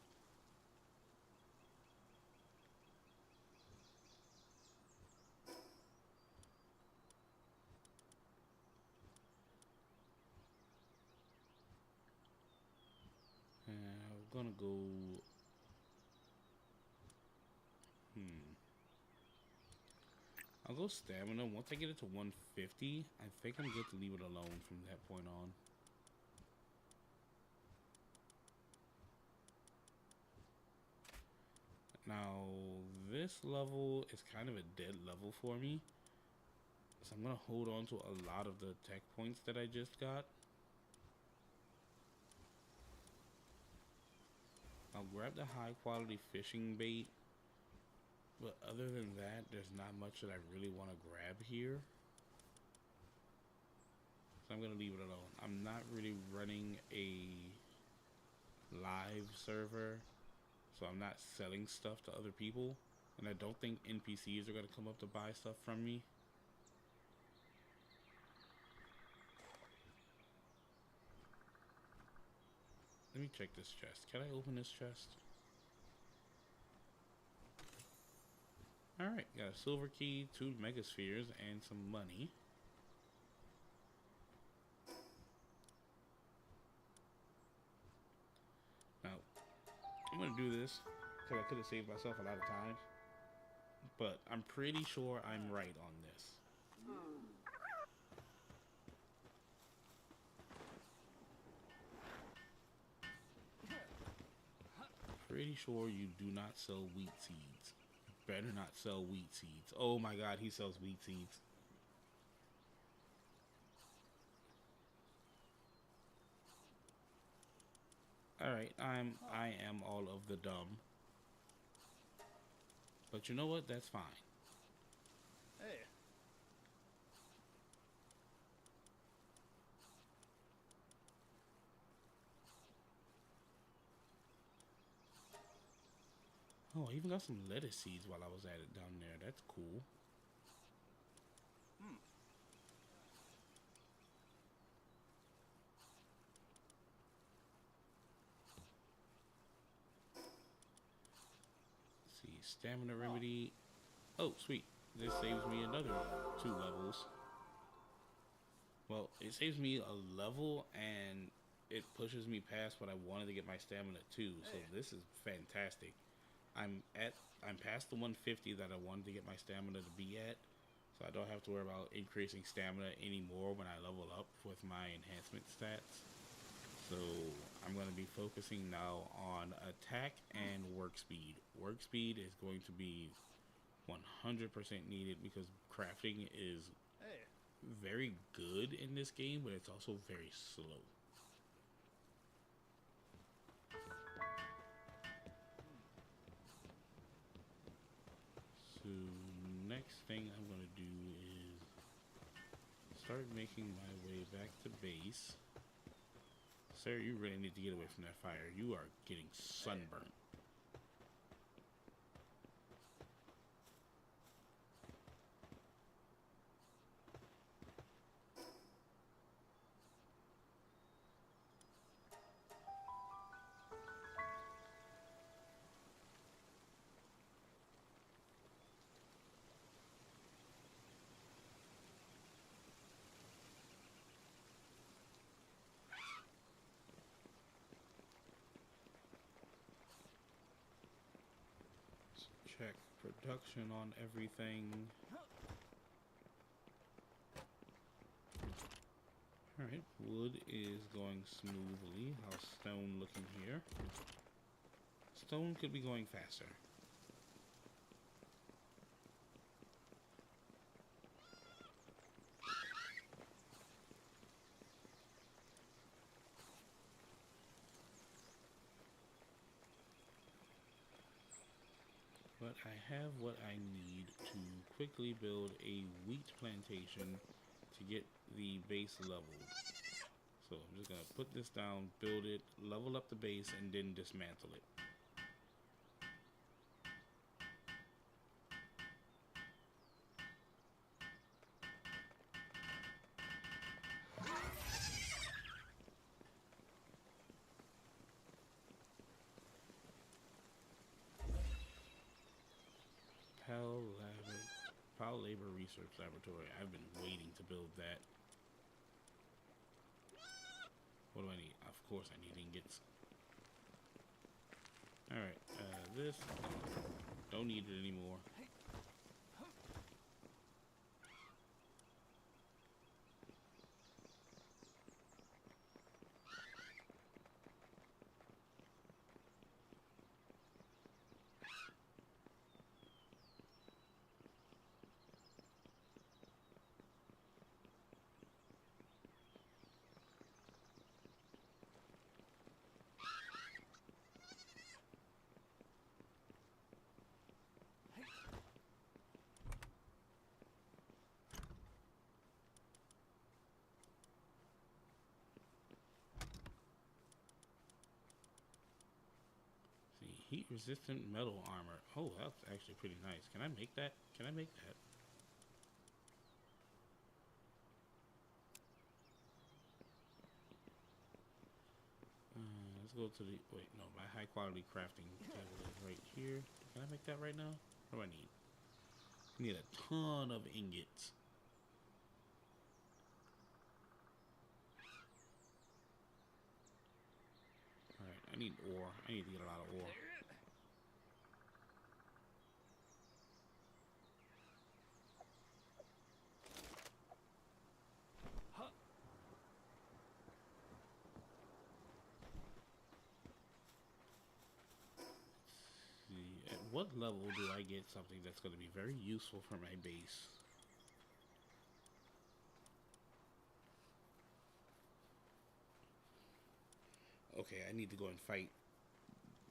I'm gonna go... I'll go stamina. Once I get it to 150, I think I'm good to leave it alone from that point on. Now, this level is kind of a dead level for me. So I'm going to hold on to a lot of the tech points that I just got. I'll grab the high quality fishing bait. But other than that, there's not much that I really want to grab here. So I'm going to leave it alone. I'm not really running a live server. So I'm not selling stuff to other people. And I don't think NPCs are going to come up to buy stuff from me. me check this chest. Can I open this chest? Alright, got a silver key, 2 megaspheres, and some money. Now, I'm gonna do this because I could have saved myself a lot of times, but I'm pretty sure I'm right on this. Pretty sure you do not sell wheat seeds. Better not sell wheat seeds. Oh my god, he sells wheat seeds. Alright, I am all of the dumb. But you know what? That's fine. Hey. Oh, I even got some lettuce seeds while I was at it down there. That's cool. Let's see, stamina remedy. Oh, sweet. This saves me another 2 levels. Well, it saves me a level and it pushes me past what I wanted to get my stamina to. So this is fantastic. I'm past the 150 that I wanted to get my stamina to be at, so I don't have to worry about increasing stamina anymore when I level up with my enhancement stats. So I'm going to be focusing now on attack and work speed. Work speed is going to be 100% needed because crafting is very good in this game, but it's also very slow. So next thing I'm going to do is start making my way back to base. Sir, you really need to get away from that fire. You are getting sunburnt. Check production on everything. Alright, wood is going smoothly. How's stone looking here? Stone could be going faster. But I have what I need to quickly build a wheat plantation to get the base leveled. So I'm just going to put this down, build it, level up the base, and then dismantle it. Pal Labor Research Laboratory. I've been waiting to build that. What do I need? Of course I need ingots. Alright, this, don't need it anymore. Heat resistant metal armor. Oh, that's actually pretty nice. Can I make that? Can I make that? Let's go to the, wait, no, my high quality crafting table is right here. Can I make that right now? What do I need? I need a ton of ingots. Alright, I need ore. I need to get a lot of ore. At what level do I get something that's going to be very useful for my base? Okay, I need to go and fight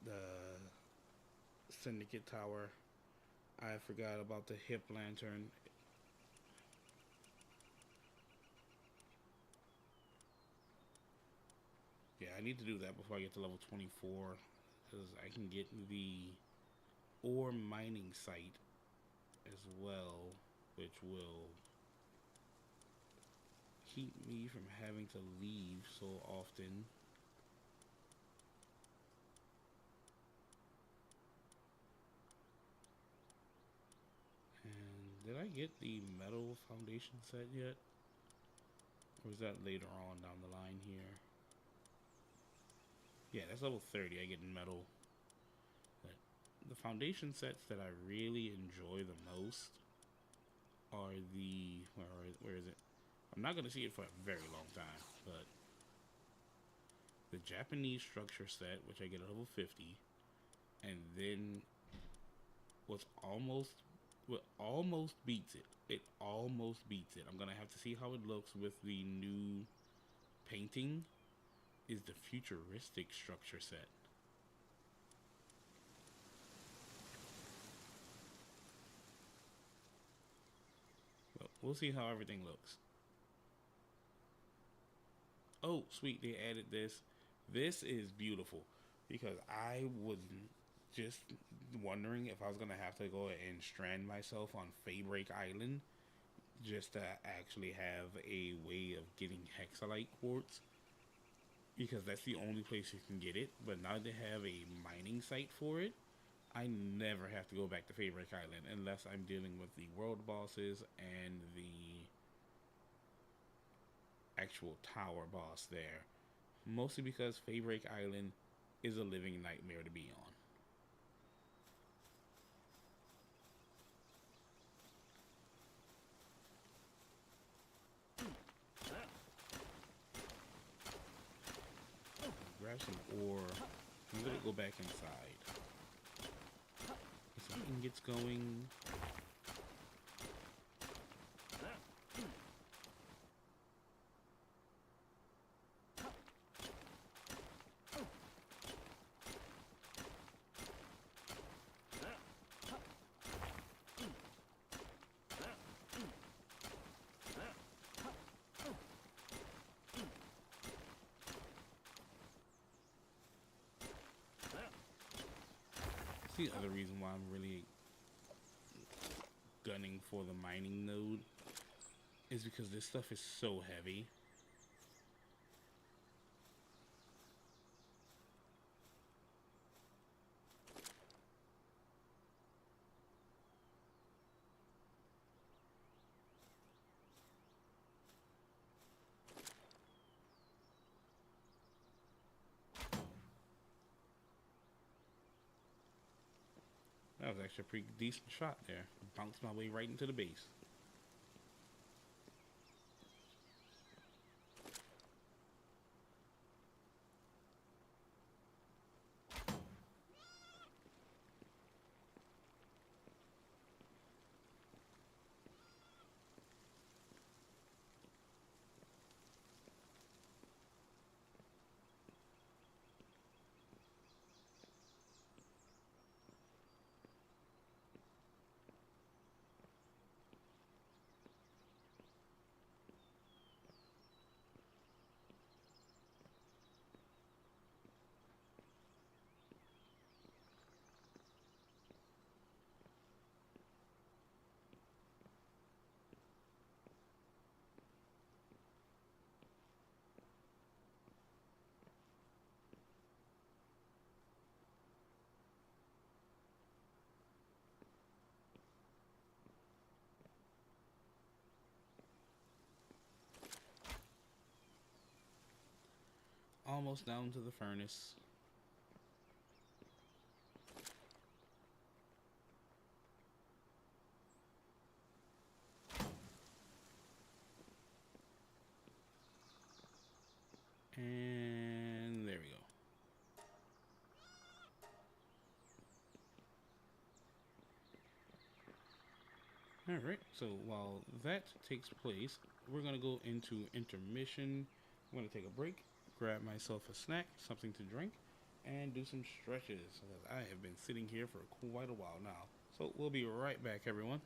the Syndicate Tower. I forgot about the hip lantern. Yeah, I need to do that before I get to level 24, because I can get the ore mining site as well, which will keep me from having to leave so often. And did I get the metal foundation set yet? Or is that later on down the line here? Yeah, that's level 30. I get metal. But the foundation sets that I really enjoy the most are the, where is it? I'm not going to see it for a very long time, but the Japanese structure set, which I get at level 50, and then what almost beats it. It almost beats it. I'm going to have to see how it looks with the new painting, is the futuristic structure set. Well, we'll see how everything looks. Oh, sweet, they added this. This is beautiful, because I was just wondering if I was going to have to go and strand myself on Faybreak Island just to actually have a way of getting Hexalite quartz, because that's the only place you can get it. But now they have a mining site for it, I never have to go back to Faybreak Island unless I'm dealing with the world bosses and the actual tower boss there. Mostly because Faybreak Island is a living nightmare to be on. Grab some ore. I'm gonna go back inside. Get some ingots going. The other reason why I'm really gunning for the mining node is because this stuff is so heavy. That was actually a pretty decent shot there. Bounced my way right into the base. almost down to the furnace. And there we go. Alright, so while that takes place, we're going to go into intermission. I'm going to take a break, grab myself a snack, something to drink, and do some stretches, because I have been sitting here for quite a while now. So we'll be right back, everyone.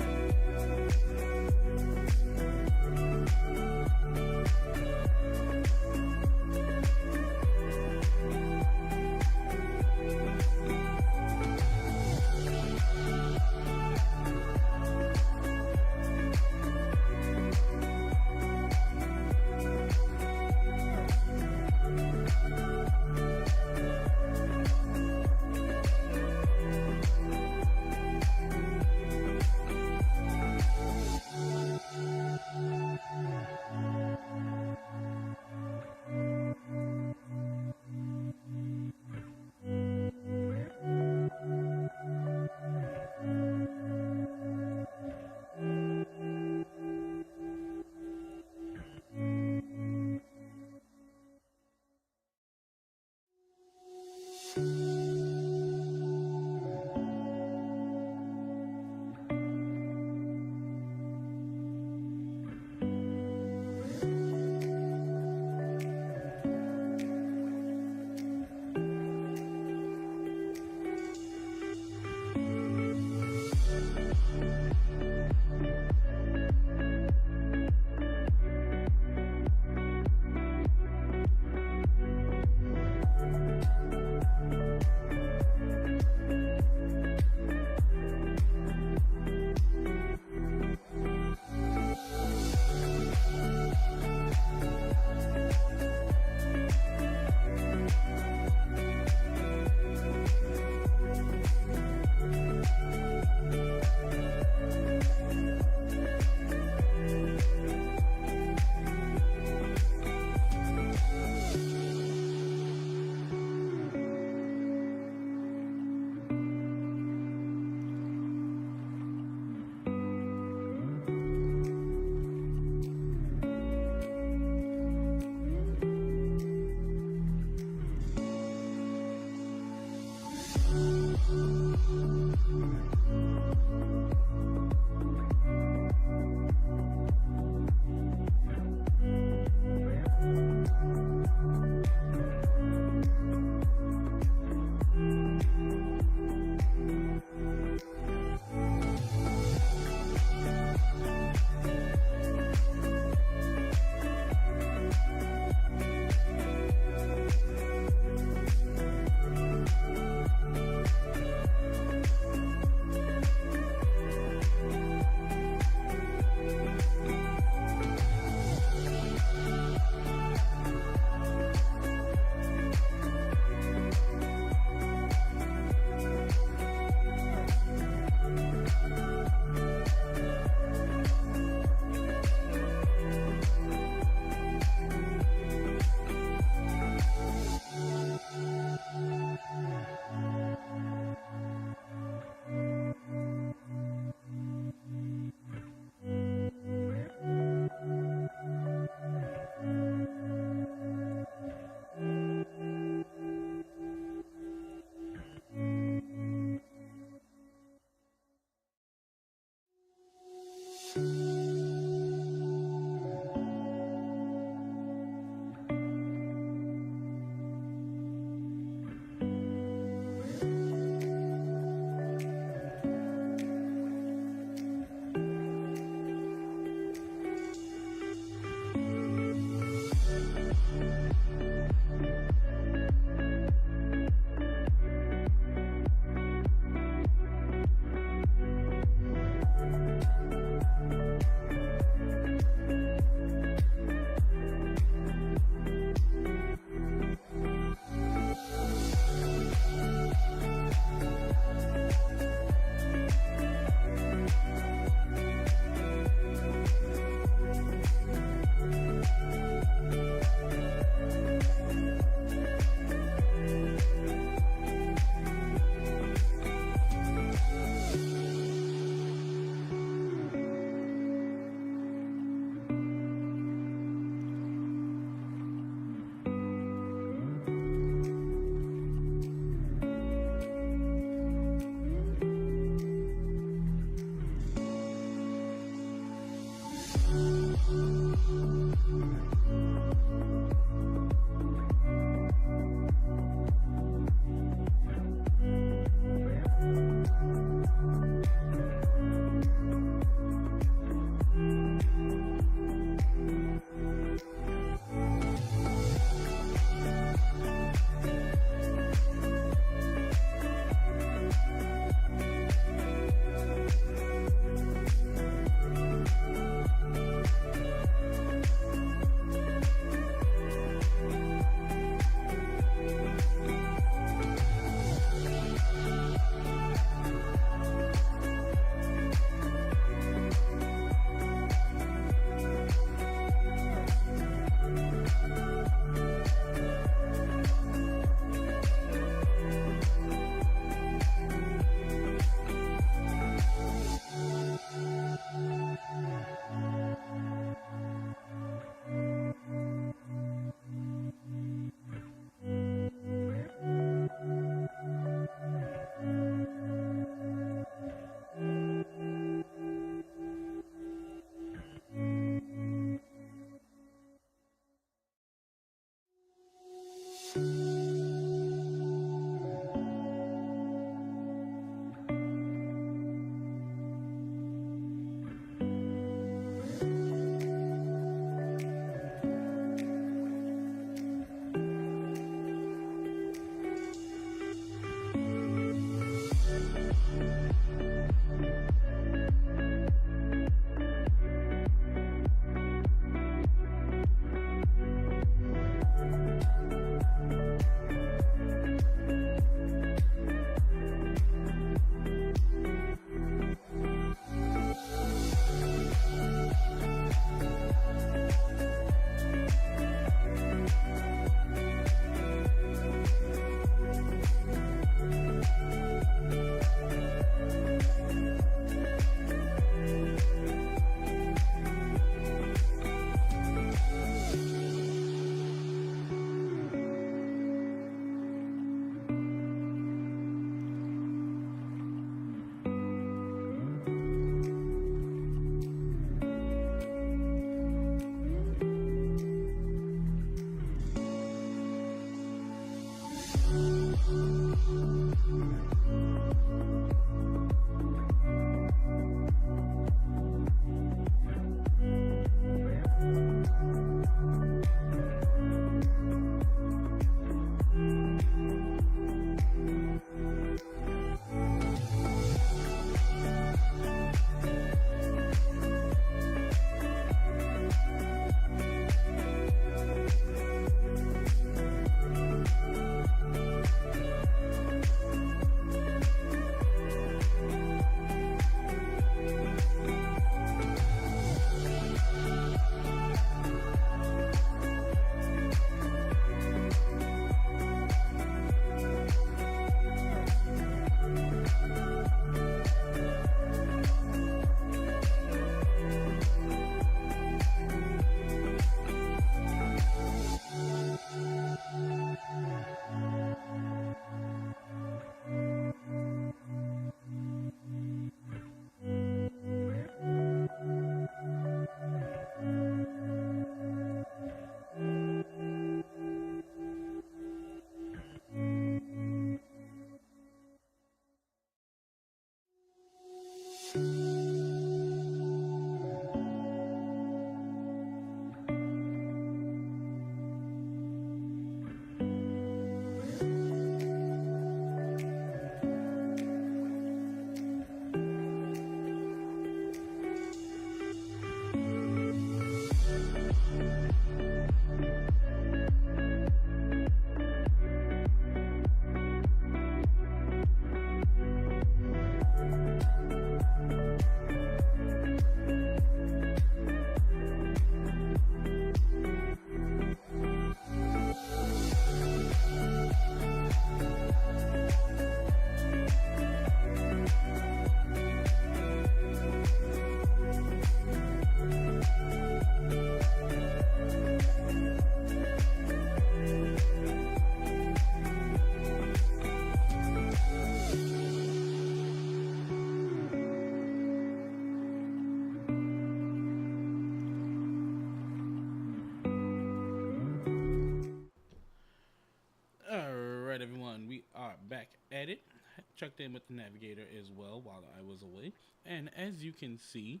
checked in with the navigator as well while I was away. And as you can see,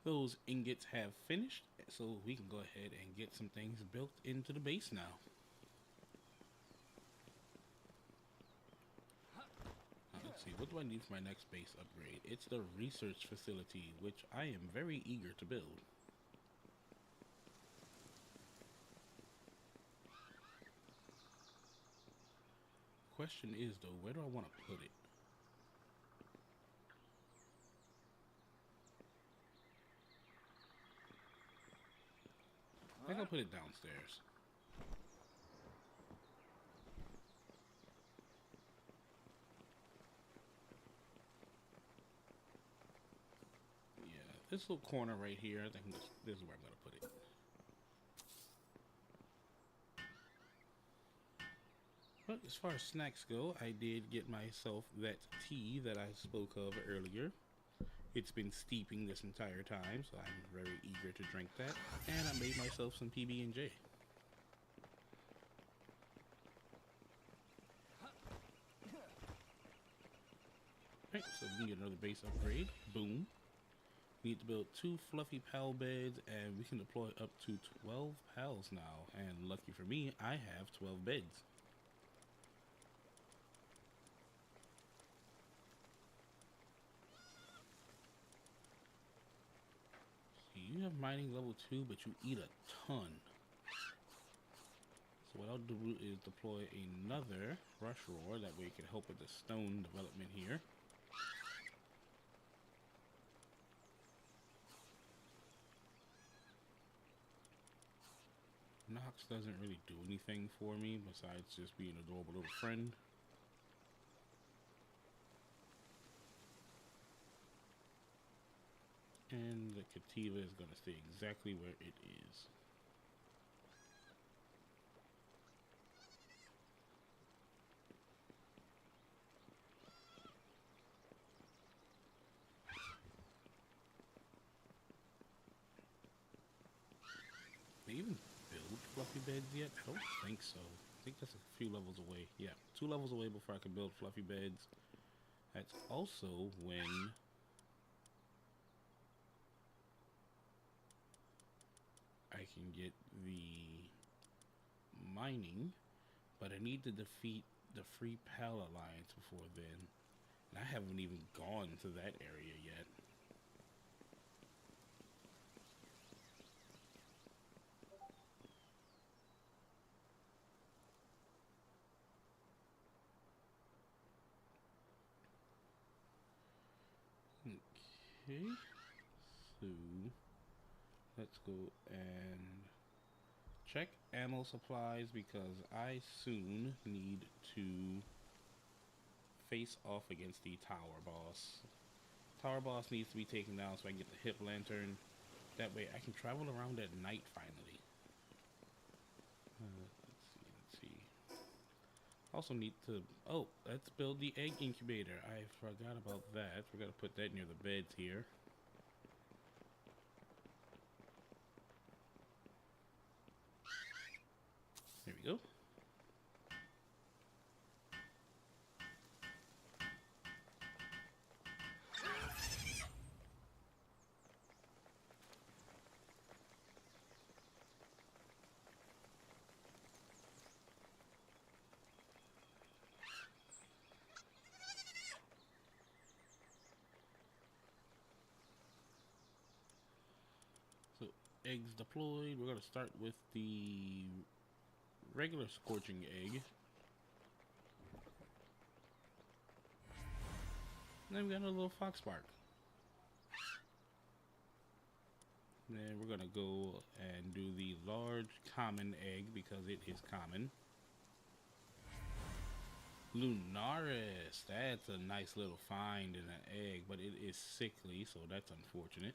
those ingots have finished, so we can go ahead and get some things built into the base now. Let's see, what do I need for my next base upgrade? It's the research facility, which I am very eager to build. Question is though, where do I want to put it? I think I'll put it downstairs. Yeah, this little corner right here, I think this is where I'm going to put it. But as far as snacks go, I did get myself that tea that I spoke of earlier. It's been steeping this entire time, so I'm very eager to drink that. And I made myself some PB&J. Alright, so we can get another base upgrade. Boom. We need to build 2 fluffy pal beds, and we can deploy up to 12 pals now. And lucky for me, I have 12 beds. You have mining level 2, but you eat a ton. So what I'll do is deploy another rush roar, that way it can help with the stone development here. Nox doesn't really do anything for me besides just being an adorable little friend. And the Cativa is going to stay exactly where it is. They even build fluffy beds yet? I don't think so. I think that's a few levels away. Yeah, 2 levels away before I can build fluffy beds. That's also when I can get the mining, but I need to defeat the Free Pal Alliance before then. And I haven't even gone to that area yet. Okay, so let's go and check ammo supplies because I soon need to face off against the tower boss. Tower boss needs to be taken down so I can get the hip lantern. That way I can travel around at night finally. Let's see. Also need to, oh, let's build the egg incubator. I forgot about that. We're gonna put that near the beds here. There we go. So eggs deployed. We're gonna start with the regular scorching egg. And then we got a little fox bark. Then we're gonna go and do the large common egg because it is common. Lunaris, that's a nice little find in an egg, but it is sickly, so that's unfortunate.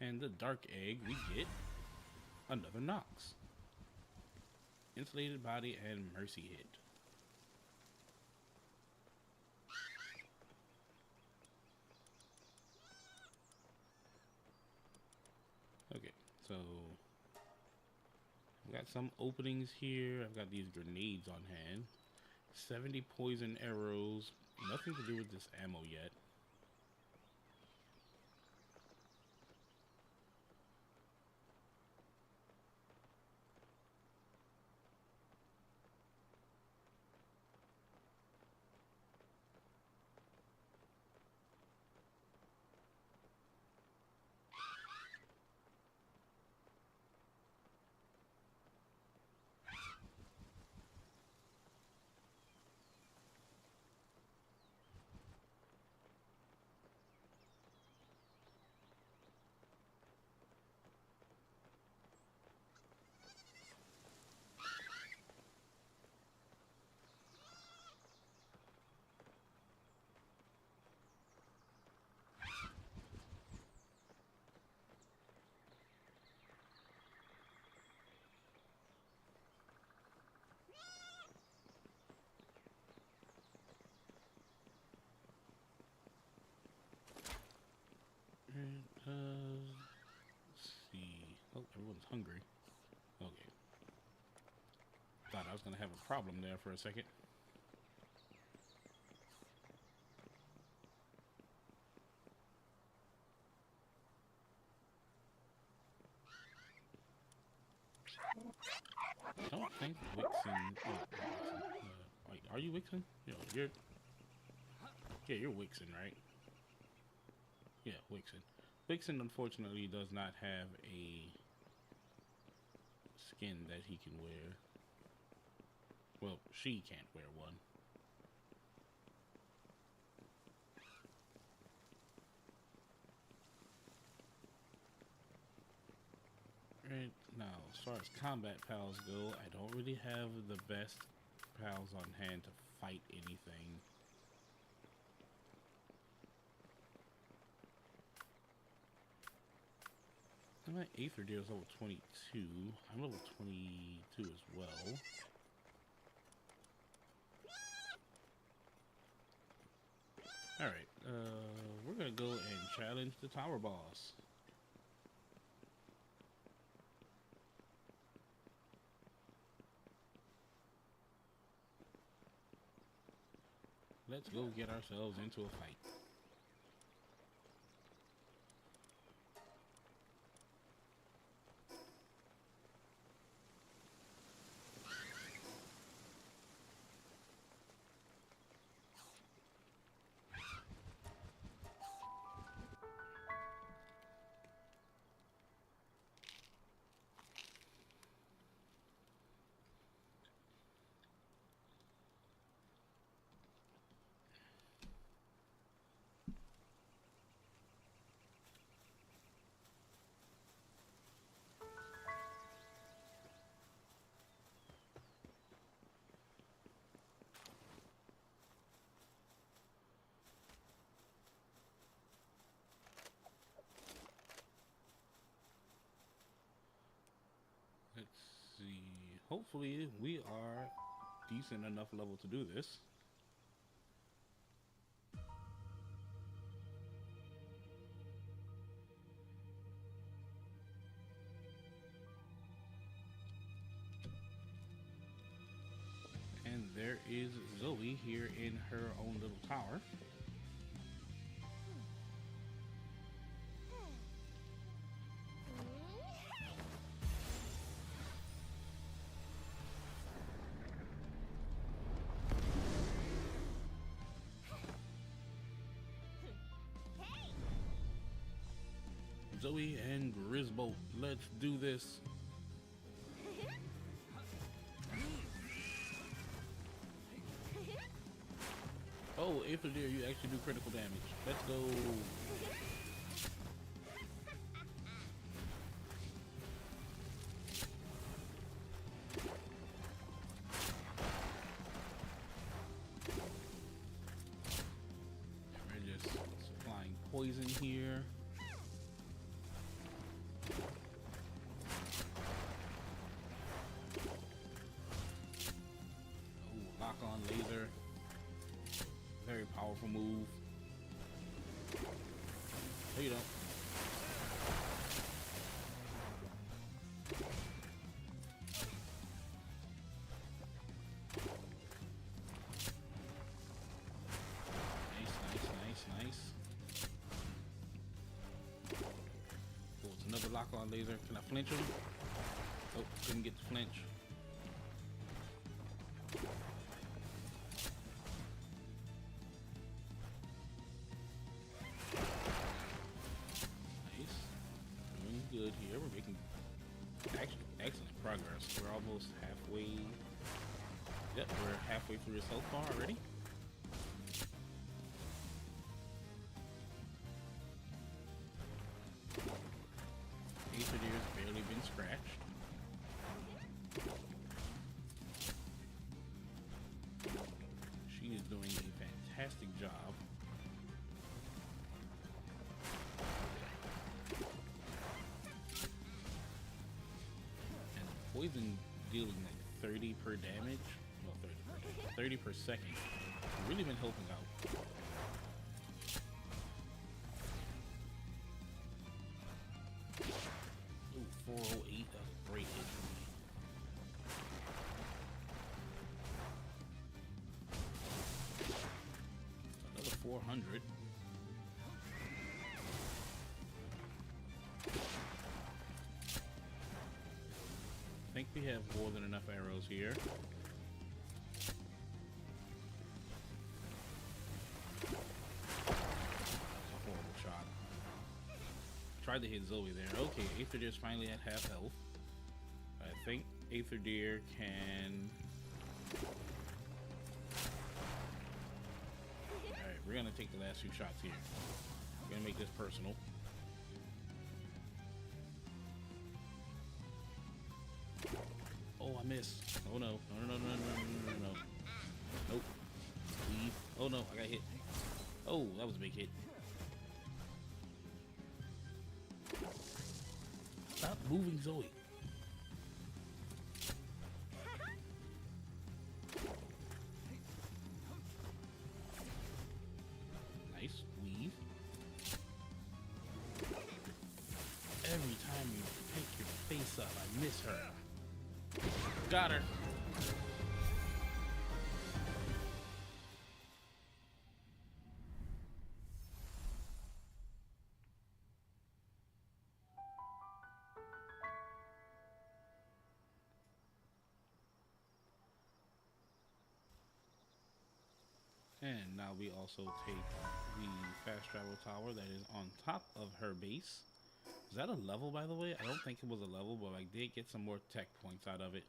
And the dark egg, we get another Nox. Insulated body and mercy hit. Okay, so Got some openings here. I've got these grenades on hand. 70 poison arrows. Nothing to do with this ammo yet. Let's see. Oh, everyone's hungry. Okay. Thought I was gonna have a problem there for a second. I don't think Wixen. Wait, are you Wixen? Yeah, you're Wixen, right? Yeah, Wixen. Wixen unfortunately does not have a skin that he can wear. Well, she can't wear one. Right now, as far as combat pals go, I don't really have the best pals on hand to fight anything. My Aether Deer is level 22. I'm level 22 as well. Alright, we're gonna go and challenge the tower boss. Let's go get ourselves into a fight. Let's see. Hopefully we are decent enough level to do this. And there is Zoe here in her own little tower. Zoe and Grisbolt, let's do this. Oh, Aether Deer, you actually do critical damage. Let's go. We're just supplying poison here. Lock on laser. Very powerful move. No, you don't. lock-on laser. Can I flinch him? Oh, couldn't get the flinch. Nice. Doing good here. We're making actually excellent progress. We're almost halfway. Yep, we're halfway through this health bar already. Aether Deer's barely been scratched. She is doing a fantastic job. And poison dealing like 30 per damage. Well, 30 per damage. 30 per second. Really been helping out. Ooh, 408. That's a great hit for me. Another 400. I think we have more than enough arrows here. Horrible shot. Tried to hit Zoe there. Okay, Aether Deer's finally at half health. I think Aether Deer can... Alright, we're gonna take the last few shots here. We're gonna make this personal. Oh, I missed. Oh no. No. Nope. Leave. Oh no, I got hit. Oh, that was a big hit. Stop moving, Zoe. Nice. Weave. Every time you pick your face up, I miss her. Got her. And now we also take the fast travel tower that is on top of her base. Is that a level, by the way? I don't think it was a level, but I did get some more tech points out of it.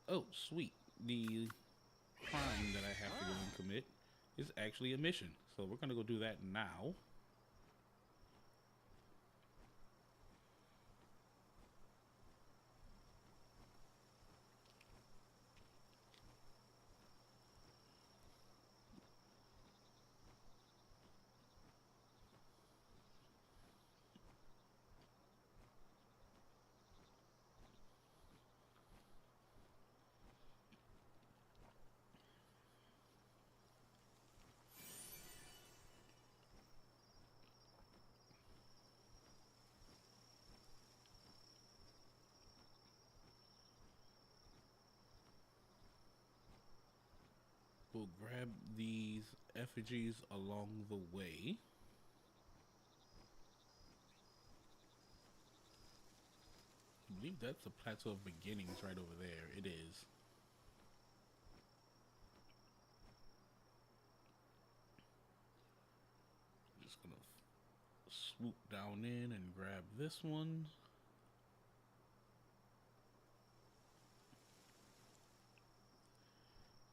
Oh, sweet. The crime that I have to go and commit is actually a mission. So we're going to go do that now. We'll grab these effigies along the way. I believe that's the Plateau of Beginnings right over there. It is. Just gonna swoop down in and grab this one.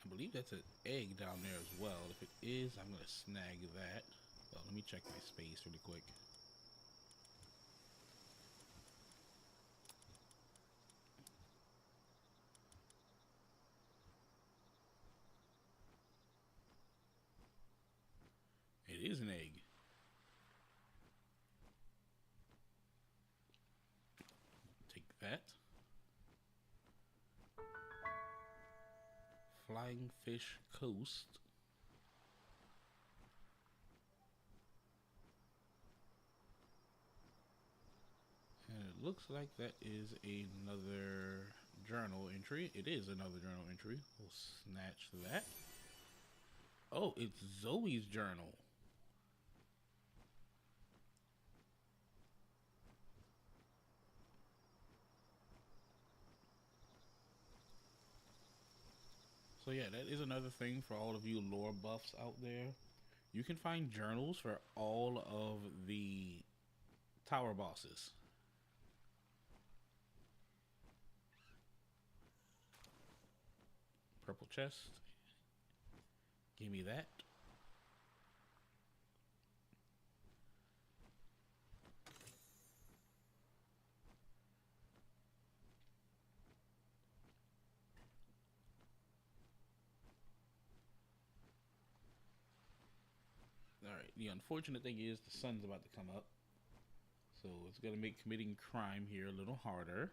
I believe that's an egg down there as well. If it is, I'm gonna snag that. Well, let me check my space really quick. It is an egg. Take that. Flying Fish Coast. And it looks like that is another journal entry. It is another journal entry. We'll snatch that. Oh, it's Zoe's journal. So yeah, that is another thing for all of you lore buffs out there. You can find journals for all of the tower bosses. Purple chest. Give me that. Alright, the unfortunate thing is the sun's about to come up. So it's going to make committing crime here a little harder.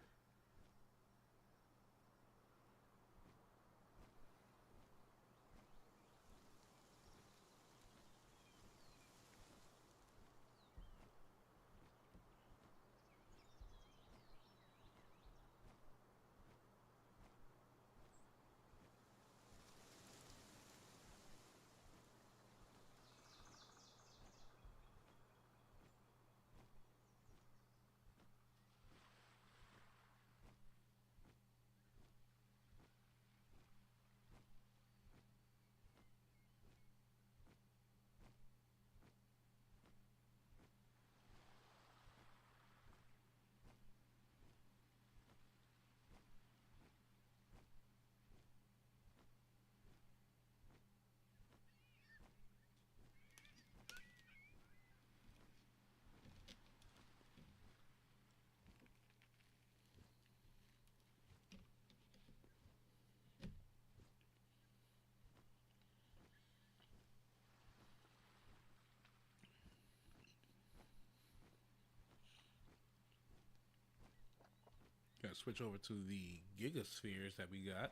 Gotta switch over to the Gigaspheres that we got.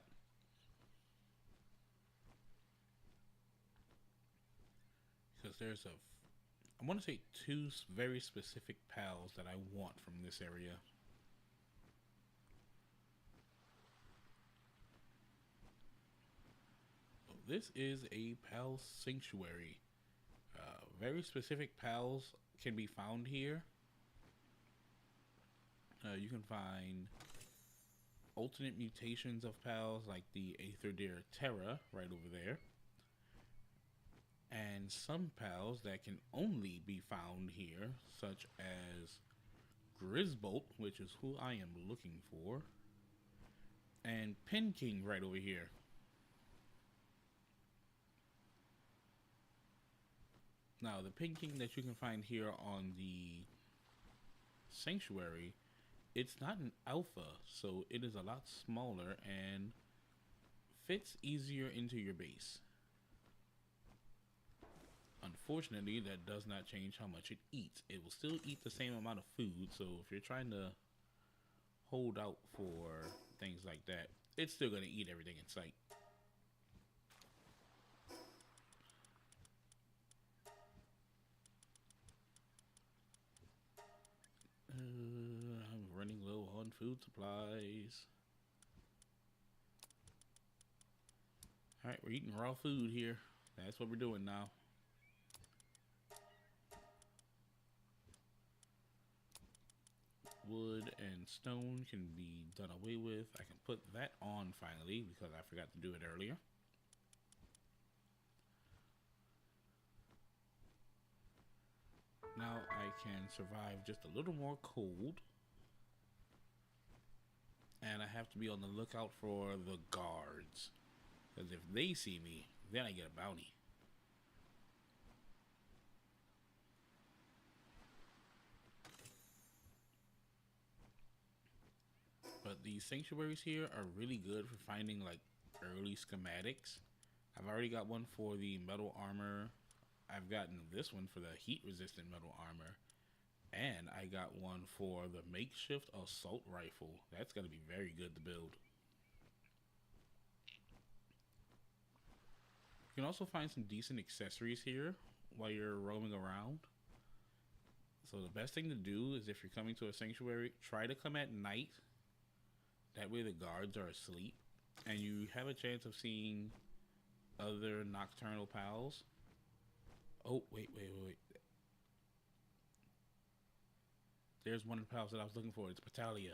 Because there's I want to say two very specific pals that I want from this area. So this is a pal sanctuary. Very specific pals can be found here. You can find alternate mutations of pals like the Aetherdeer Terra right over there. And some pals that can only be found here, such as Grisbolt, which is who I am looking for, and Penking right over here. Now, the Penking that you can find here on the Sanctuary, it's not an alpha, so it is a lot smaller and fits easier into your base. Unfortunately, that does not change how much it eats. It will still eat the same amount of food, so if you're trying to hold out for things like that, it's still going to eat everything in sight. I'm running low on food supplies. Alright, we're eating raw food here. That's what we're doing now. Wood and stone can be done away with. I can put that on finally because I forgot to do it earlier. Now I can survive just a little more cold. And I have to be on the lookout for the guards. Because if they see me, then I get a bounty. But these sanctuaries here are really good for finding like early schematics. I've already got one for the metal armor. I've gotten this one for the heat resistant metal armor. And I got one for the makeshift assault rifle. That's going to be very good to build. You can also find some decent accessories here while you're roaming around. So the best thing to do is if you're coming to a sanctuary, try to come at night. That way the guards are asleep, and you have a chance of seeing other nocturnal pals. Oh, wait. There's one of the pals that I was looking for. It's Battalia.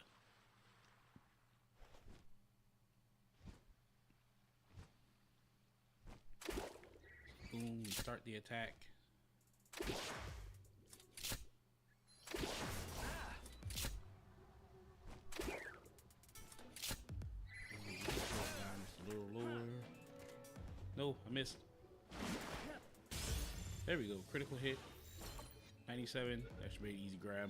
Boom, we start the attack. A little lower. No, I missed. There we go. Critical hit. 97. That should be an easy grab.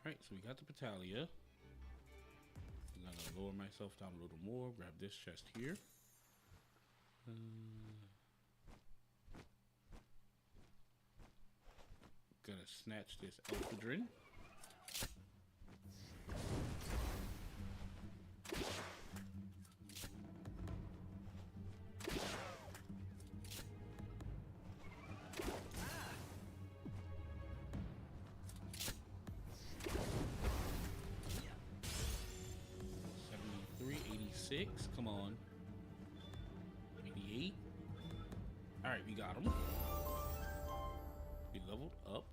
Alright, so we got the Battalia. I'm gonna lower myself down a little more. Grab this chest here. Gonna snatch this Elphadrin. Come on. 88. Alright, we got him. We leveled up.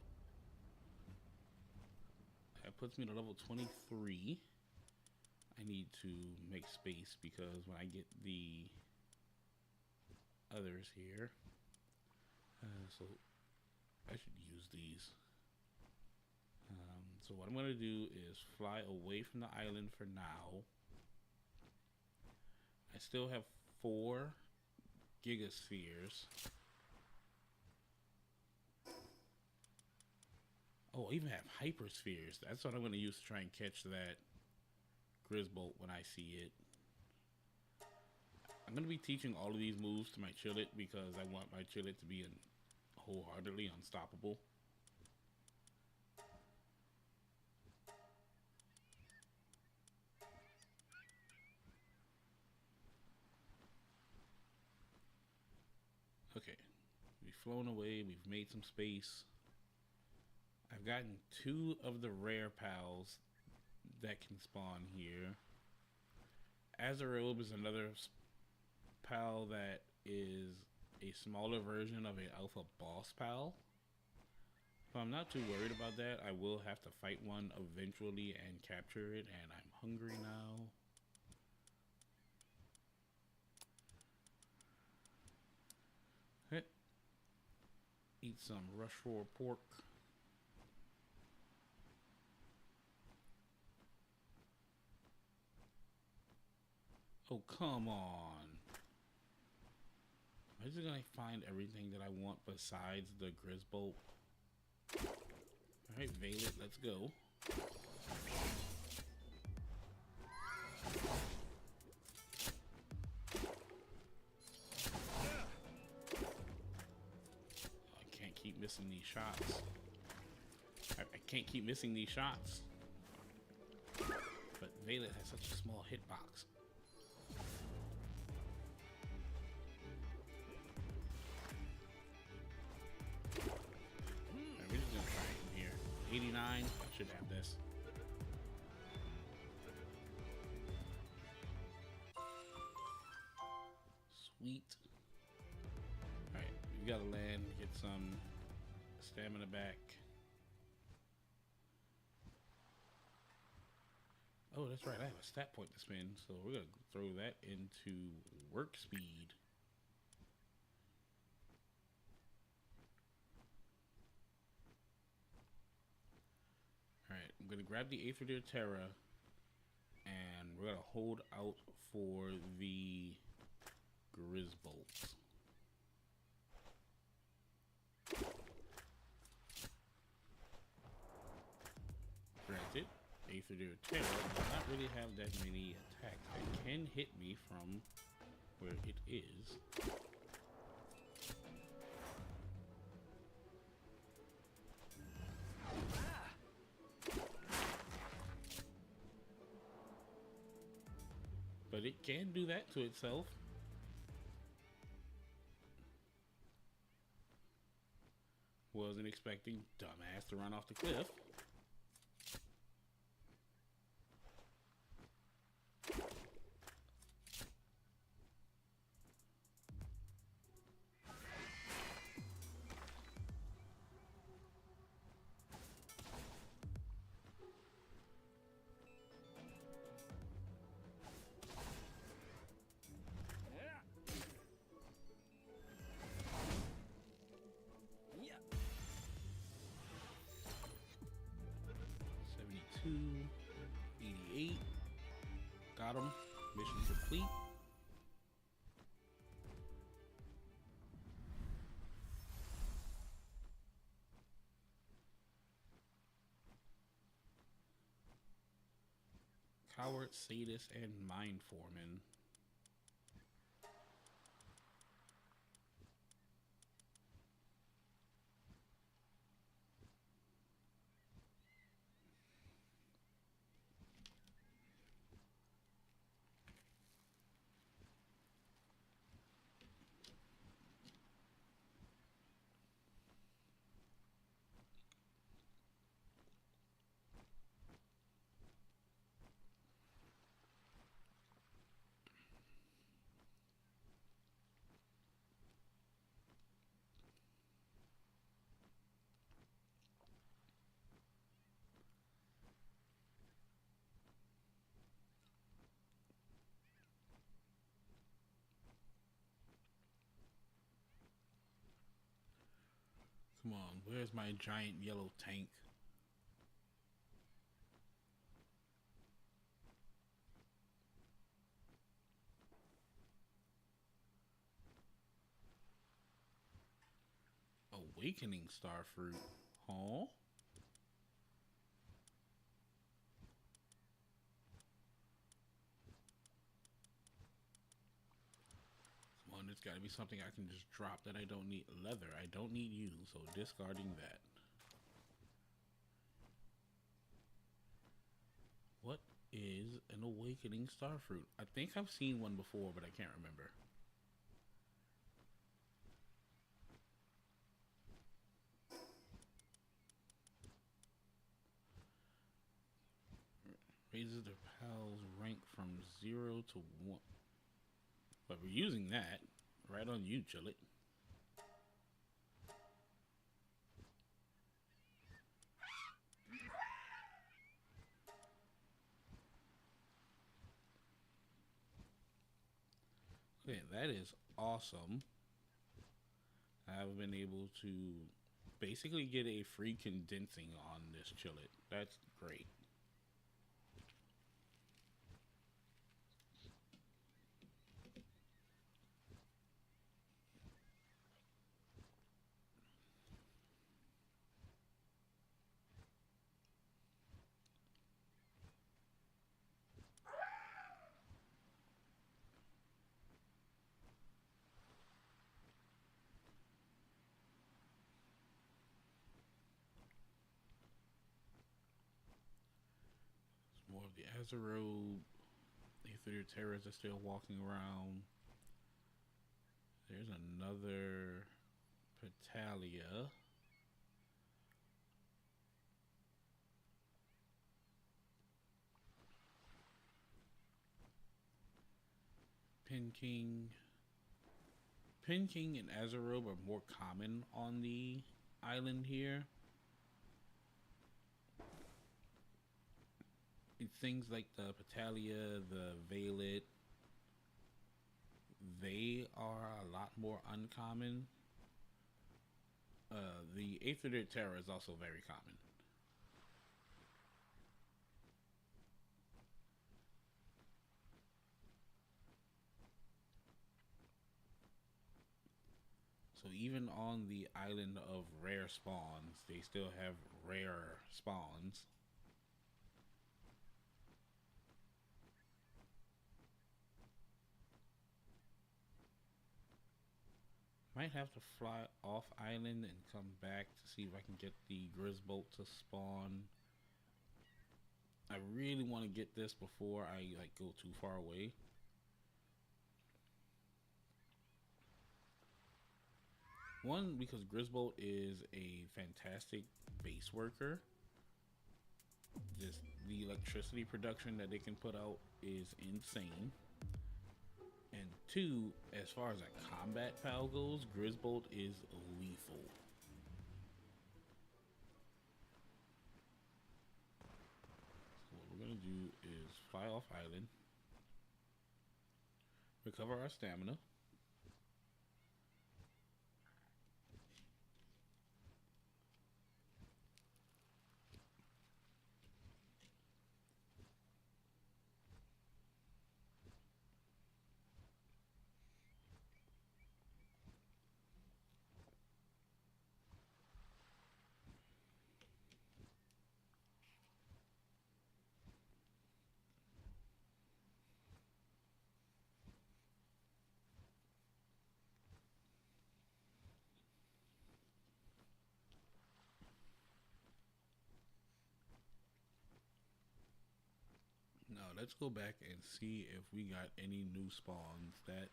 That puts me to level 23. I need to make space because when I get the others here, so I should use these. So what I'm going to do is fly away from the island for now. I still have 4 Gigaspheres. Oh, I even have Hyperspheres. That's what I'm going to use to try and catch that Grisbolt when I see it. I'm going to be teaching all of these moves to my Chillet because I want my Chillet to be wholeheartedly unstoppable. Okay, we've flown away, we've made some space. I've gotten 2 of the rare pals that can spawn here. Azarobe is another pal that is a smaller version of an alpha boss pal. So I'm not too worried about that. I will have to fight one eventually and capture it, and I'm hungry now. Eat some rush roar pork. Oh, come on. I'm just gonna find everything that I want besides the Grisbolt. Alright, Valet, let's go. Missing these shots. I can't keep missing these shots. But Valet has such a small hitbox. We're just gonna try it in here. 89. I should have this. Sweet. Alright, we gotta land, get some stamina back. Oh, that's right. I have a stat point to spend, so we're gonna throw that into work speed. All right, I'm gonna grab the Aether Terra, and we're gonna hold out for the Grisbolts. Granted, Aether Terra does not really have that many attacks that can hit me from where it is. But it can do that to itself. Wasn't expecting dumbass to run off the cliff. Got him. Mission complete. Coward, sadist, and mind foreman. Come on, where's my giant yellow tank? Awakening Starfruit. Huh? Come on, there's gotta be something I can just drop that I don't need. Leather, I don't need you, so discarding that. What is an Awakening Starfruit? I think I've seen one before, but I can't remember. Raises their pal's rank from 0 to 1. But we're using that. Right on you, Chillet. Okay, that is awesome. I've been able to basically get a free condensing on this Chillet. That's great. More of the Azeroth. Aether Terrors are still walking around. There's another Petalia. Penking. Penking and Azeroth are more common on the island here. Things like the Petalia, the Veilet, they are a lot more uncommon. The Aether Terror is also very common. So even on the island of rare spawns, they still have rare spawns. Might have to fly off island and come back to see if I can get the Grizzbolt to spawn. I really want to get this before I go too far away. One, because Grizzbolt is a fantastic base worker. Just the electricity production that they can put out is insane. And two, as far as a combat pal goes, Grizzbolt is lethal. So what we're gonna do is fly off island, recover our stamina. let's go back and see if we got any new spawns. That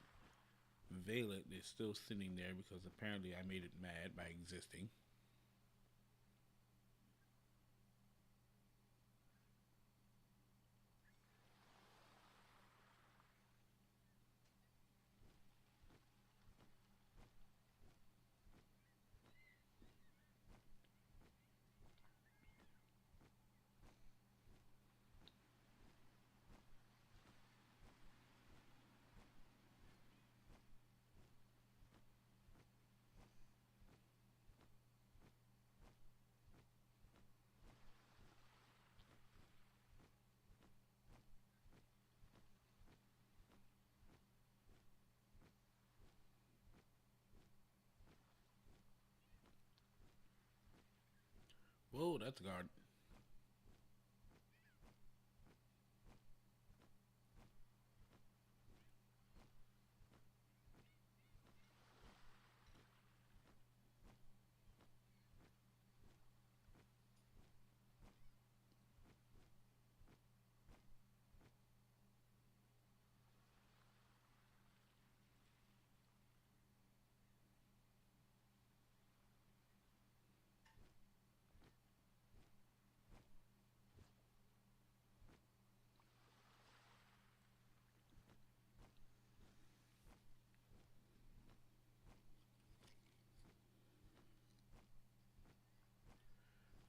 Valet is still sitting there because apparently I made it mad by existing. Whoa, that's a guard.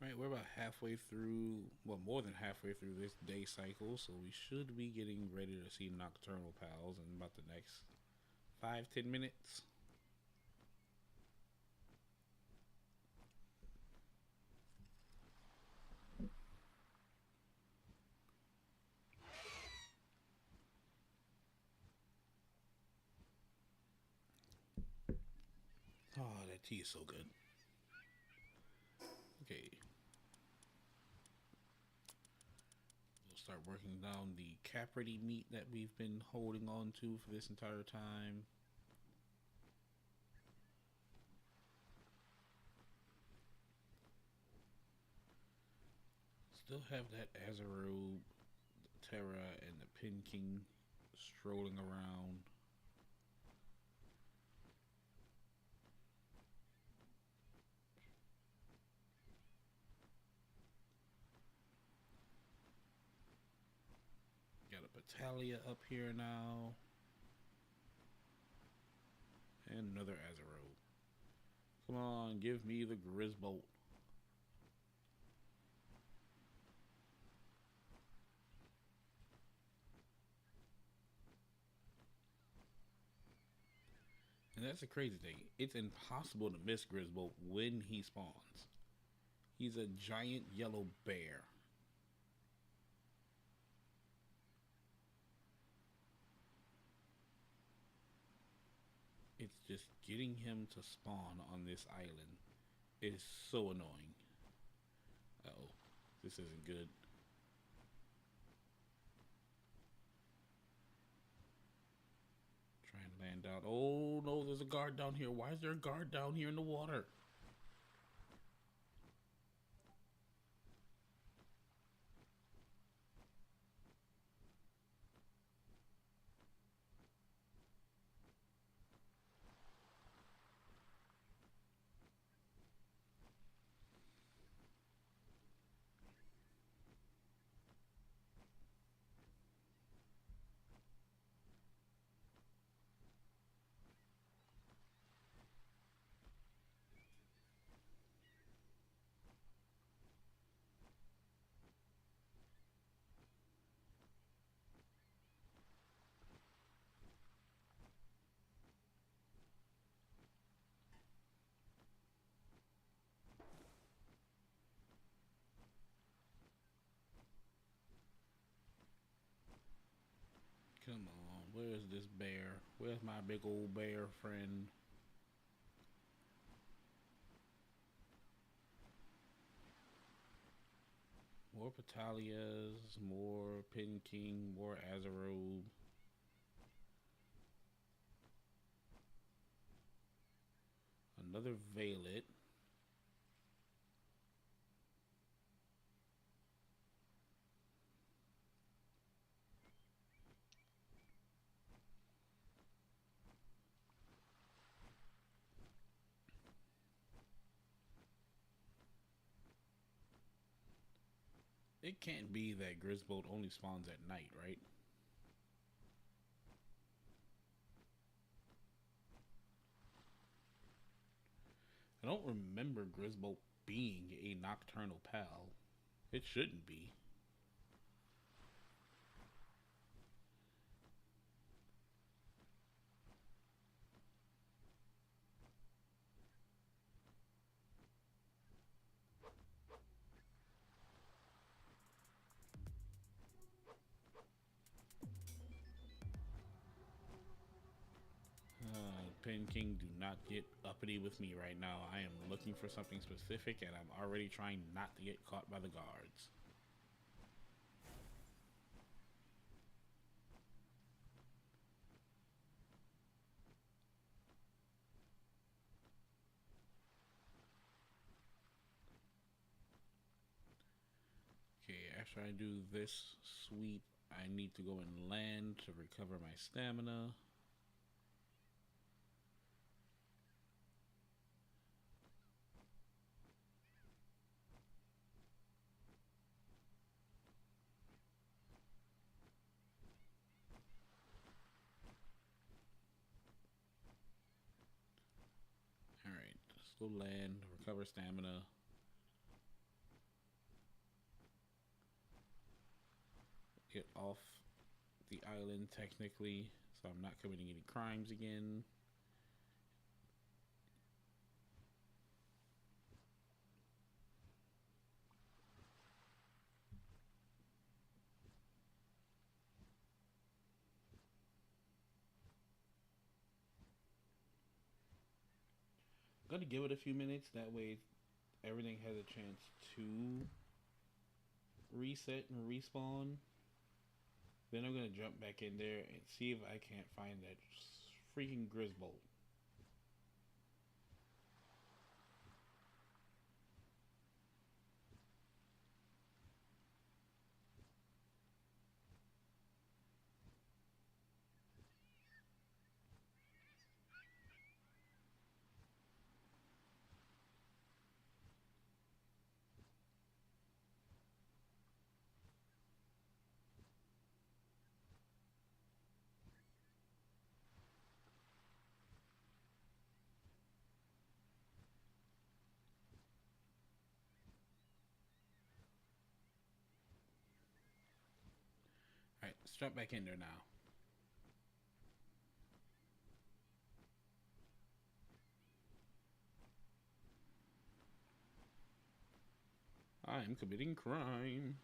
Right, we're about halfway through, well, more than halfway through this day cycle, so we should be getting ready to see Nocturnal Pals in about the next 5-10 minutes. Oh, that tea is so good. Okay. We'll start working down the Caprity meat that we've been holding on to for this entire time. Still have that Azarobe, Terra, and the Pin King strolling around. Got a Battalia up here now. And another Azarobe. Come on, give me the Grizzbolt. And that's the crazy thing. It's impossible to miss Grizzbolt when he spawns. He's a giant yellow bear. It's just getting him to spawn on this island is so annoying. Uh-oh, this isn't good. Trying to land out. Oh no, there's a guard down here. Why is there a guard down here in the water? Come on, where's this bear? Where's my big old bear friend? More Battalias, more Pin King, more Azarobe. Another Valet. It can't be that Grisbolt only spawns at night, right? I don't remember Grisbolt being a nocturnal pal. It shouldn't be. Pen King, do not get uppity with me right now. I am looking for something specific and I'm already trying not to get caught by the guards. Okay, after I do this sweep, I need to go and land to recover my stamina. Alright, still land, recover stamina. Get off the island technically, so I'm not committing any crimes again. I'm gonna give it a few minutes, that way everything has a chance to reset and respawn. Then I'm gonna jump back in there and see if I can't find that freaking Grisbolt. Alright, let's jump back in there now. I am committing crime.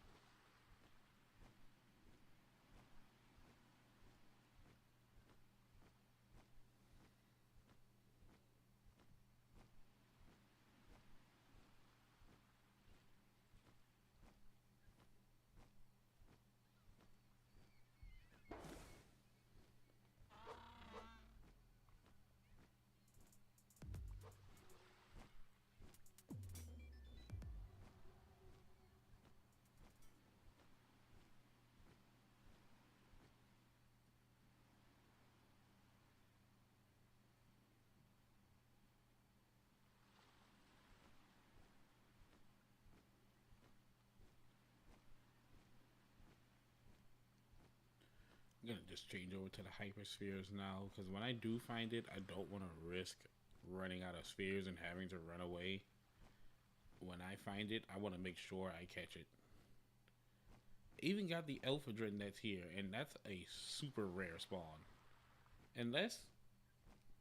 I'm gonna just change over to the hyperspheres now, because when I do find it, I don't want to risk running out of spheres and having to run away. When I find it, I want to make sure I catch it. Even got the Elphadrin that's here, and that's a super rare spawn. Unless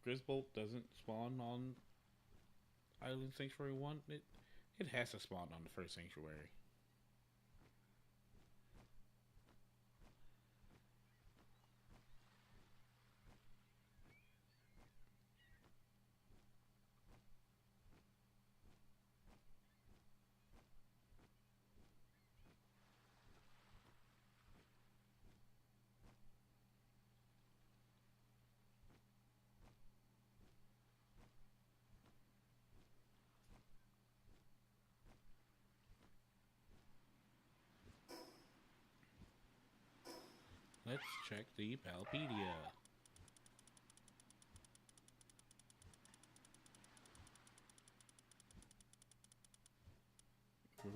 Grisbolt doesn't spawn on Island Sanctuary 1, it has to spawn on the first Sanctuary. Let's check the Palpedia.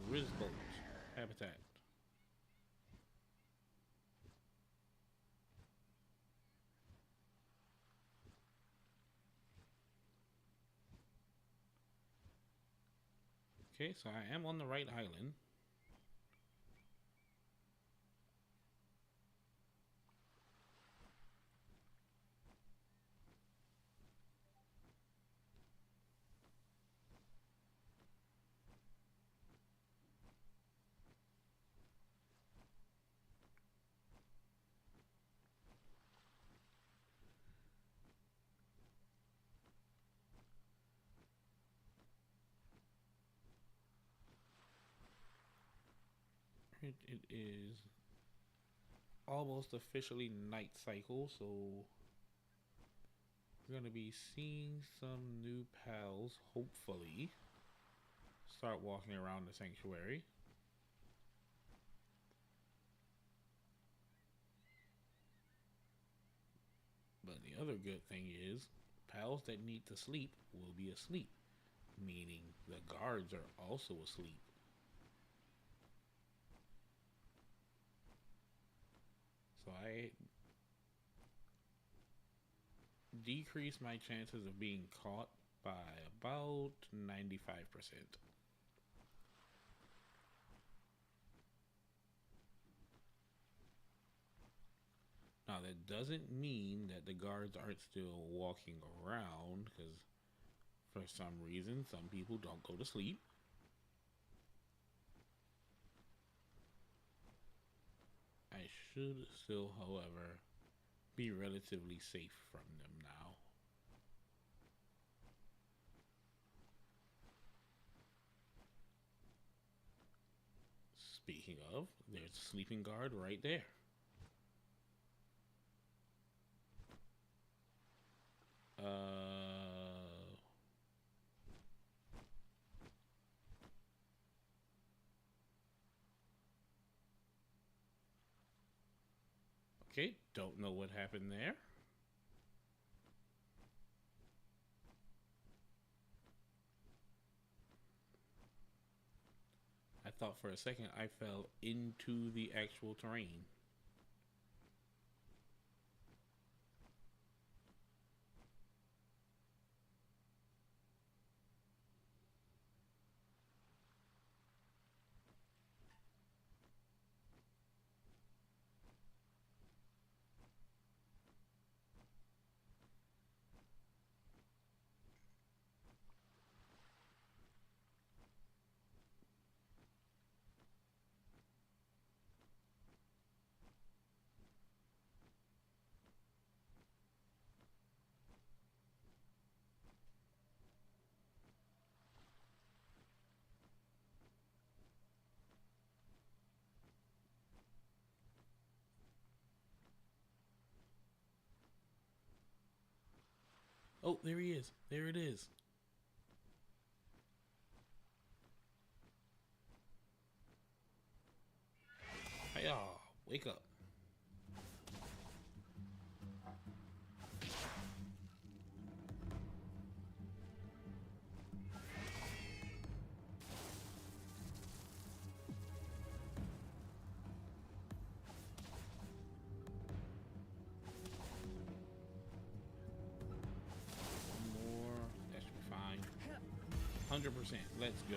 Grisbolt habitat. Okay, so I am on the right island. It is almost officially night cycle, so we're gonna be seeing some new pals, hopefully. Start walking around the sanctuary. But the other good thing is, pals that need to sleep will be asleep, meaning the guards are also asleep. So I decrease my chances of being caught by about 95%. Now, that doesn't mean that the guards aren't still walking around, because for some reason, some people don't go to sleep. I should still, however, be relatively safe from them now. Speaking of, there's a sleeping guard right there. Okay, don't know what happened there. I thought for a second I fell into the actual terrain. Oh, there he is. There it is. Hey, wake up. One more. That should be fine. 100%. Let's go.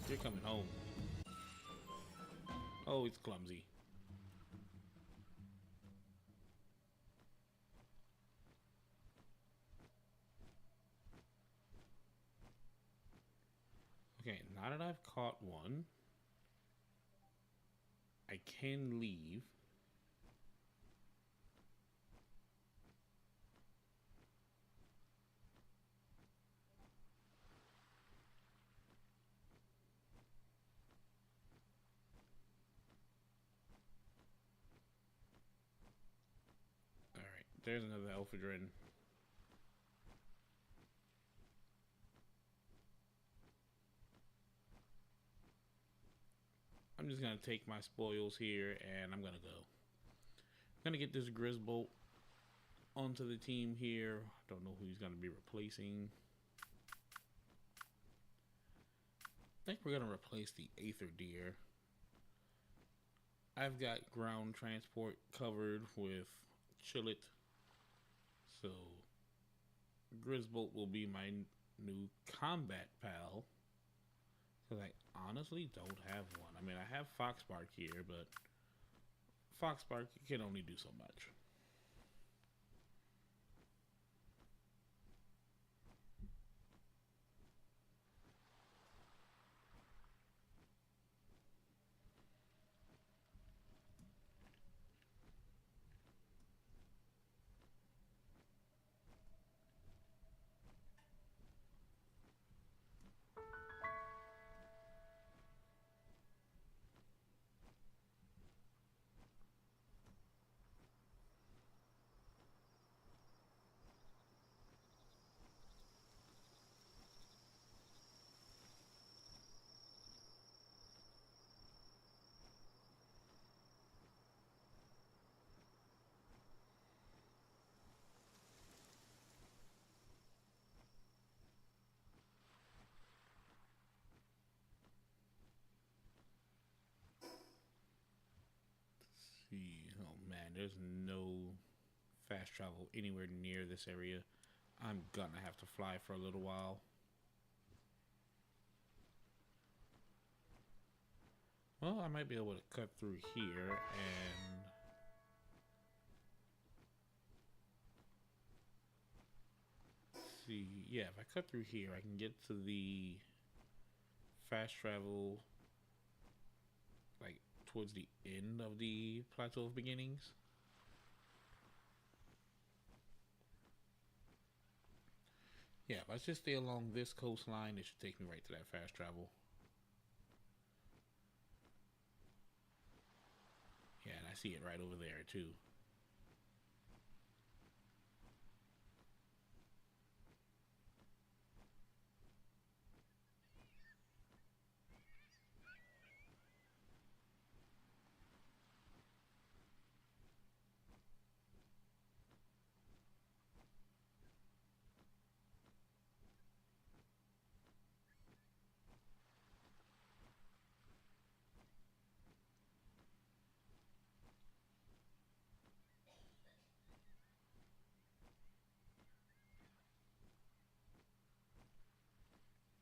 You're coming home. Oh, it's clumsy. Okay, now that I've caught one, I can leave. Alright, there's another Elphadrin. I'm just gonna take my spoils here and I'm gonna go. I'm gonna get this Grisbolt onto the team here. Don't know who he's gonna be replacing. I think we're gonna replace the Aether Deer. I've got ground transport covered with Chillet, so Grisbolt will be my new combat pal. Because I honestly don't have one. I mean, I have Foxbark here, but Foxbark can only do so much. See, oh man, there's no fast travel anywhere near this area. I'm gonna have to fly for a little while. Well, I might be able to cut through here and see. Yeah, if I cut through here, I can get to the fast travel like towards the end of the Plateau of Beginnings. Yeah, if I just stay along this coastline, it should take me right to that fast travel. Yeah, and I see it right over there too.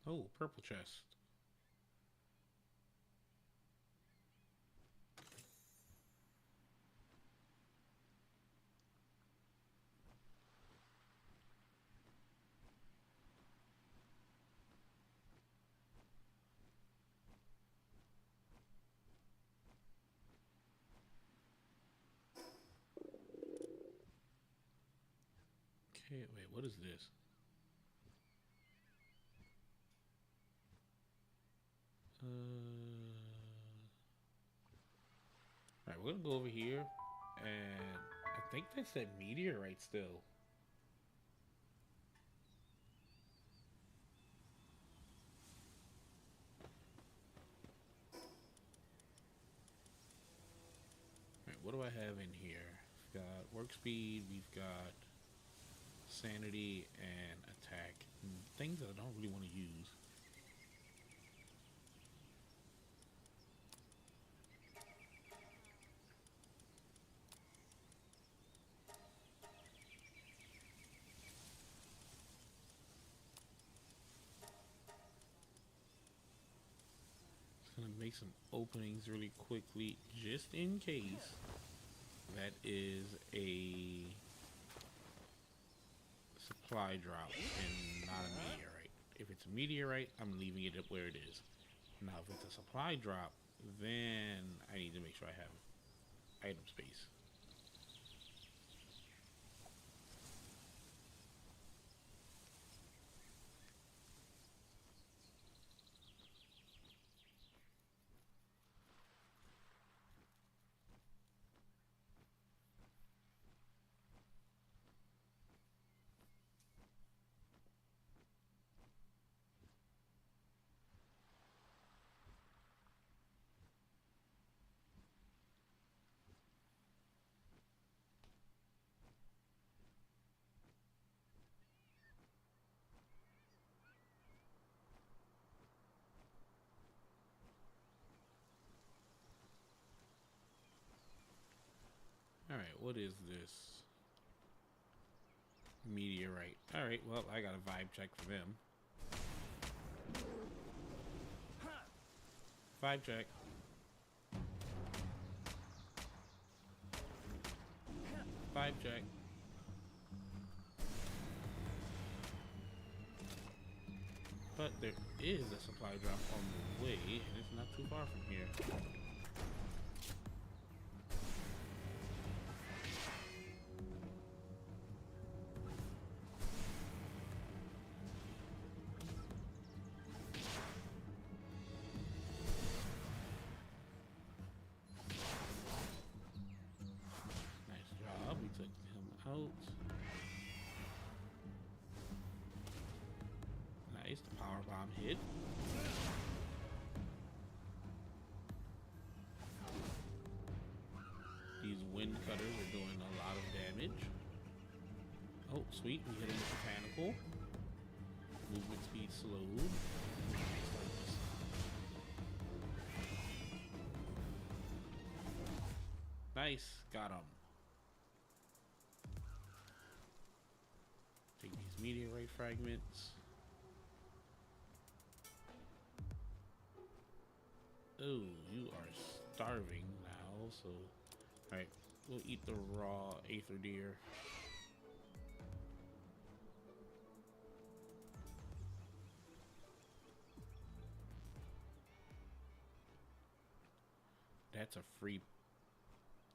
Oh, purple chest. Okay, wait, what is this? Alright, we're gonna go over here, and I think that's that meteorite still. Alright, what do I have in here? We've got work speed, we've got sanity, and attack. Things that I don't really want to use. Gonna make some openings really quickly just in case that is a supply drop and not a meteorite. If it's a meteorite, I'm leaving it where it is. Now if it's a supply drop, then I need to make sure I have item space. Alright, what is this? Meteorite. Alright, well, I got a vibe check for them. 5 check. Five check. But there is a supply drop on the way, and it's not too far from here. Nice job, we took him out. Nice, the power bomb hit. These wind cutters are doing a lot of damage. Oh, sweet, we hit him with mechanical. Movement speed slowed. Nice, got him. Take these meteorite fragments. Oh, you are starving now, so alright, we'll eat the raw aether deer. That's a free.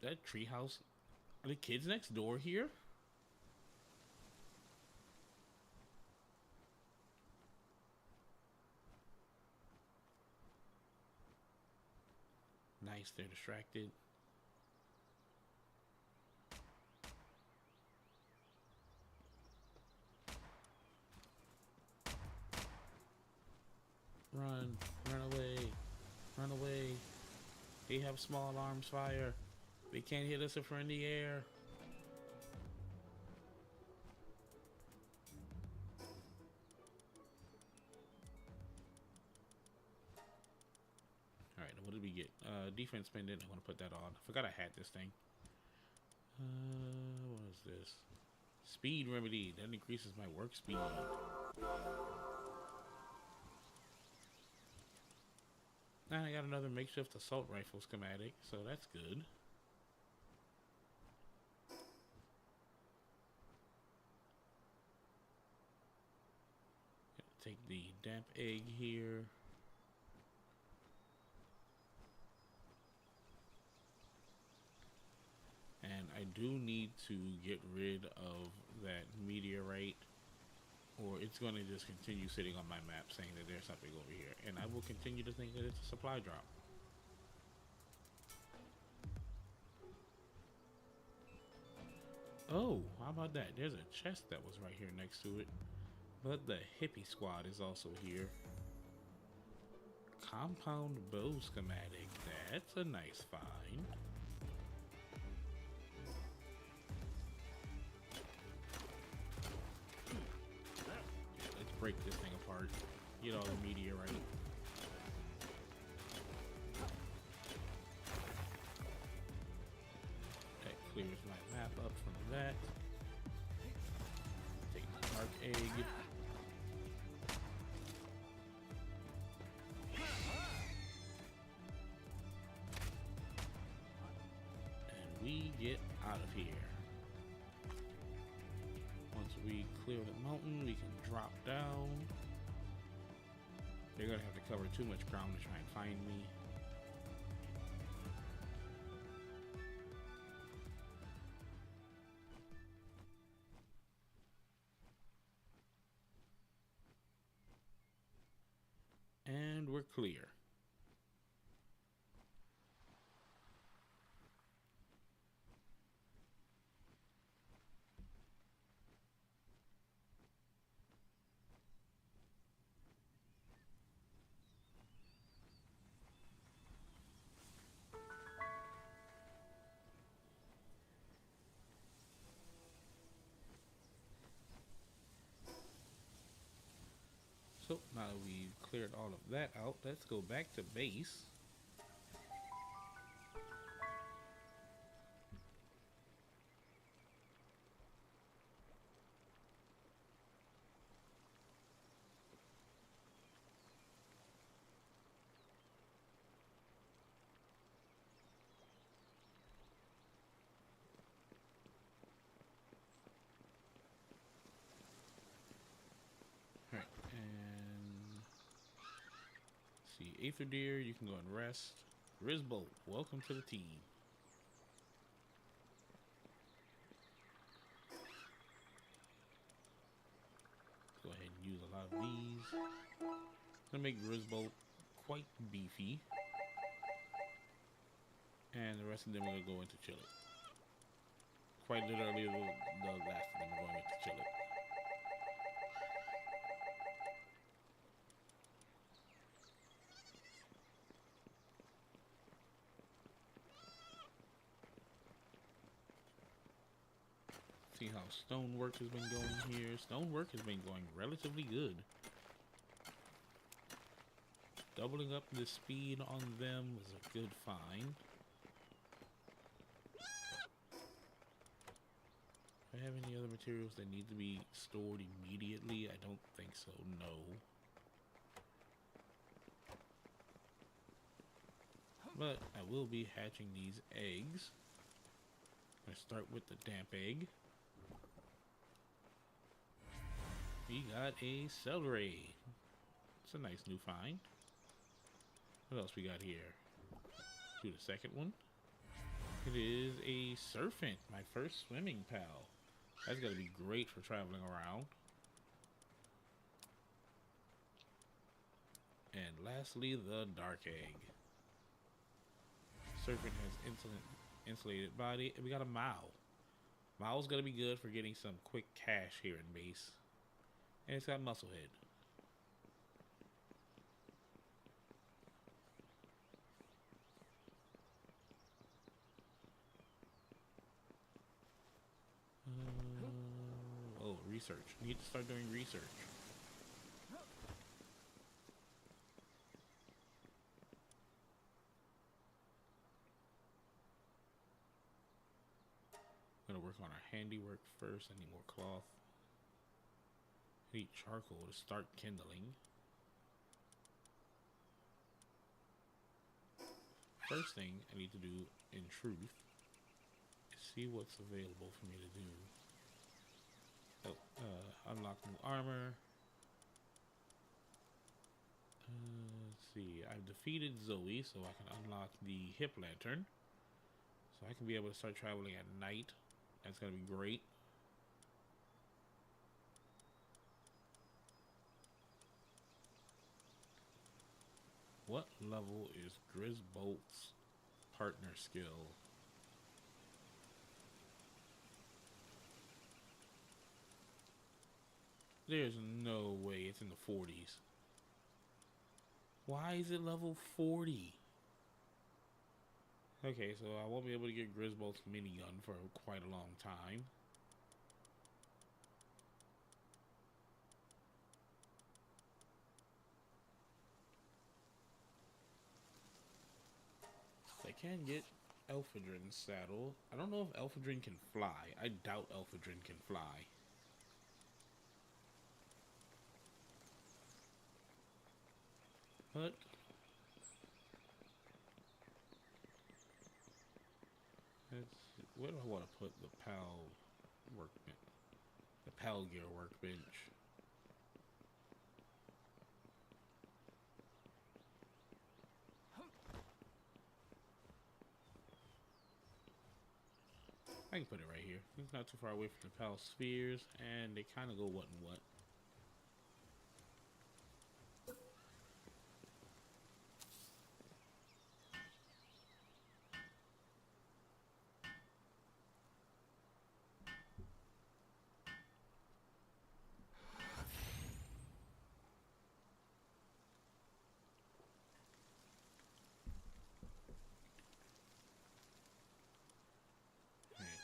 That treehouse. Are the kids next door here? Nice, they're distracted. Run, run away, run away. They have small arms fire. They can't hit us if we're in the air. Alright, what did we get? Defense pendant. I want to put that on. I forgot I had this thing. What is this? Speed remedy. That increases my work speed. And I got another makeshift assault rifle schematic, so that's good. Take the damp egg here. And I do need to get rid of that meteorite, or it's going to just continue sitting on my map saying that there's something over here. And I will continue to think that it's a supply drop. Oh, how about that? There's a chest that was right here next to it. But the hippie squad is also here. Compound bow schematic. That's a nice find. Let's break this thing apart. Get all the meteorite. That clears my map up from that. Take the dark egg. We get out of here. Once we clear the mountain, we can drop down. They're gonna have to cover too much ground to try and find me. And we're clear. So now that we've cleared all of that out, let's go back to base. Aether Deer, you can go and rest. Grisbolt, welcome to the team. Go ahead and use a lot of these. Gonna make Grisbolt quite beefy. And the rest of them are gonna go into Chillet. Quite literally, the last of them are going into Chillet. See how stonework has been going here. Stonework has been going relatively good. Doubling up the speed on them was a good find. Do I have any other materials that need to be stored immediately? I don't think so, no. But I will be hatching these eggs. I'm gonna start with the damp egg. We got a celery. It's a nice new find. What else we got here? Do the second one. It is a serpent, my first swimming pal. That's gotta be great for traveling around. And lastly, the dark egg. Serpent has insulated body, and we got a Mao. Mao's gonna be good for getting some quick cash here in base. And it's got muscle head. Oh, research. Need to start doing research. Gonna work on our handiwork first. I need more cloth. I need charcoal to start kindling. First thing I need to do, in truth, is see what's available for me to do. Oh, unlock new armor. Let's see. I've defeated Zoe, so I can unlock the hip lantern. So I can be able to start traveling at night. That's gonna be great. What level is Grisbolt's partner skill? There's no way it's in the 40s. Why is it level 40? Okay, so I won't be able to get Grisbolt's minigun for quite a long time. I can get Elphadrin's saddle. I don't know if Elphadrin can fly. I doubt Elphadrin can fly. But where do I want to put the PAL workbench? The PAL gear workbench. I can put it right here. It's not too far away from the PAL spheres, and they kind of go what and what.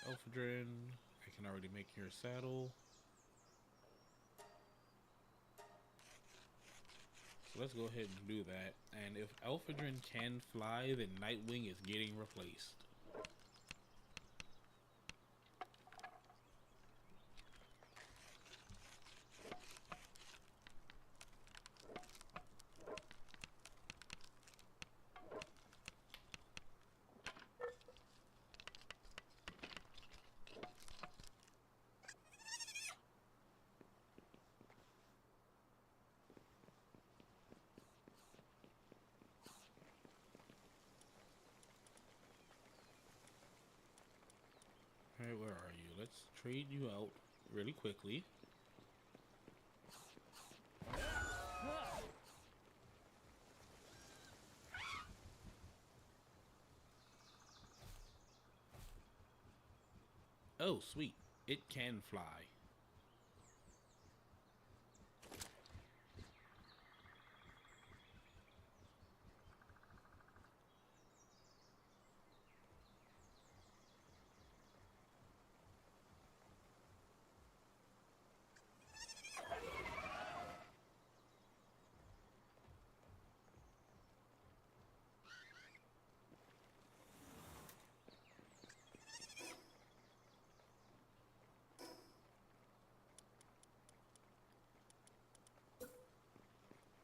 Elphadrin, I can already make your saddle. So let's go ahead and do that. And if Elphadrin can fly, then Nightwing is getting replaced. trade you out really quickly. Oh, sweet. It can fly.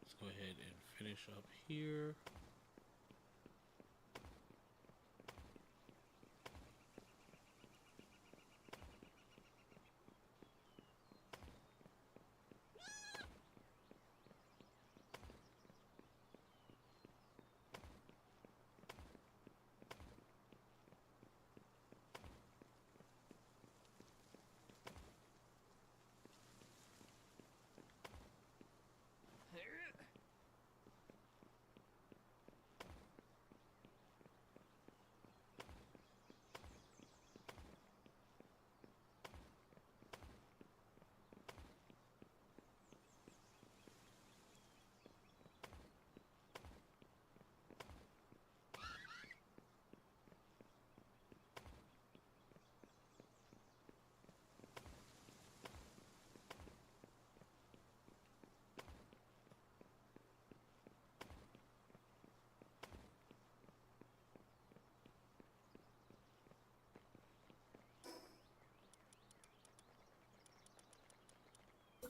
Let's go ahead and finish up here.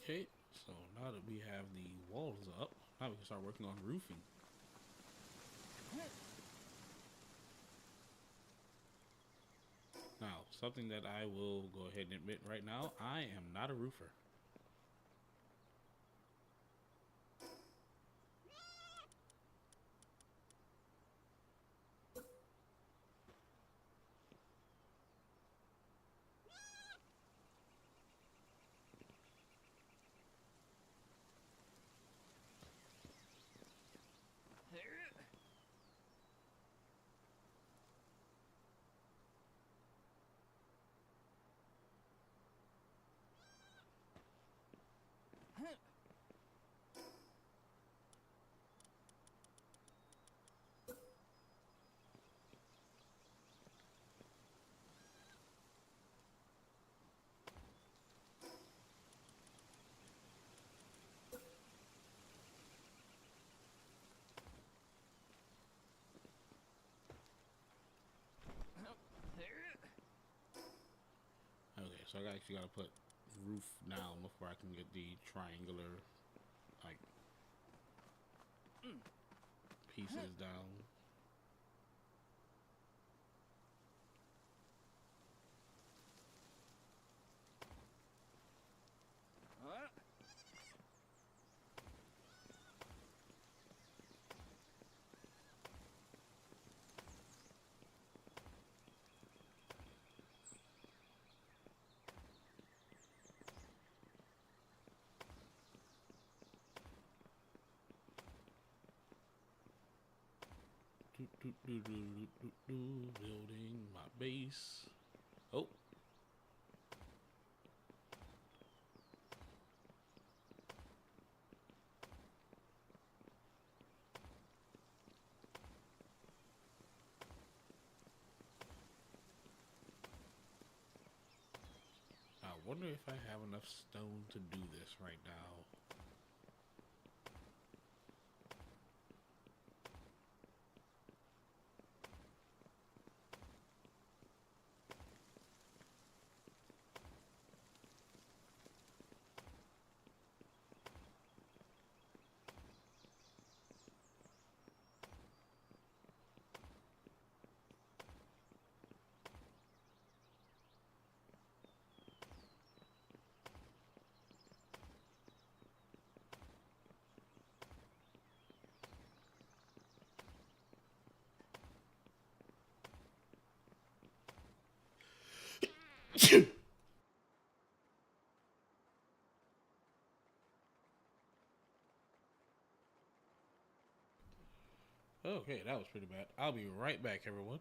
Okay, so now that we have the walls up, now we can start working on roofing. Now, something that I will go ahead and admit right now, I am not a roofer. Okay, so I actually gotta put roof down before I can get the triangular, like, pieces down. Building my base. Oh. I wonder if I have enough stone to do this right now. Okay, that was pretty bad. I'll be right back, everyone.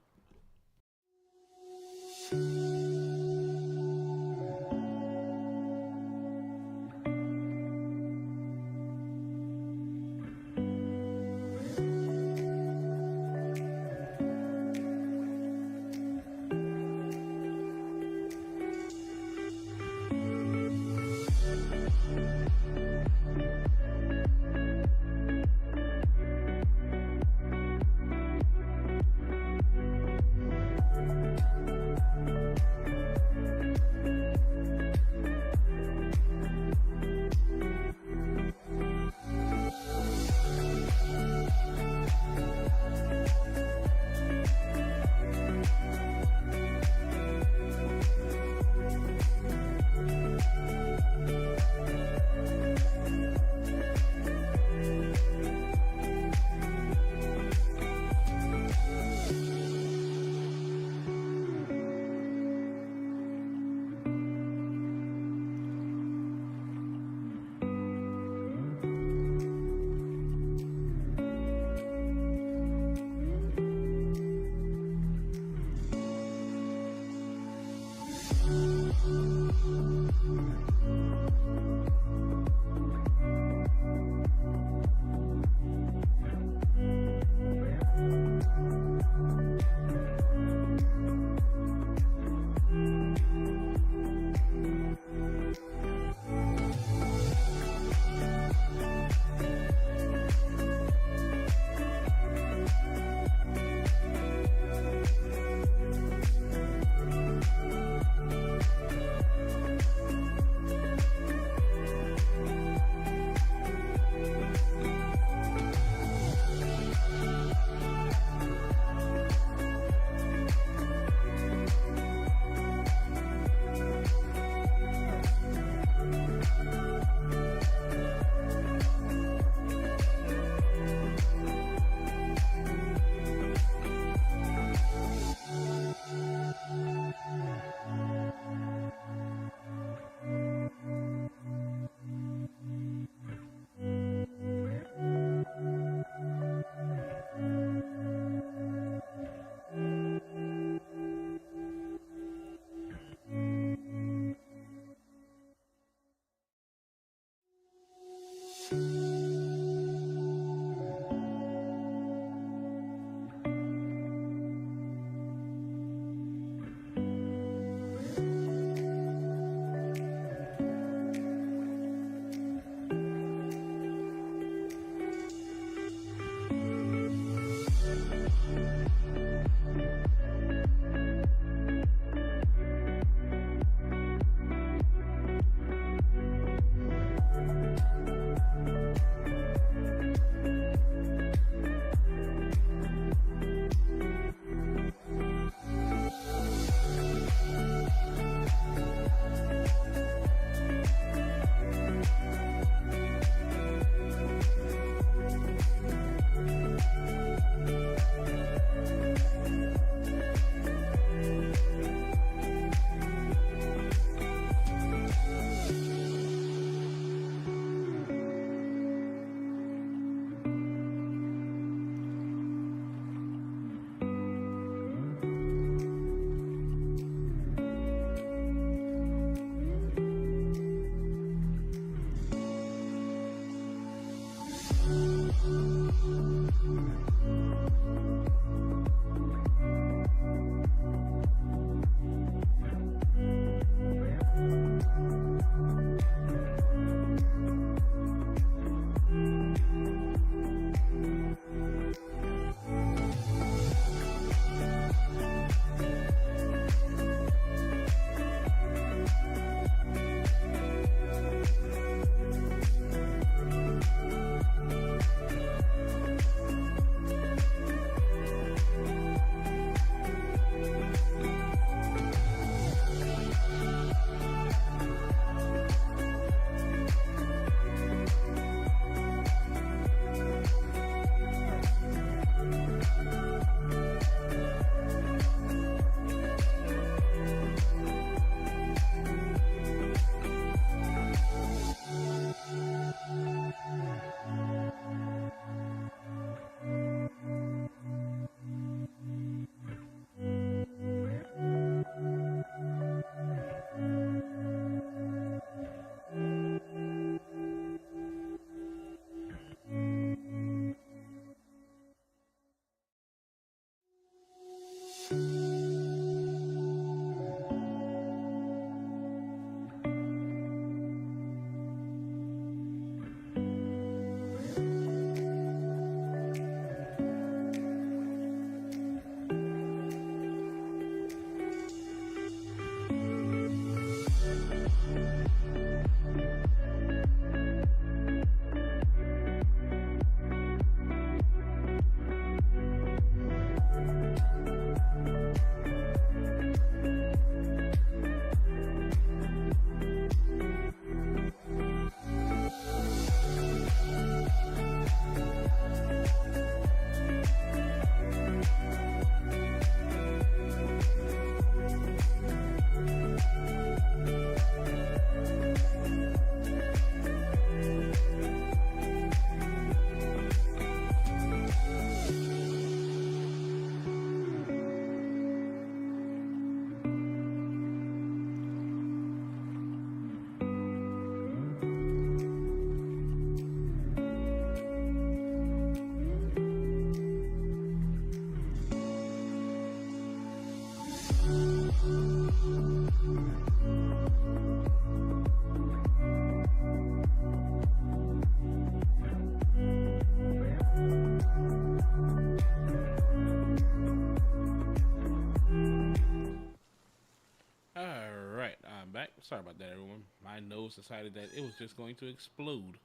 Sorry about that, everyone. My nose decided that it was just going to explode.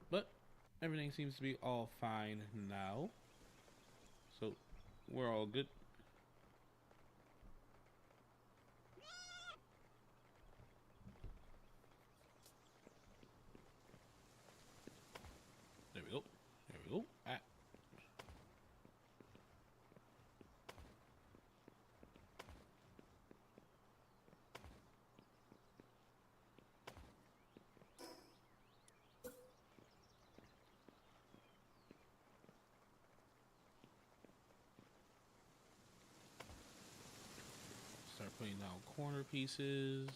But everything seems to be all fine now. So we're all good. There we go. There we go. Ah. Start putting down corner pieces.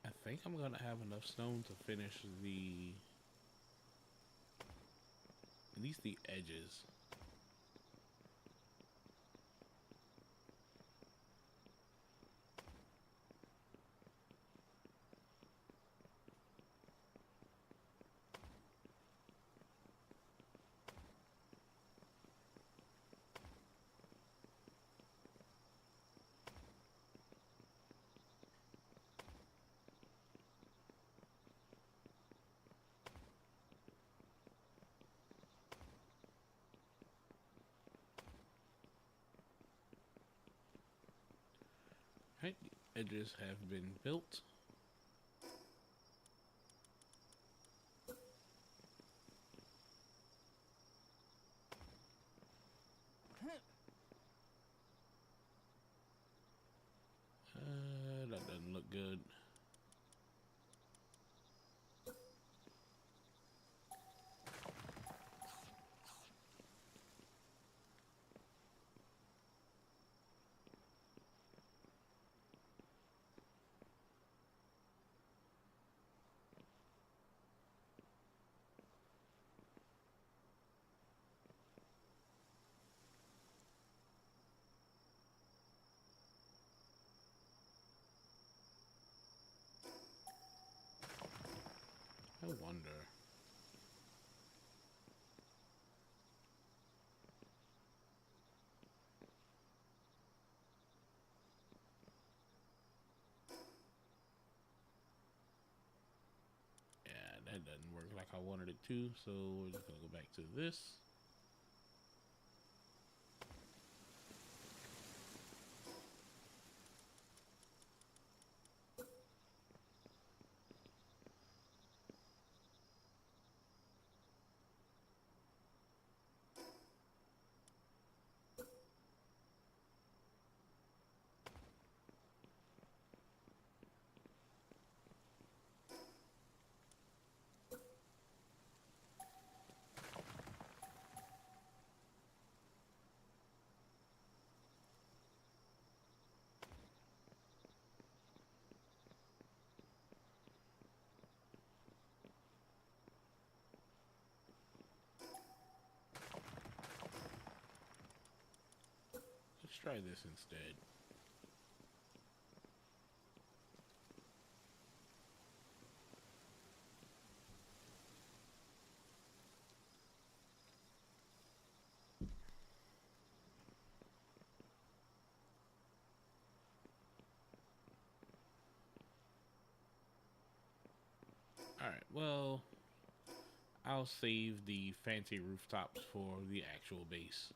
I think I'm gonna have enough stone to finish at least the edges. Right, the edges have been built. That doesn't look good. I wonder. Yeah, that doesn't work like I wanted it to, so we're just gonna go back to this. Let's try this instead. Alright, well, I'll save the fancy rooftops for the actual base.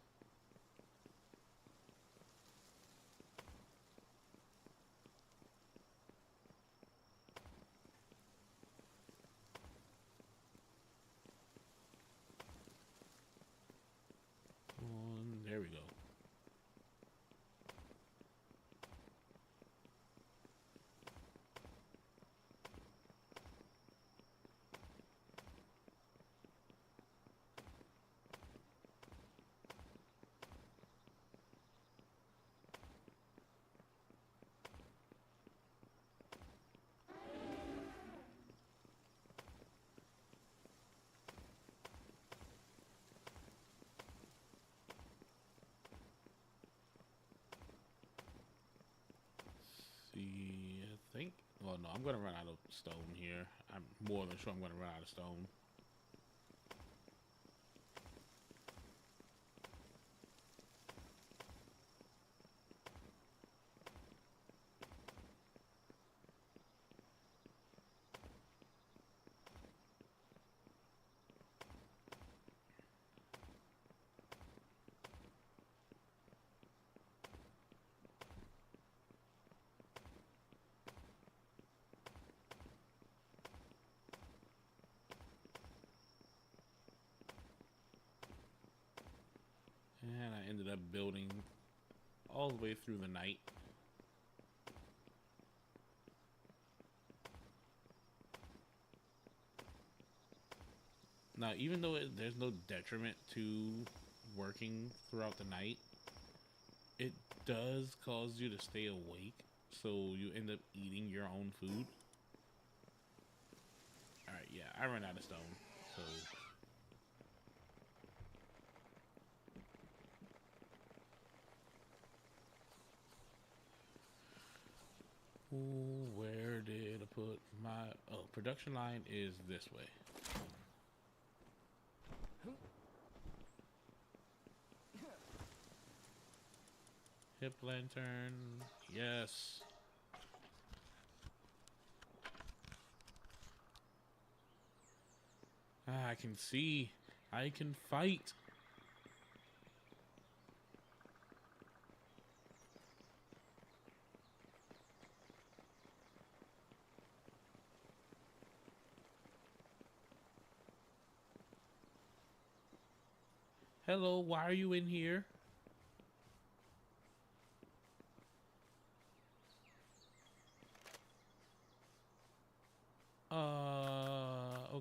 There we go. gonna run out of stone here. I'm more than sure I'm gonna run out of stone. And I ended up building all the way through the night. Now, even though there's no detriment to working throughout the night, it does cause you to stay awake, so you end up eating your own food. Alright, yeah, I ran out of stone, so... Ooh, where did I put my... Oh, production line is this way. Hip lantern, yes. Ah, I can see. I can fight. Hello, why are you in here?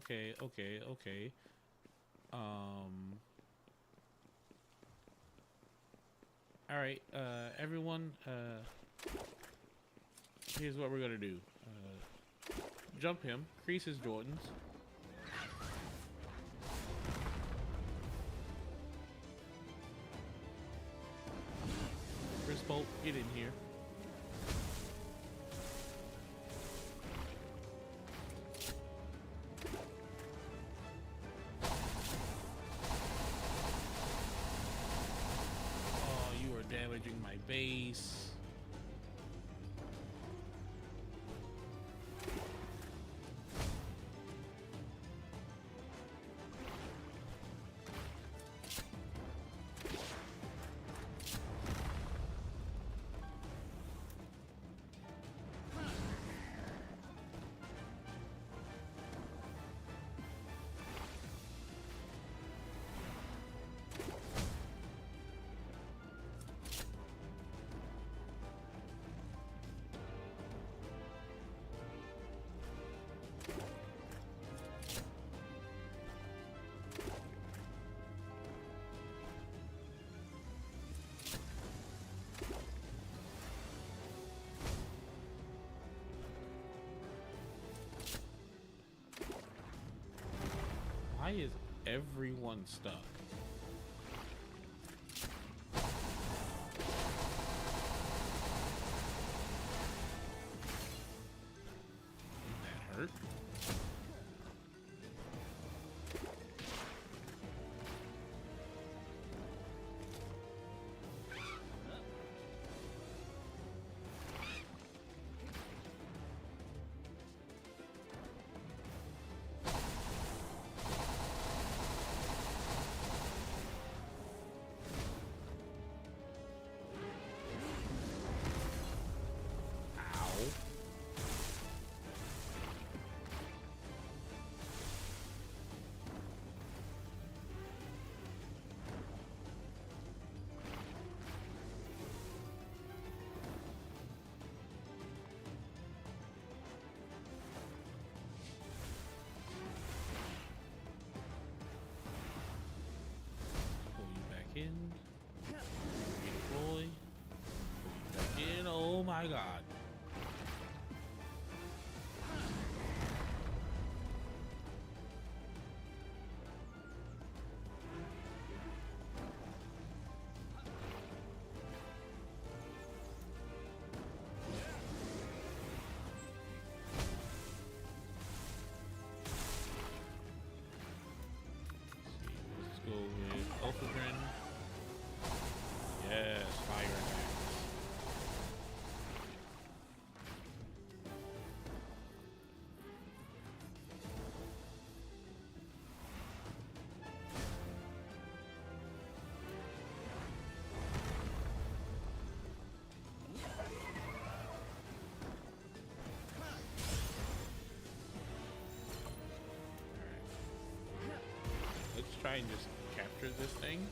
Okay. Alright, everyone, here's what we're gonna do. Jump him, crease his Jordans. Chris Bolt, get in here. Damaging my base. Why is everyone stuck? That hurt. In, redeploy, back in. Oh my god. Cauldron. Yes, fire attacks. Let's try and just capture this thing.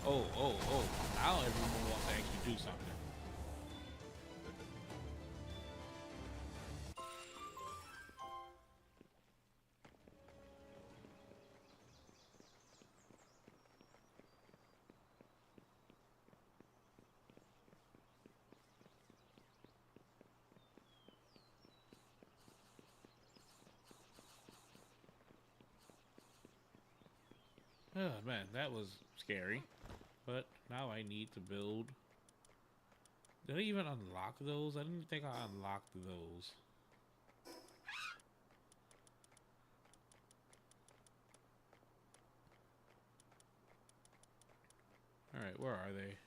Oh, oh, oh. Now everyone wants to actually do something. Oh man, that was scary. But now I need to build. Did I even unlock those? I didn't think I unlocked those. Alright, where are they?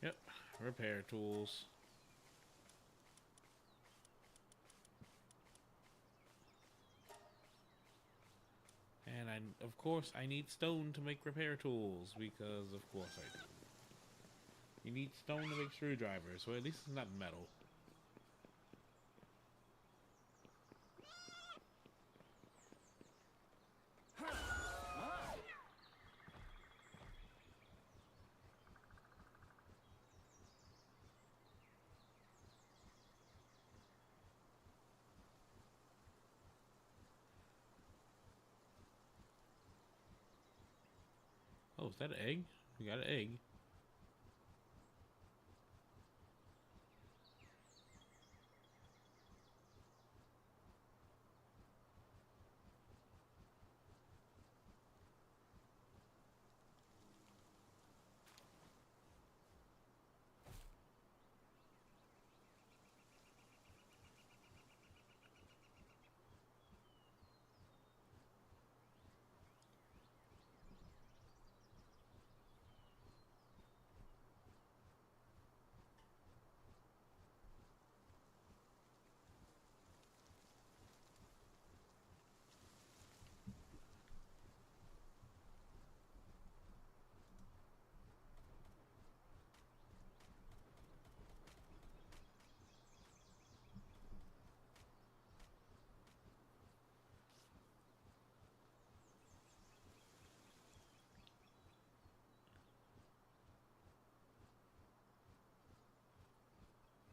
Yep, repair tools. And of course, I need stone to make repair tools, because of course I do. You need stone to make screwdrivers, so at least it's not metal. Oh, is that an egg? We got an egg.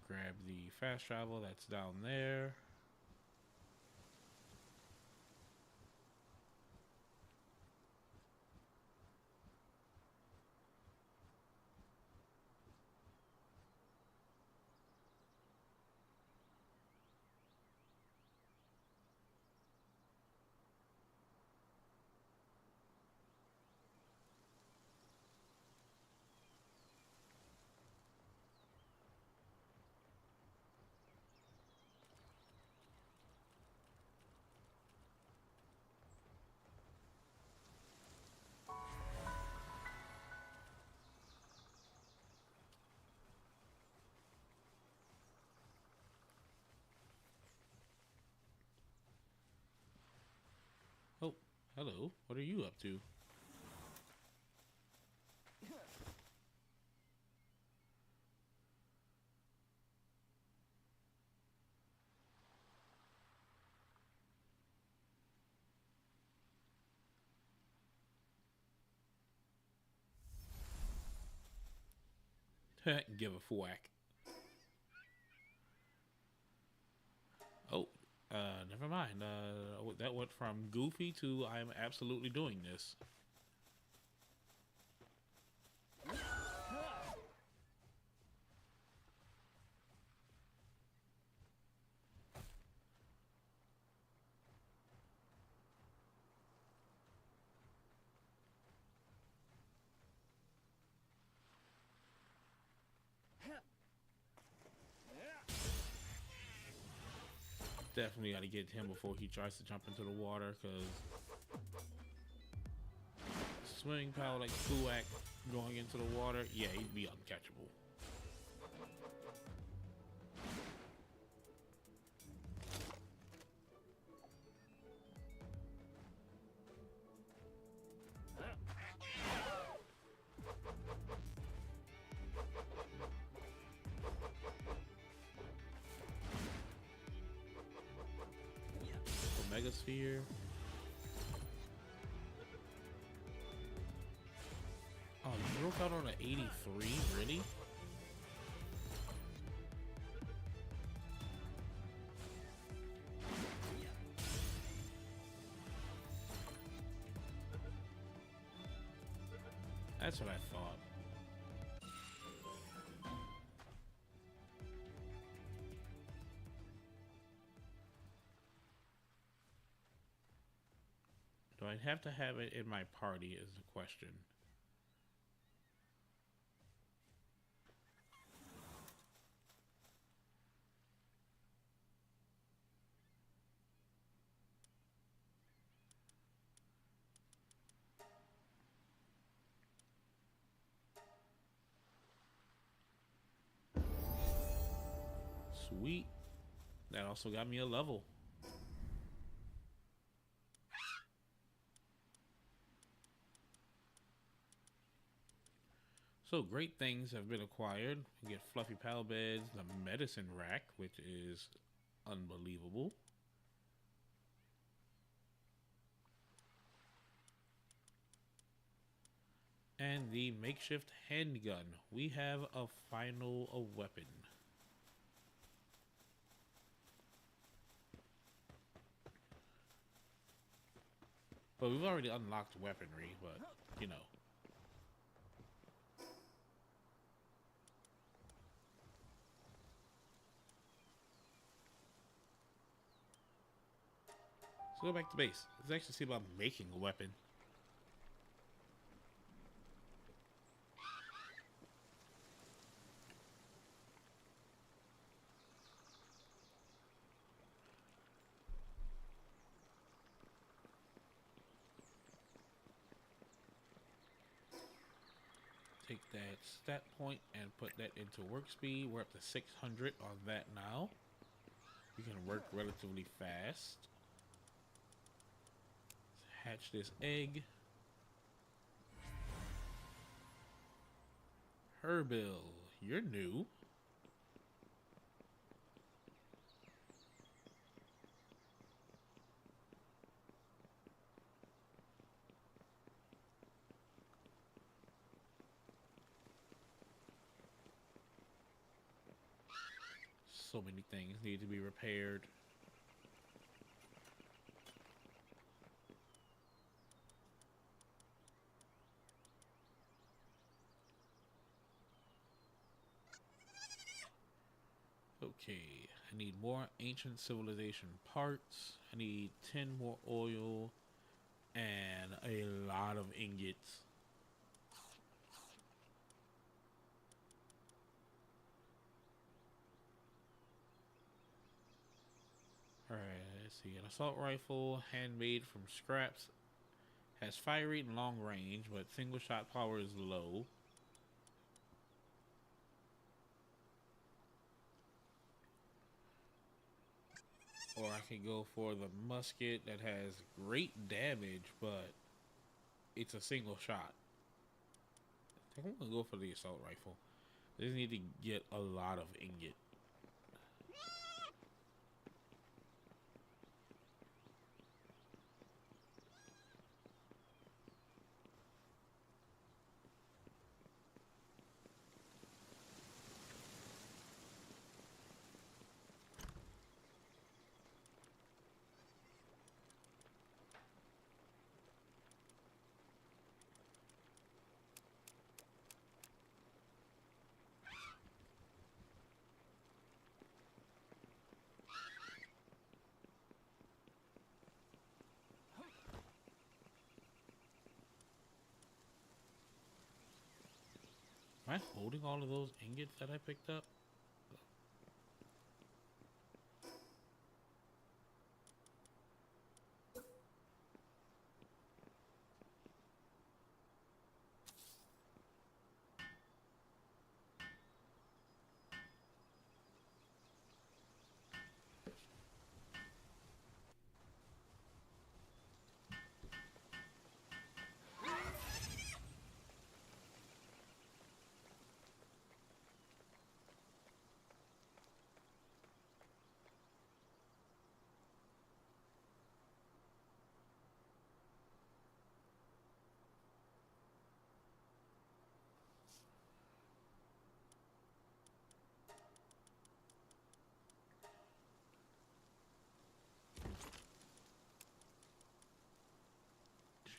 Grab the fast travel that's down there. Oh, hello. What are you up to? Give a whack. Oh, never mind. That went from goofy to I'm absolutely doing this. Definitely got to get him before he tries to jump into the water, because swimming power like Fluak going into the water, yeah, he'd be uncatchable. Omega Sphere. Oh, you broke out on an 83? Really? That's what I thought. Do I have to have it in my party is the question. Sweet. That also got me a level. So great things have been acquired. We get fluffy pal beds, the medicine rack, which is unbelievable. And the makeshift handgun. We have a final weapon. But we've already unlocked weaponry, but you know. Let's go back to base. Let's actually see about making a weapon. Take that stat point and put that into work speed. We're up to 600 on that now. We can work relatively fast. Let's hatch this egg. Herbil, you're new. So many things need to be repaired. Okay, I need more ancient civilization parts. I need 10 more oil and a lot of ingots. Alright, let's see. An assault rifle, handmade from scraps. Has fire rate and long range, but single shot power is low. Or I can go for the musket that has great damage, but it's a single shot. I think I'm gonna go for the assault rifle. I just need to get a lot of ingot. Am I holding all of those ingots that I picked up?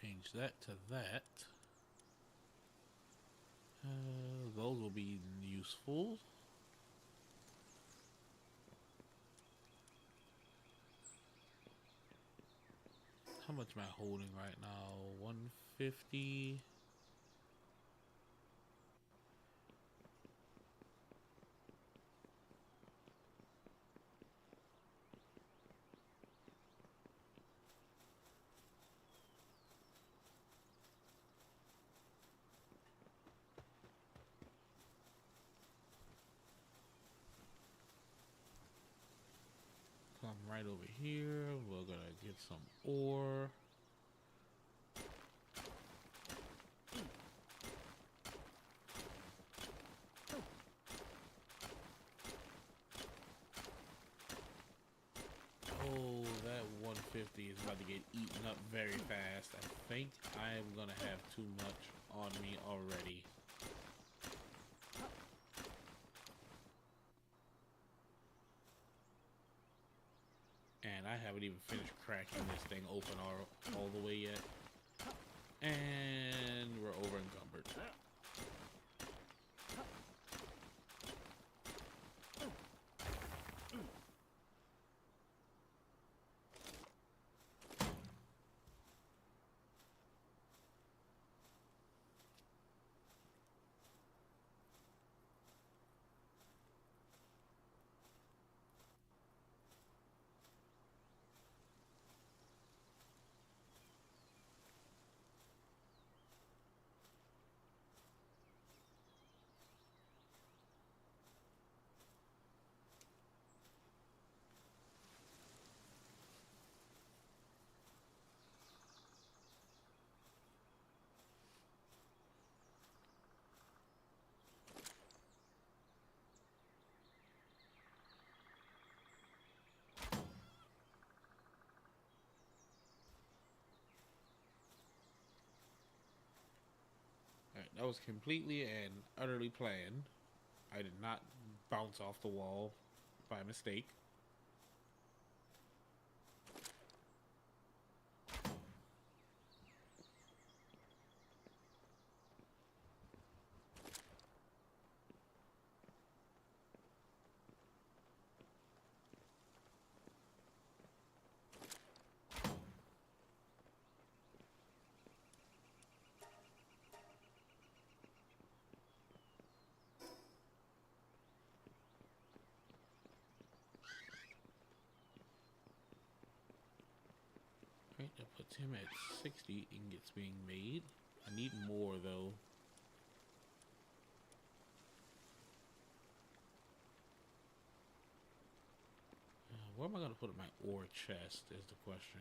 Change that to that. Those will be useful. How much am I holding right now? 150. Come right over here. We're gonna get some ore. Oh, that 150 is about to get eaten up very fast. I think I'm gonna have too much on me already. And I haven't even finished cracking this thing open all the way yet. And we're over encumbered. Alright, that was completely and utterly planned. I did not bounce off the wall by mistake. Right, that puts him at 60 ingots being made. I need more though. Where am I going to put my ore chest is the question.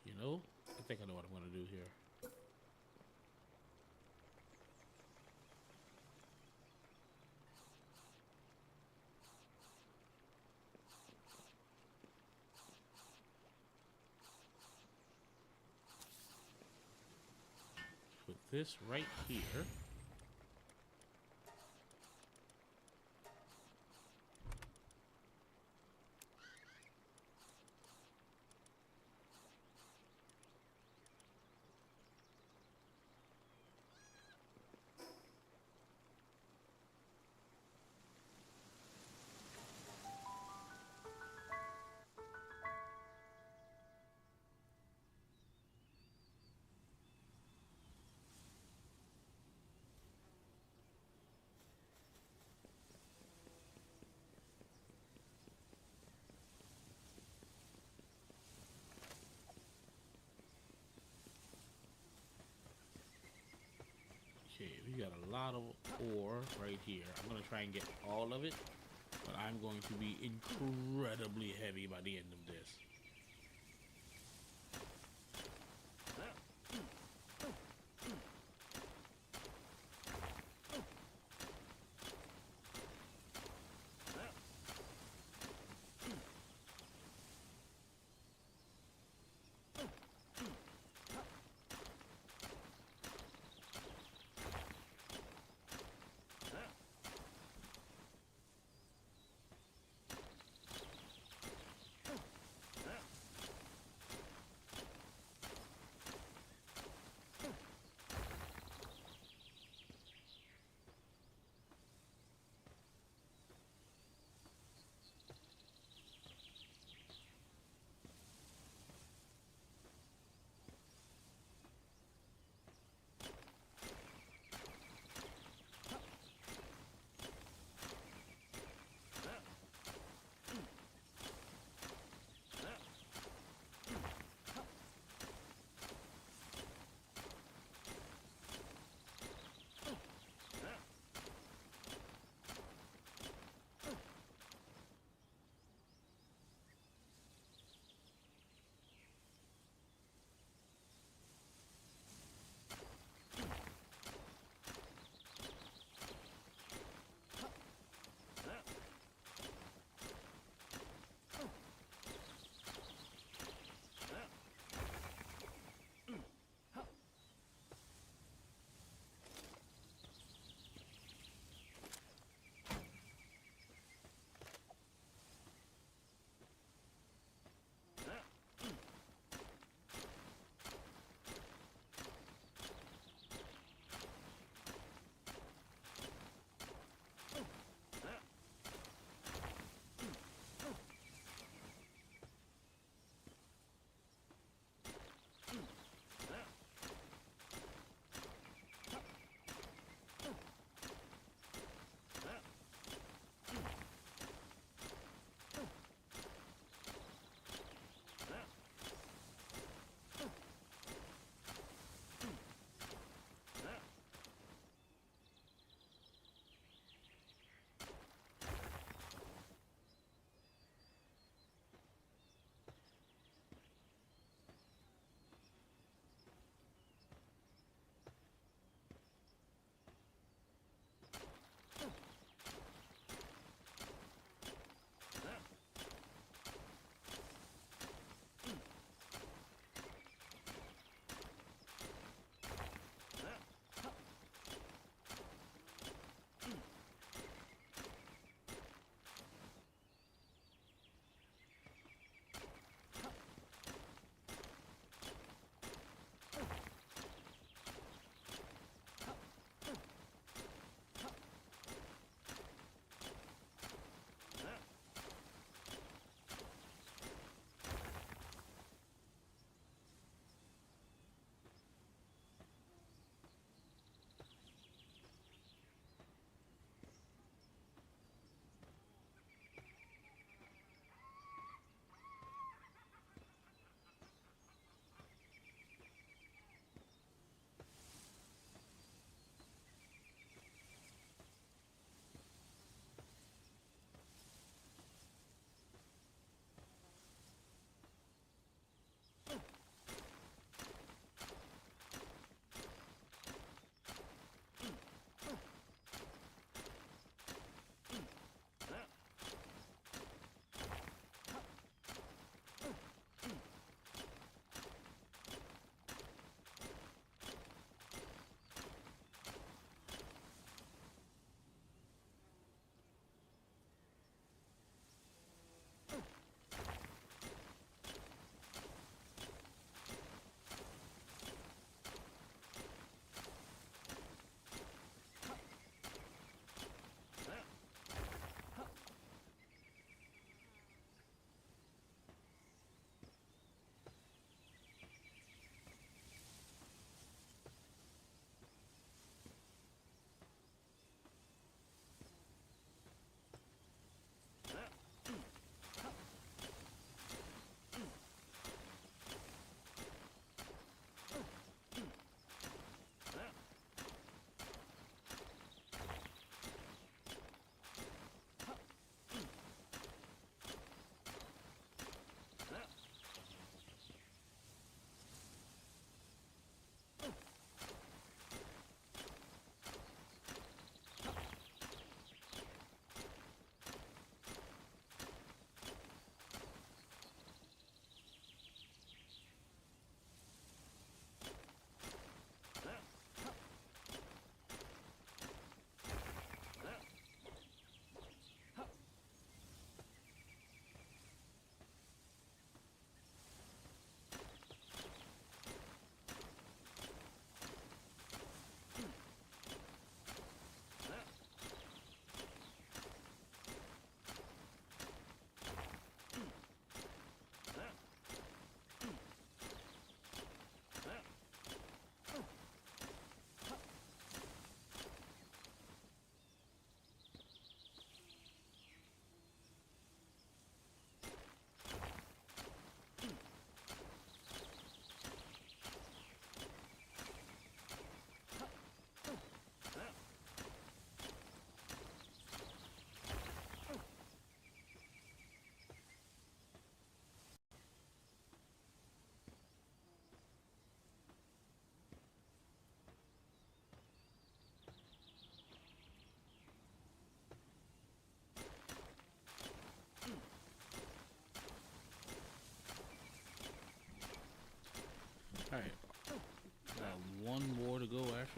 You know, I think I know what I'm going to do here. Put this right here. Okay, we got a lot of ore right here. I'm going to try and get all of it, but I'm going to be incredibly heavy by the end of this.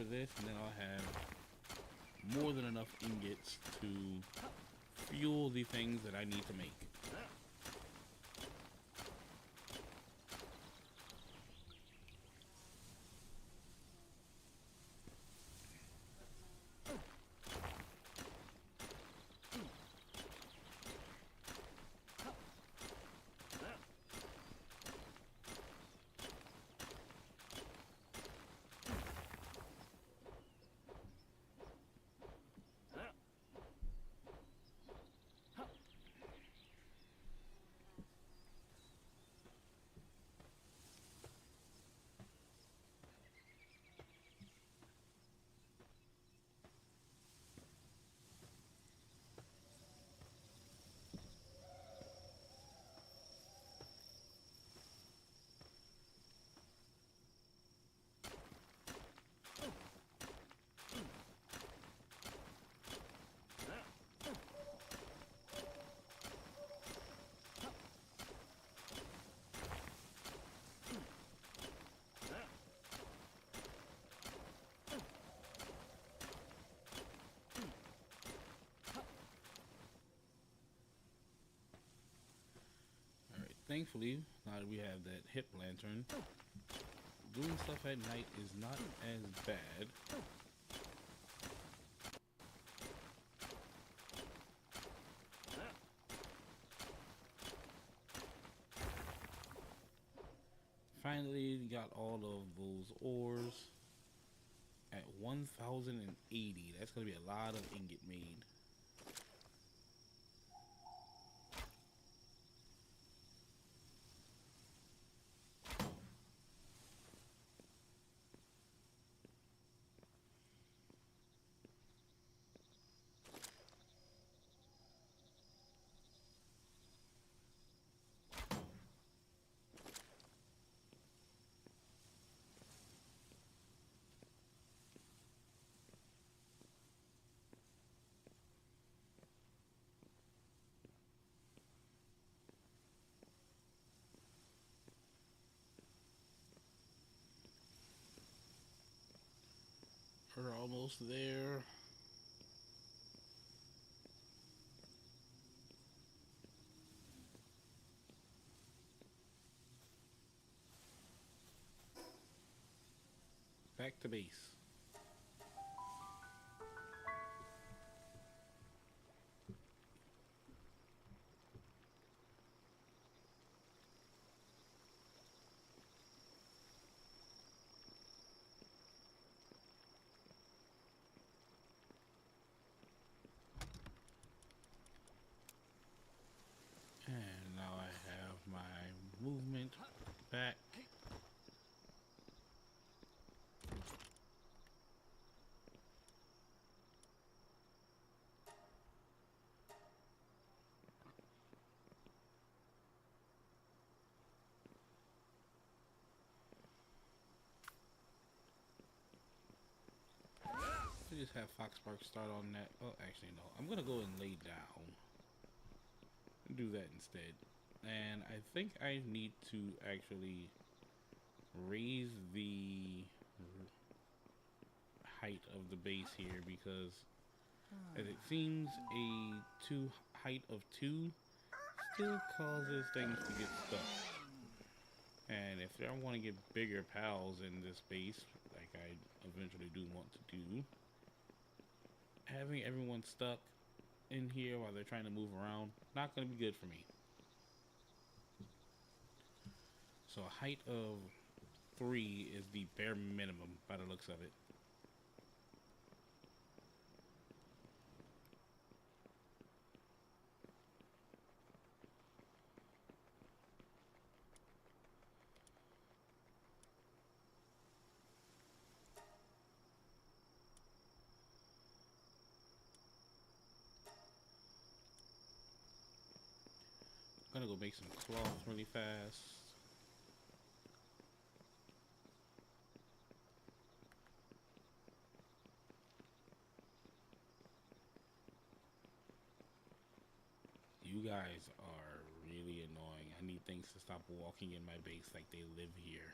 for this, and then I'll have more than enough ingots to fuel the things that I need to make. Thankfully, now that we have that hip lantern, doing stuff at night is not as bad. Finally got all of those ores at 1,080. That's going to be a lot of ingot made. We're almost there. Back to base. And now I have my movement back. I just have Foxspark start on that. Oh, actually no. I'm gonna go and lay down. Do that instead. And I think I need to actually raise the height of the base here, because as it seems a height of 2 still causes things to get stuck. And if I want to get bigger pals in this base, like I eventually do want to do, having everyone stuck in here while they're trying to move around, not going to be good for me. So a height of 3 is the bare minimum by the looks of it. I'm gonna go make some cloth really fast. You guys are really annoying. I need things to stop walking in my base like they live here.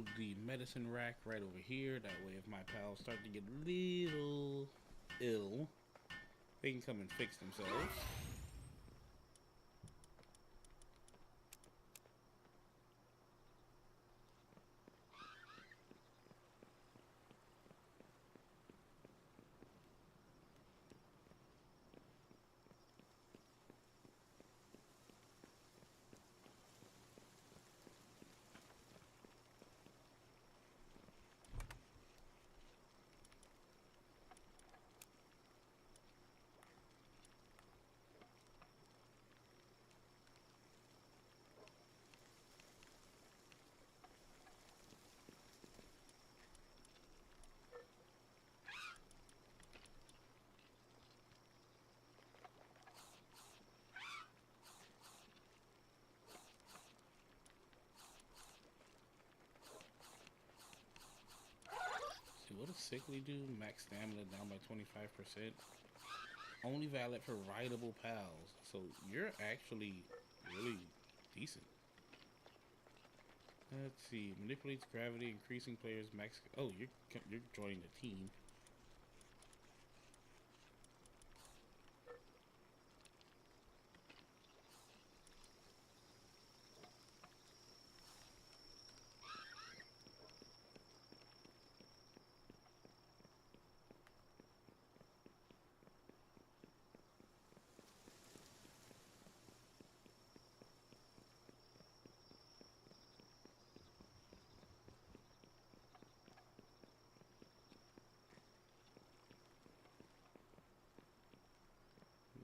build the medicine rack right over here. That way, if my pals start to get a little ill, they can come and fix themselves. What does sickly do? Max stamina down by 25%. Only valid for rideable pals. So you're actually really decent. Let's see. Manipulates gravity, increasing players max. Oh, you're joining the team.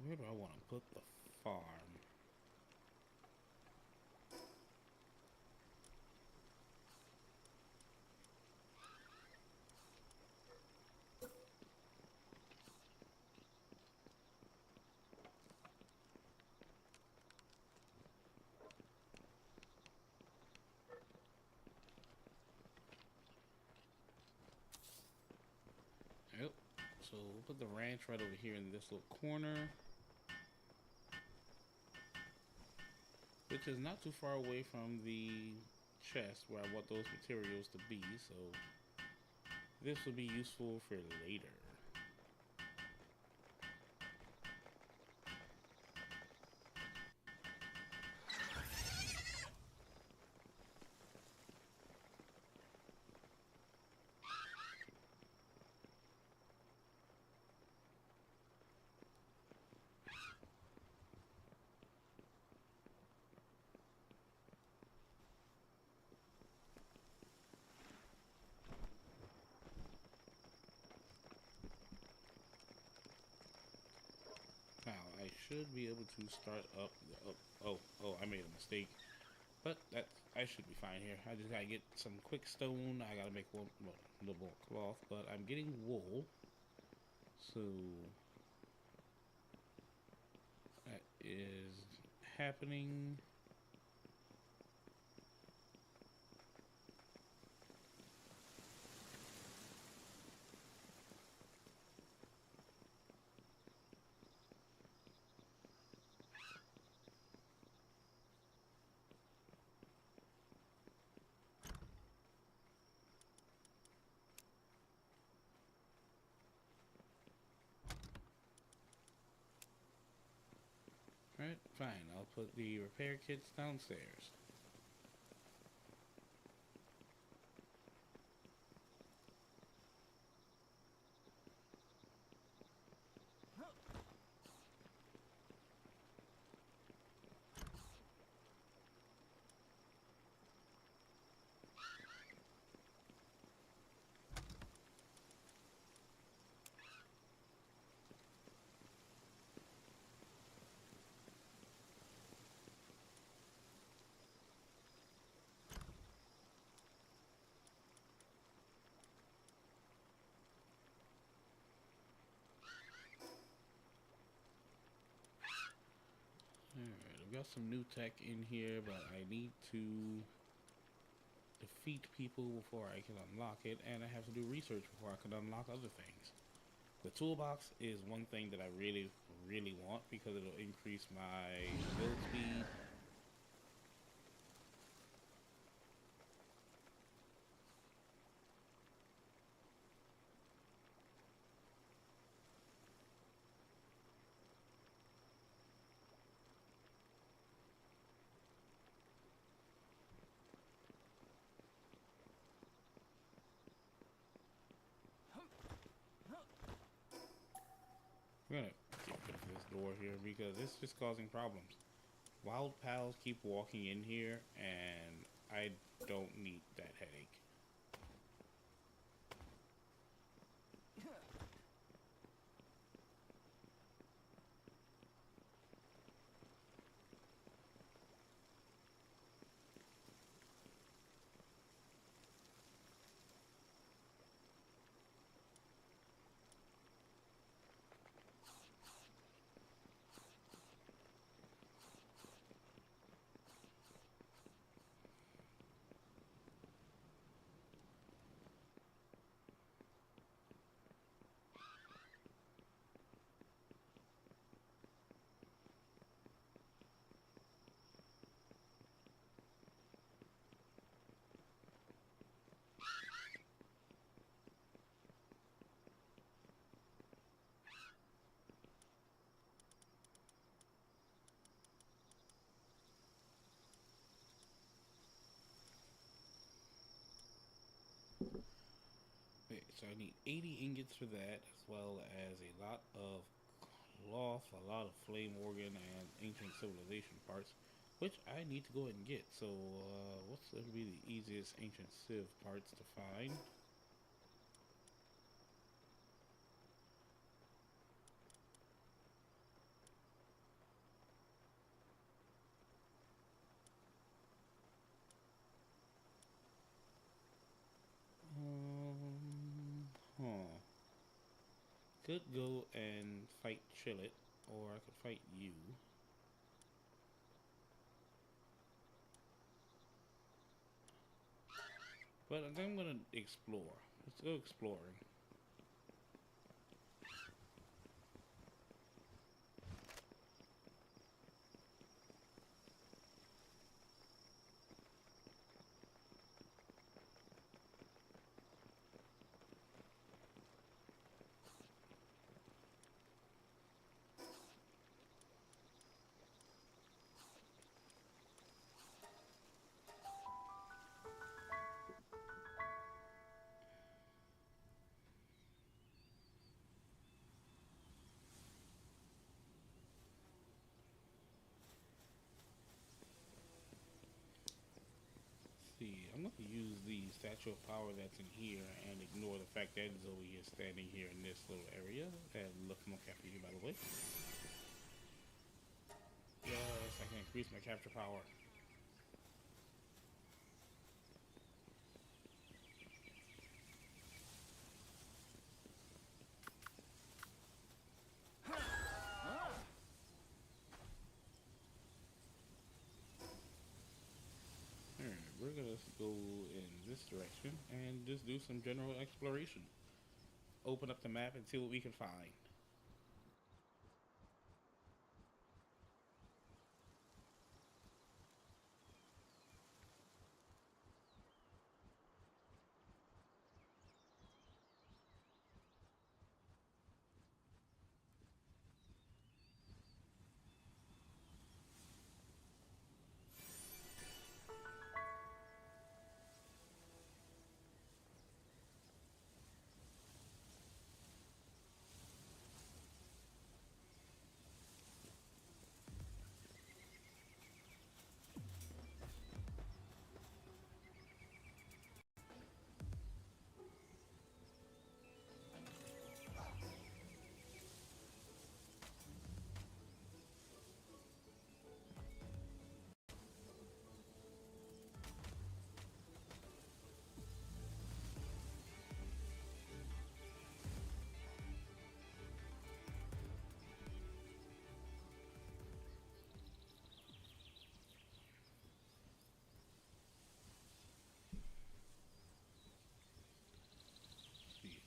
Where do I want to put the farm? Yep. So we'll put the ranch right over here in this little corner, which is not too far away from the chest where I want those materials to be, so this will be useful for later. Now, I should be able to start up the, oh, I made a mistake. But I should be fine here. I just gotta get some quick stone. I gotta make one, well, a little more cloth, but I'm getting wool. So, that is happening. Alright, fine. I'll put the repair kits downstairs. Alright, I've got some new tech in here, but I need to defeat people before I can unlock it, and I have to do research before I can unlock other things. The toolbox is one thing that I really, really want because it'll increase my build speed. door here because it's just causing problems. Wild pals keep walking in here, and I don't need that headache. Okay, so I need 80 ingots for that, as well as a lot of cloth, a lot of flame organ, and ancient civilization parts, which I need to go ahead and get. So, what's going to be the easiest ancient civ parts to find? Huh. Could go and fight Chillet, or I could fight you. But I'm gonna explore. Let's go exploring. See, I'm gonna use the statue of power that's in here and ignore the fact that Zoe is standing here in this little area. And look more after you, by the way. Yes, I can increase my capture power. We're gonna go in this direction and just do some general exploration. Open up the map and see what we can find.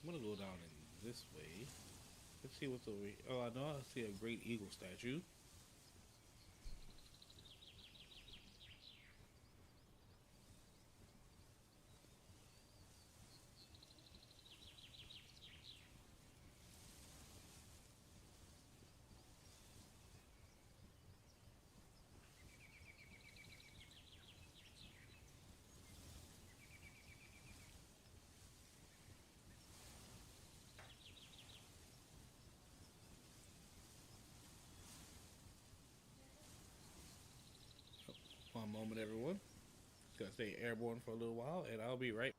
I'm gonna go down in this way. Let's see what's over here. Oh, I know I see a great eagle statue. One moment, everyone. Gonna stay airborne for a little while, and I'll be right.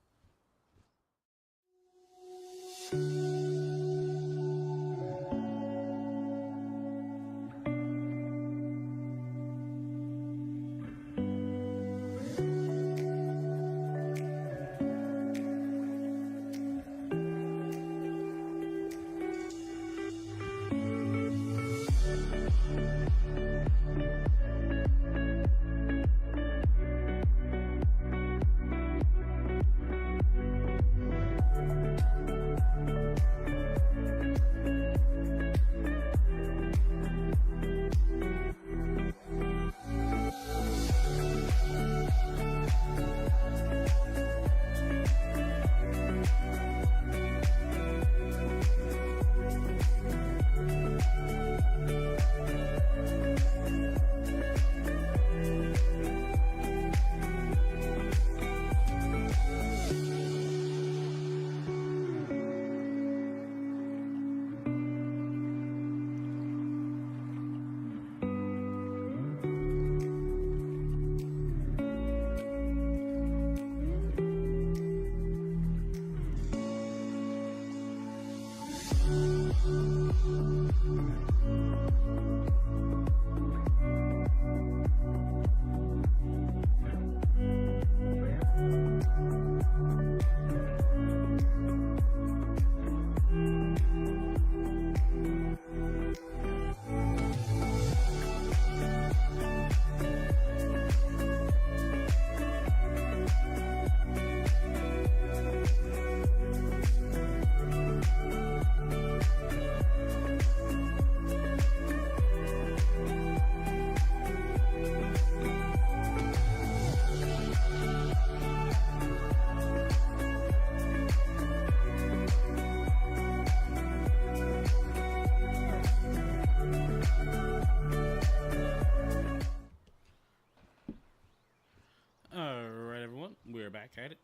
Alright, everyone, we're back at it.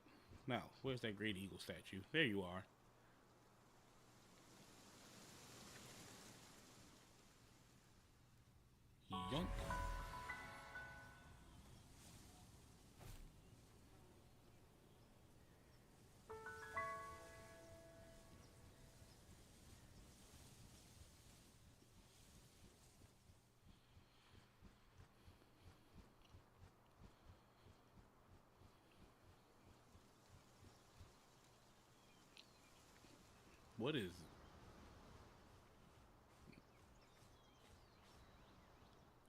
Now, where's that great eagle statue? There you are. Yoink. What is it?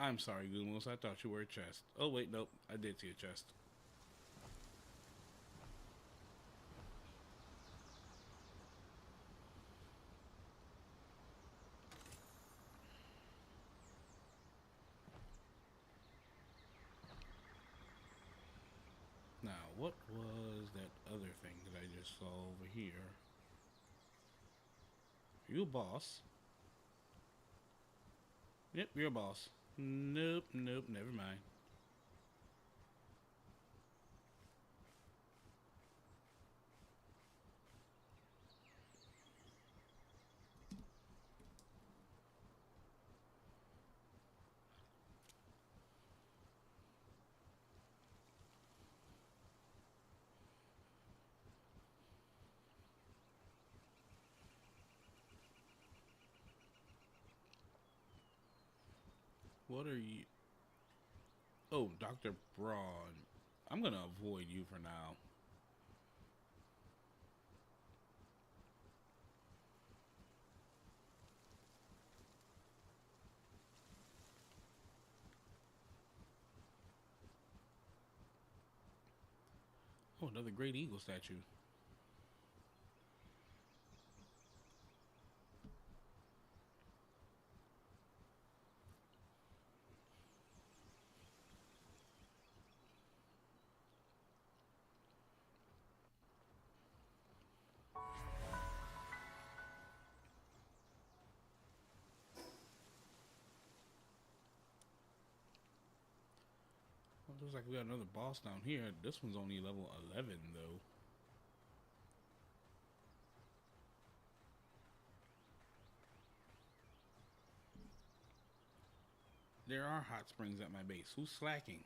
I'm sorry, Goomos. I thought you were a chest. Oh, wait, nope. I did see a chest. Now, what was that other thing that I just saw over here? Are you a boss? Yep, you're a boss. Nope, nope, never mind. What are you? Oh, Dr. Braun. I'm gonna avoid you for now. Oh, another great eagle statue. Well, looks like we got another boss down here. This one's only level 11, though. There are hot springs at my base. Who's slacking?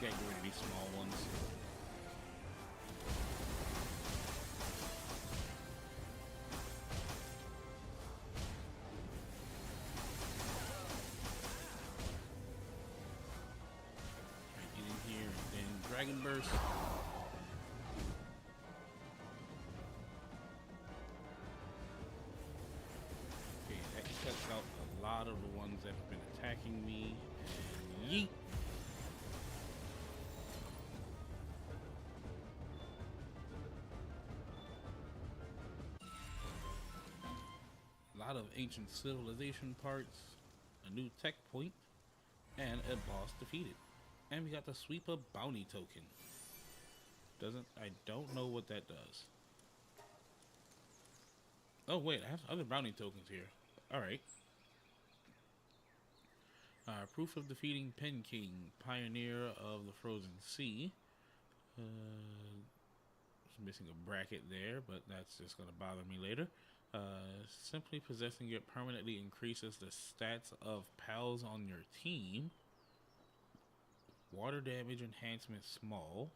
get rid of these small ones. Right, get in here and then Dragon Burst. Okay, that cuts out a lot of the ones that have been attacking me. And yeet. A lot of ancient civilization parts, a new tech point, and a boss defeated. And we got the Sweeper bounty token. I don't know what that does. Oh wait, I have other bounty tokens here. Alright. Proof of defeating Pen King, Pioneer of the Frozen Sea. Missing a bracket there, but that's just going to bother me later. Simply possessing it permanently increases the stats of pals on your team. Water damage enhancement small.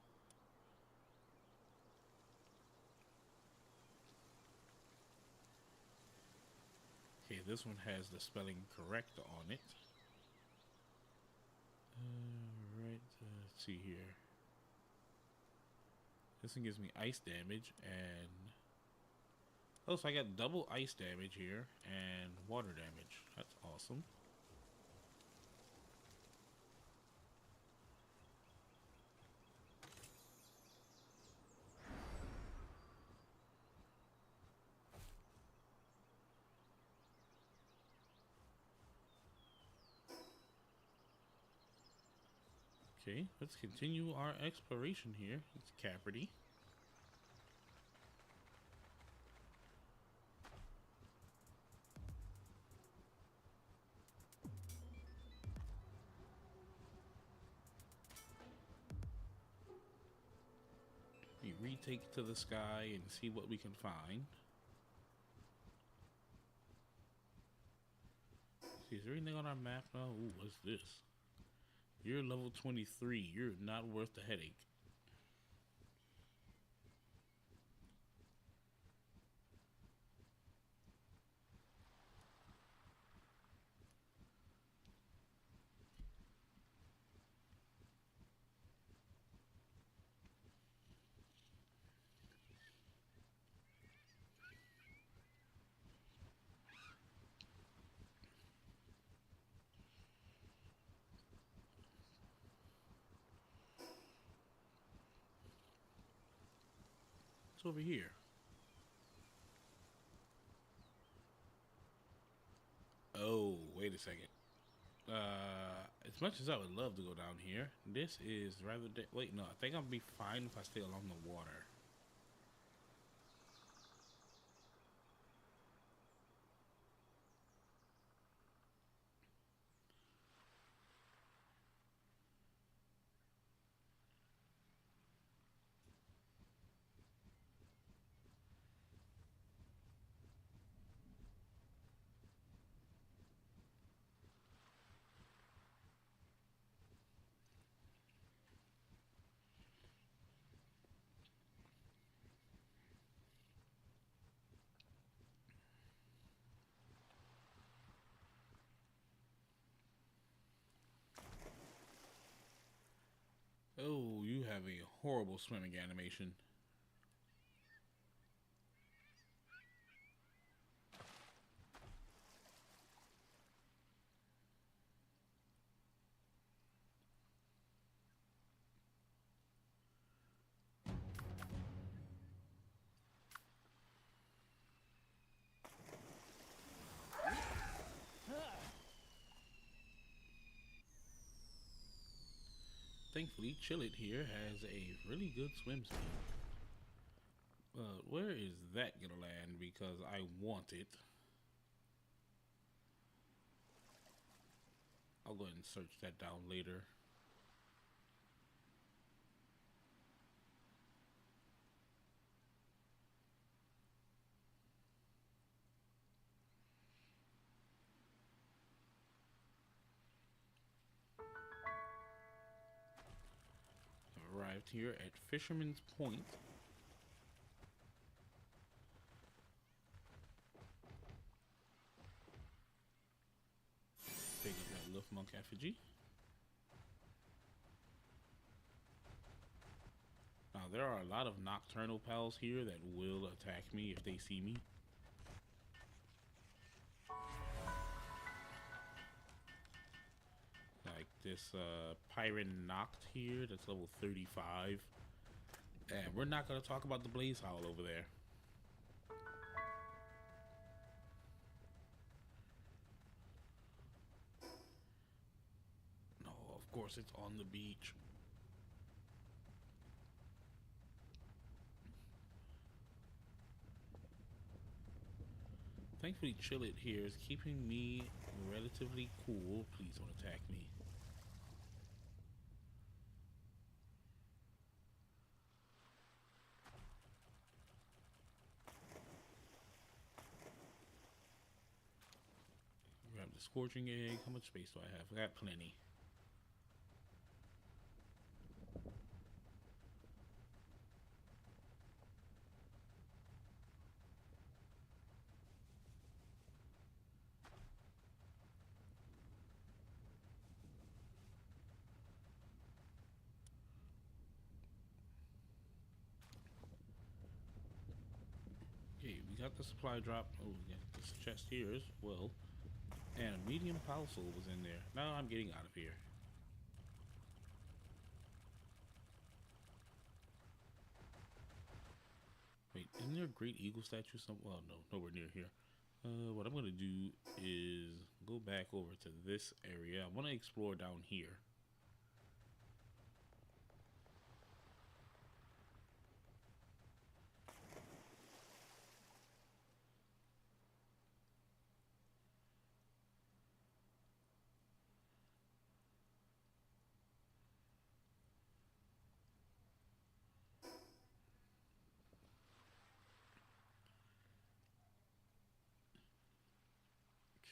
Okay, this one has the spelling correct on it. Right, let's see here. This one gives me ice damage and... Oh, so I got double ice damage here and water damage. That's awesome. Okay, let's continue our exploration here. It's Caperty. We retake to the sky and see what we can find. See, is there anything on our map now? Ooh, what's this? You're level 23. You're not worth the headache. What's over here? Oh, wait a second. As much as I would love to go down here, this is rather... Wait, no, I think I'll be fine if I stay along the water. Oh, you have a horrible swimming animation. Thankfully, Chillet here has a really good swim speed. Where is that gonna land? Because I want it. I'll go ahead and search that down later. arrived here at Fisherman's Point. Pick up that Luftmonk effigy. Now, there are a lot of nocturnal pals here that will attack me if they see me. Like this Pirate Noct here that's level 35. And we're not going to talk about the Blaze Howl over there. No, of course it's on the beach. Thankfully, Chillet here is keeping me relatively cool. Please don't attack me. Grab the Scorching Egg. How much space do I have? I got plenty. Okay, we got the supply drop. Oh, we got this chest here as well. And a medium Pal Soul was in there. Now I'm getting out of here. Wait, isn't there a Great Eagle statue somewhere? Well, no, nowhere near here. What I'm going to do is go back over to this area. I want to explore down here.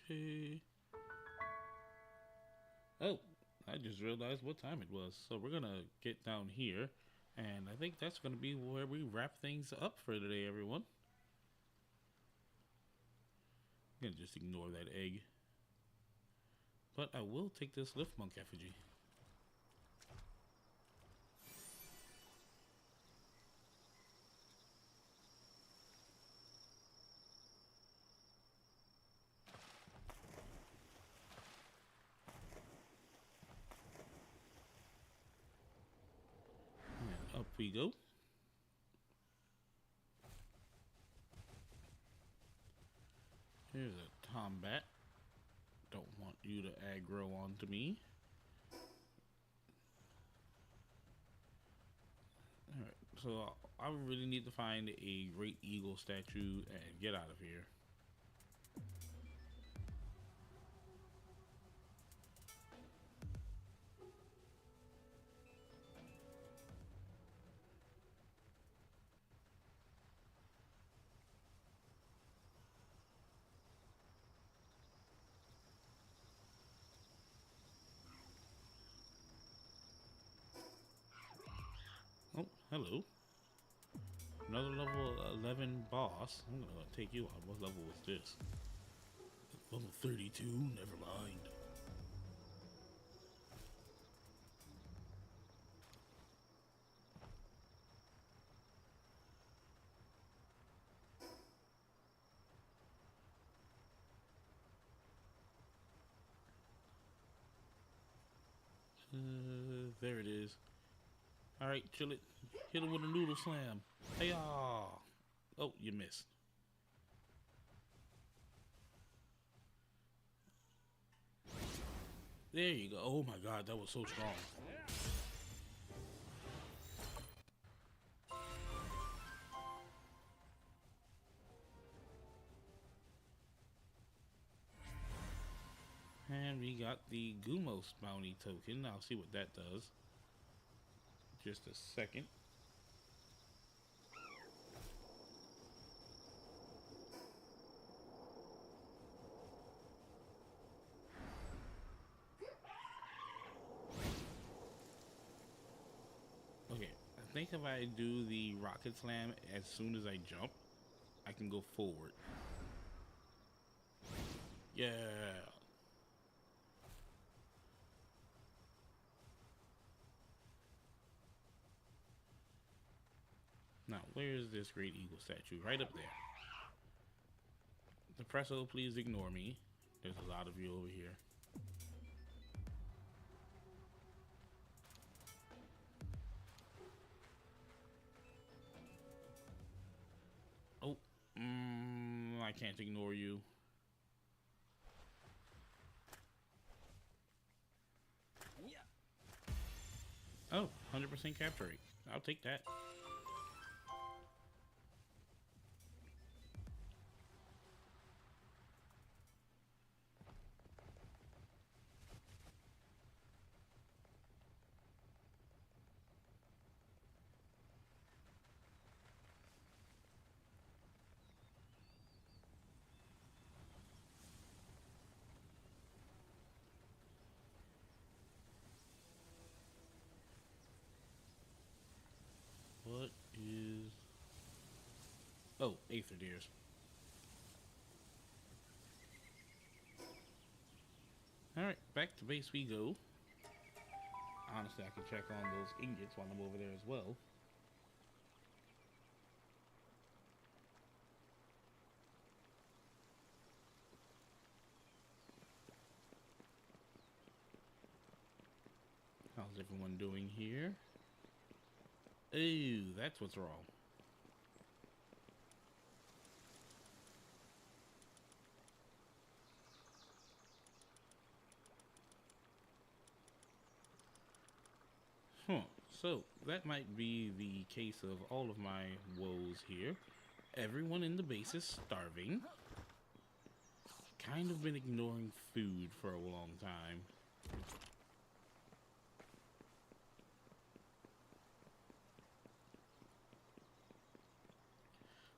Okay. Oh, I just realized what time it was. So we're gonna get down here, and I think that's gonna be where we wrap things up for today, everyone. I'm gonna just ignore that egg. But I will take this Luftmonk effigy. And up we go. Here's a Tombat. Don't want you to aggro onto me. Alright, so I really need to find a Great Eagle statue and get out of here. Oh, hello. Another level 11 boss. I'm gonna take you on. What level was this? Level 32? Never mind. There it is. Alright, chill it. Hit him with a noodle slam. Hey, oh, you missed. There you go. Oh my god, that was so strong. And we got the Gumos bounty token. I'll see what that does. Just a second. Okay, think if I do the rocket slam as soon as I jump, I can go forward. Yeah. Now, where is this great eagle statue? Right up there. Depresso, please ignore me. There's a lot of you over here. Oh, I can't ignore you. Oh, 100% capture rate. I'll take that. What is... Oh, Aether Deers. Alright, back to base we go. Honestly, I can check on those ingots while I'm over there as well. How's everyone doing here? Ooh, that's what's wrong. Huh, so that might be the case of all of my woes here. Everyone in the base is starving. Kind of been ignoring food for a long time.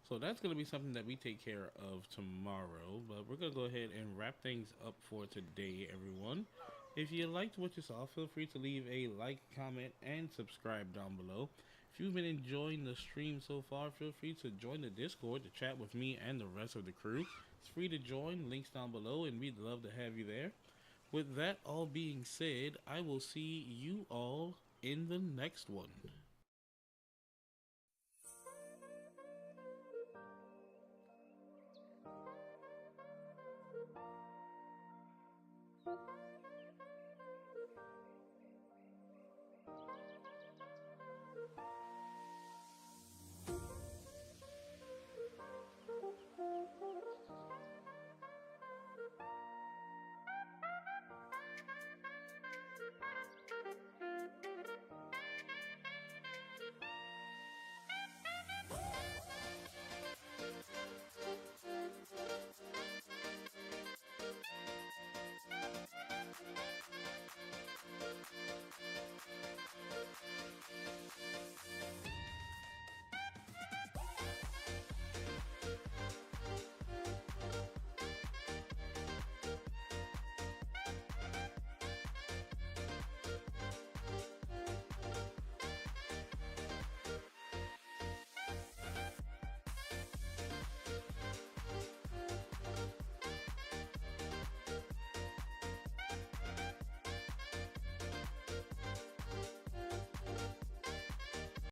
So that's going to be something that we take care of tomorrow. But we're going to go ahead and wrap things up for today, everyone. If you liked what you saw, feel free to leave a like, comment, and subscribe down below. If you've been enjoying the stream so far, feel free to join the Discord to chat with me and the rest of the crew. It's free to join, links down below, and we'd love to have you there. With that all being said, I will see you all in the next one.